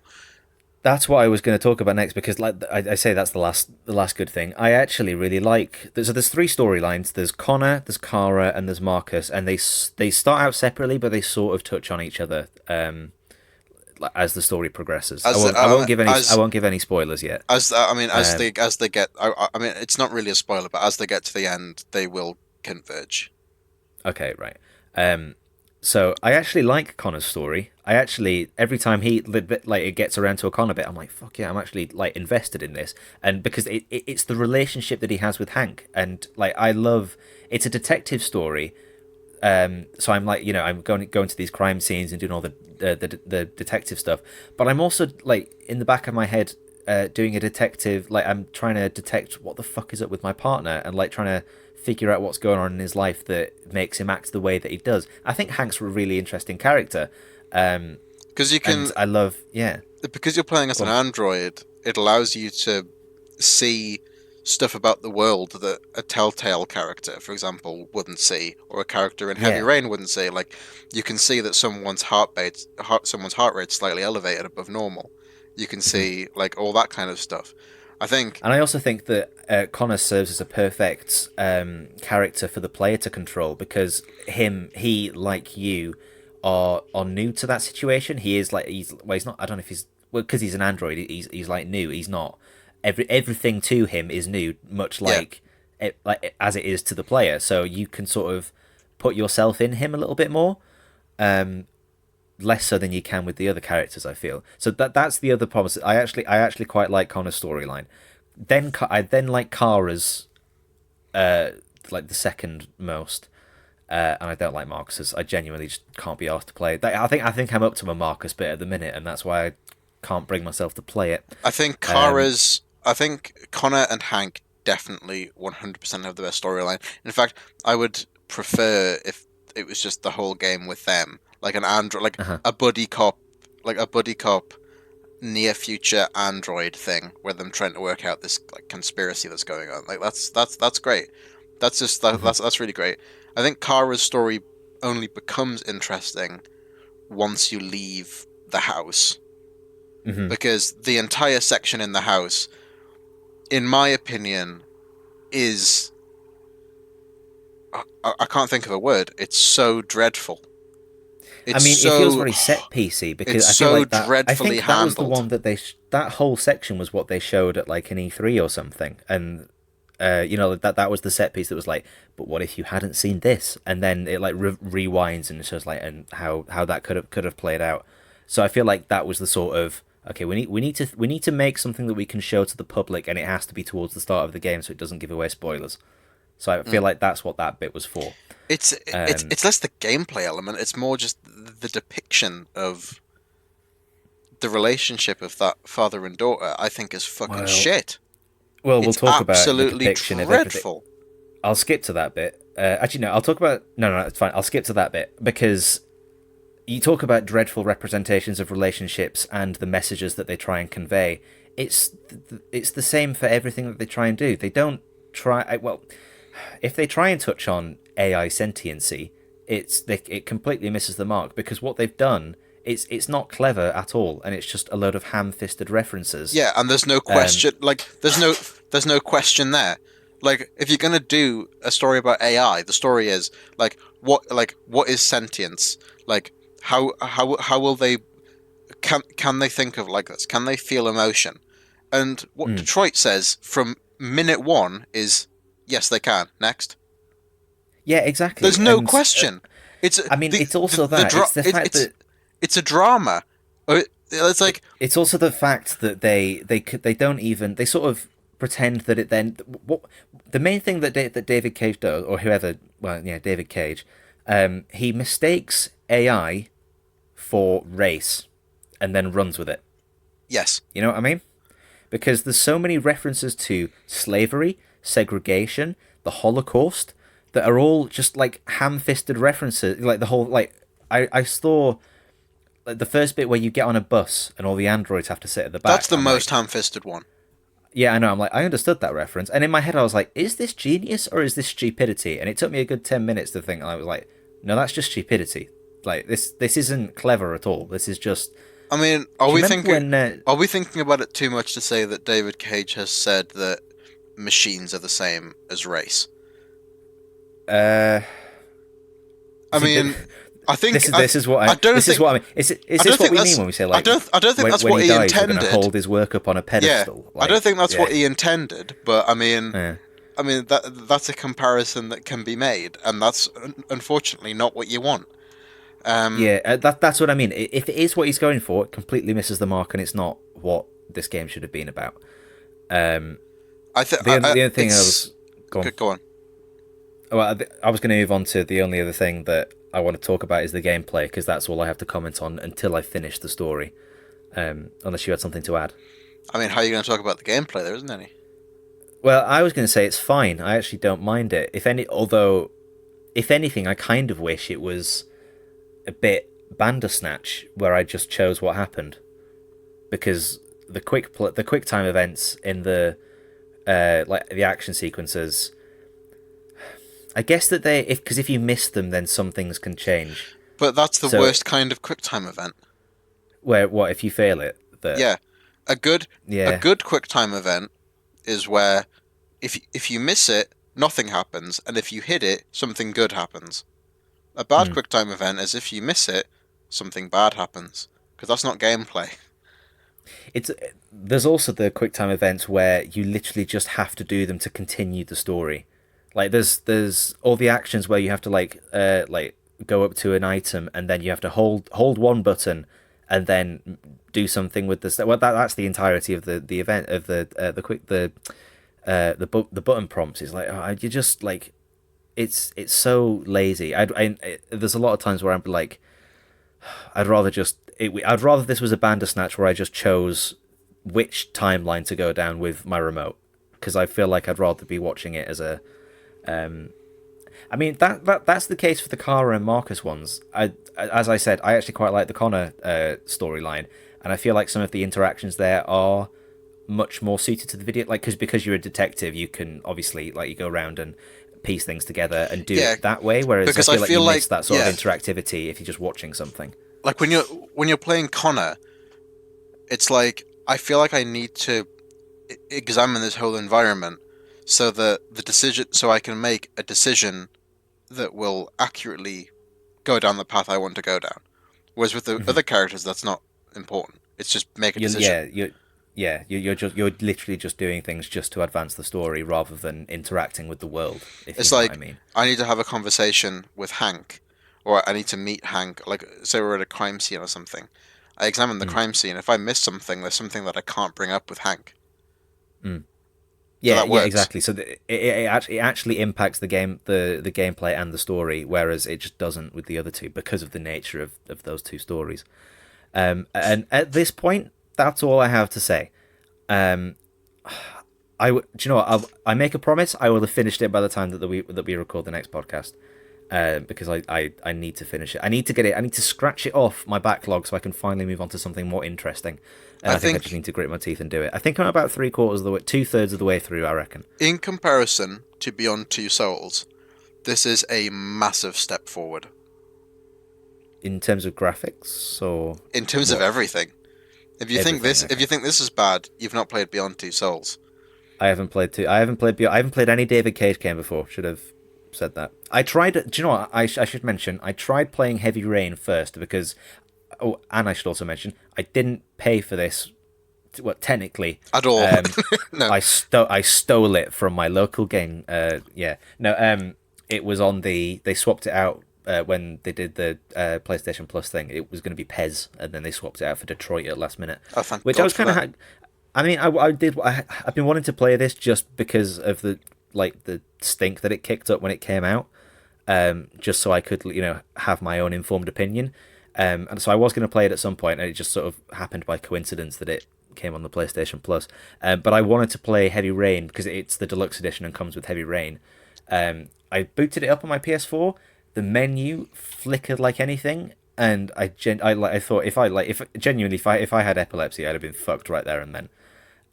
That's what I was going to talk about next, because like I say, that's the last good thing. I actually really like. So there's three storylines. There's Connor, there's Kara, and there's Marcus, and they start out separately, but they sort of touch on each other. as the story progresses. As I won't give any. I won't give any spoilers yet. As they get, I mean, it's not really a spoiler, but as they get to the end, they will converge. Okay, right. So I actually like Connor's story. I actually, every time it gets around to a Connor bit, I'm like, fuck yeah, I'm actually like invested in this, and because it's the relationship that he has with Hank, and like I love. It's a detective story. So I'm like, I'm going to these crime scenes and doing all the detective stuff, but I'm also like in the back of my head doing a detective, like I'm trying to detect what the fuck is up with my partner and like trying to figure out what's going on in his life that makes him act the way that he does. I think Hank's a really interesting character. Because you can, I love, yeah. Because you're playing as an android, it allows you to see stuff about the world that a Telltale character, for example, wouldn't see, or a character in Heavy Rain wouldn't see. Like, you can see that someone's heart rate slightly elevated above normal. You can see like all that kind of stuff. I think, and I also think that Connor serves as a perfect character for the player to control, because he like you are new to that situation. He is like he's not. I don't know if he's because he's an android. He's like new. He's not. Everything to him is new, much like as it is to the player. So you can sort of put yourself in him a little bit more, less so than you can with the other characters, I feel. So that's the other problem. I actually quite like Connor's storyline. Then I like Kara's, like the second most, and I don't like Marcus's. I genuinely just can't be asked to play it. I think I'm up to my Marcus bit at the minute, and that's why I can't bring myself to play it. I think I think Connor and Hank definitely 100% have the best storyline. In fact, I would prefer if it was just the whole game with them, like an android, like a buddy cop, near future android thing, where them trying to work out this like conspiracy that's going on. Like that's great. That's really great. I think Kara's story only becomes interesting once you leave the house. Because the entire section in the house, in my opinion, is... I can't think of a word. It's so dreadful. It feels very set-piecey, because I feel like that... I think that was the one that that whole section was what they showed at like an E3 or something, and that was the set piece that was like, but what if you hadn't seen this? And then it like rewinds and it shows like and how that could have played out. So I feel like that was the sort of... Okay, we need to make something that we can show to the public, and it has to be towards the start of the game so it doesn't give away spoilers. So I feel like that's what that bit was for. It's less the gameplay element; it's more just the depiction of the relationship of that father and daughter. I think is fucking shit. Well, we'll talk about the depiction of everything. Dreadful. I'll skip to that bit. Actually, no. I'll talk about no. It's fine. I'll skip to that bit because. You talk about dreadful representations of relationships and the messages that they try and convey. It's the same for everything that they try and do. They don't try... Well, if they try and touch on AI sentiency, it completely misses the mark, because what they've done, it's not clever at all, and it's just a load of ham-fisted references. Yeah, and there's no question... there's no question there. Like, if you're gonna do a story about AI, the story is, what is sentience? Like... How will they... Can they think of like this? Can they feel emotion? And what Detroit says from minute one is, yes, they can. Next. Yeah, exactly. There's no question. It's also the fact that... It's a drama. It's like... It's also the fact that they don't even... They sort of pretend that it then... The main thing that David Cage does, or whoever... Well, yeah, David Cage... he mistakes AI for race and then runs with it. Yes. You know what I mean? Because there's so many references to slavery, segregation, the Holocaust, that are all just like ham-fisted references. Like the whole, like, I saw like the first bit where you get on a bus and all the androids have to sit at the back. That's the most ham-fisted one. Yeah, I know. I'm like, I understood that reference. And in my head I was like, is this genius or is this stupidity? And it took me a good 10 minutes to think. And I was like, no, that's just stupidity. Like this isn't clever at all. This is just... I mean, are we thinking about it too much to say that David Cage has said that machines are the same as race? I mean, I think this is what I mean. Is this what we mean when we say like? I don't think that's when what he he dies, intended. We're going to hold his work up on a pedestal. Yeah, I don't think that's what he intended. But I mean, Yeah. that's a comparison that can be made, and that's unfortunately not what you want. That's what I mean. If it is what he's going for, it completely misses the mark, and it's not what this game should have been about. The only thing I was go on. Well, I was going to move on to the only other thing that I want to talk about is the gameplay, because that's all I have to comment on until I finish the story. Unless you had something to add. I mean, how are you going to talk about the gameplay? There isn't any. Well, I was going to say it's fine. I actually don't mind it. If anything, I kind of wish it was a bit Bandersnatch, where I just chose what happened, because the quick time events in the the action sequences. I guess that because if you miss them, then some things can change. But that's the worst kind of QuickTime event. Where what if you fail it? Yeah, a good QuickTime event is where if you miss it, nothing happens, and if you hit it, something good happens. A bad QuickTime event is if you miss it, something bad happens, because that's not gameplay. There's also the QuickTime events where you literally just have to do them to continue the story. Like there's all the actions where you have to go up to an item and then you have to hold one button and then do something with this. Well, that's the entirety of the event of the button prompts. It's like you just like it's so lazy. There's a lot of times where I'm like, I'd rather this was a Bandersnatch where I just chose which timeline to go down with my remote, because I feel like I'd rather be watching it as a. I mean that's the case for the Kara and Marcus ones. As I said, I actually quite like the Connor storyline, and I feel like some of the interactions there are much more suited to the video. Like because you're a detective, you can obviously you go around and piece things together and do it that way. Whereas I feel like you miss that sort of interactivity if you're just watching something. Like when you're playing Connor, it's like I feel like I need to examine this whole environment. So so I can make a decision that will accurately go down the path I want to go down. Whereas with the other characters, that's not important. It's just make a decision. You're literally just doing things just to advance the story rather than interacting with the world. It's like, what I mean. I need to have a conversation with Hank, or I need to meet Hank. Like, say we're at a crime scene or something. I examine the crime scene. If I miss something, there's something that I can't bring up with Hank. Yeah, exactly. So it actually impacts the game, the gameplay and the story, whereas it just doesn't with the other two because of the nature of those two stories. And at this point, that's all I have to say. Do you know what? I make a promise. I will have finished it by the time that we record the next podcast. Because I need to finish it. I need to get it. I need to scratch it off my backlog so I can finally move on to something more interesting. And I think I just need to grit my teeth and do it. I think I'm about 2/3 of the way through, I reckon. In comparison to Beyond Two Souls, this is a massive step forward. In terms of graphics, or in terms of everything. If you think this is bad, you've not played Beyond Two Souls. I haven't played any David Cage game before. Should have said that. I tried. Do you know what? I should mention. I tried playing Heavy Rain first because. Oh, and I should also mention I didn't pay for this. Technically at all. No, I stole it from my local game. It was on they swapped it out when they did the PlayStation Plus thing. It was going to be Pez, and then they swapped it out for Detroit at last minute. Oh, thank which God I was kind of. I mean, I've been wanting to play this just because of the stink that it kicked up when it came out, just so I could have my own informed opinion. And so I was going to play it at some point, and it just sort of happened by coincidence that it came on the PlayStation Plus. But I wanted to play Heavy Rain because it's the deluxe edition and comes with Heavy Rain. I booted it up on my PS4. The menu flickered like anything, and I thought if I had epilepsy, I'd have been fucked right there and then.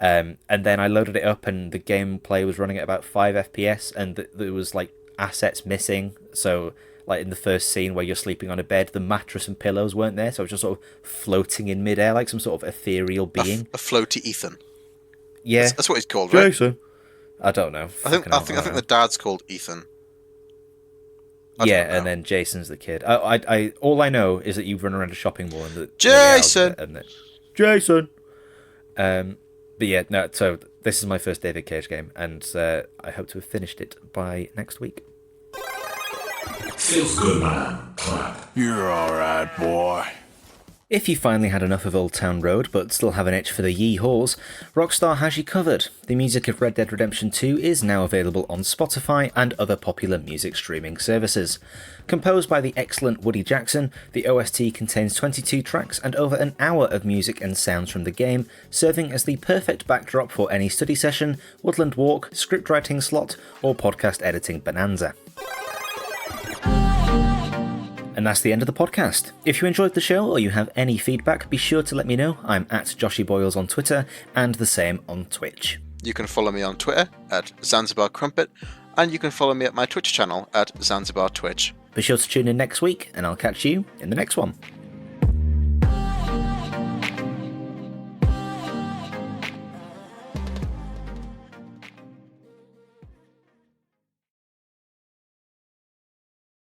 And then I loaded it up, and the gameplay was running at about 5 FPS, and there was assets missing. So. In the first scene where you're sleeping on a bed, the mattress and pillows weren't there, so it was just sort of floating in midair like some sort of ethereal being. A floaty Ethan. Yeah, that's what he's called, right? Jason. I don't know. I think the dad's called Ethan. And then Jason's the kid. I all I know is that you run around a shopping mall and Jason. Jason. But yeah, no. So this is my first David Cage game, and I hope to have finished it by next week. Feels good, man. Clap. You're alright, boy. If you finally had enough of Old Town Road but still have an itch for the yee-haws, Rockstar has you covered. The music of Red Dead Redemption 2 is now available on Spotify and other popular music streaming services. Composed by the excellent Woody Jackson, the OST contains 22 tracks and over an hour of music and sounds from the game, serving as the perfect backdrop for any study session, woodland walk, scriptwriting slot, or podcast editing bonanza. And that's the end of the podcast. If you enjoyed the show or you have any feedback, be sure to let me know. I'm at Joshy Boyles on Twitter and the same on Twitch. You can follow me on Twitter at Zanzibar Crumpet, and you can follow me at my Twitch channel at Zanzibar Twitch. Be sure to tune in next week, and I'll catch you in the next one.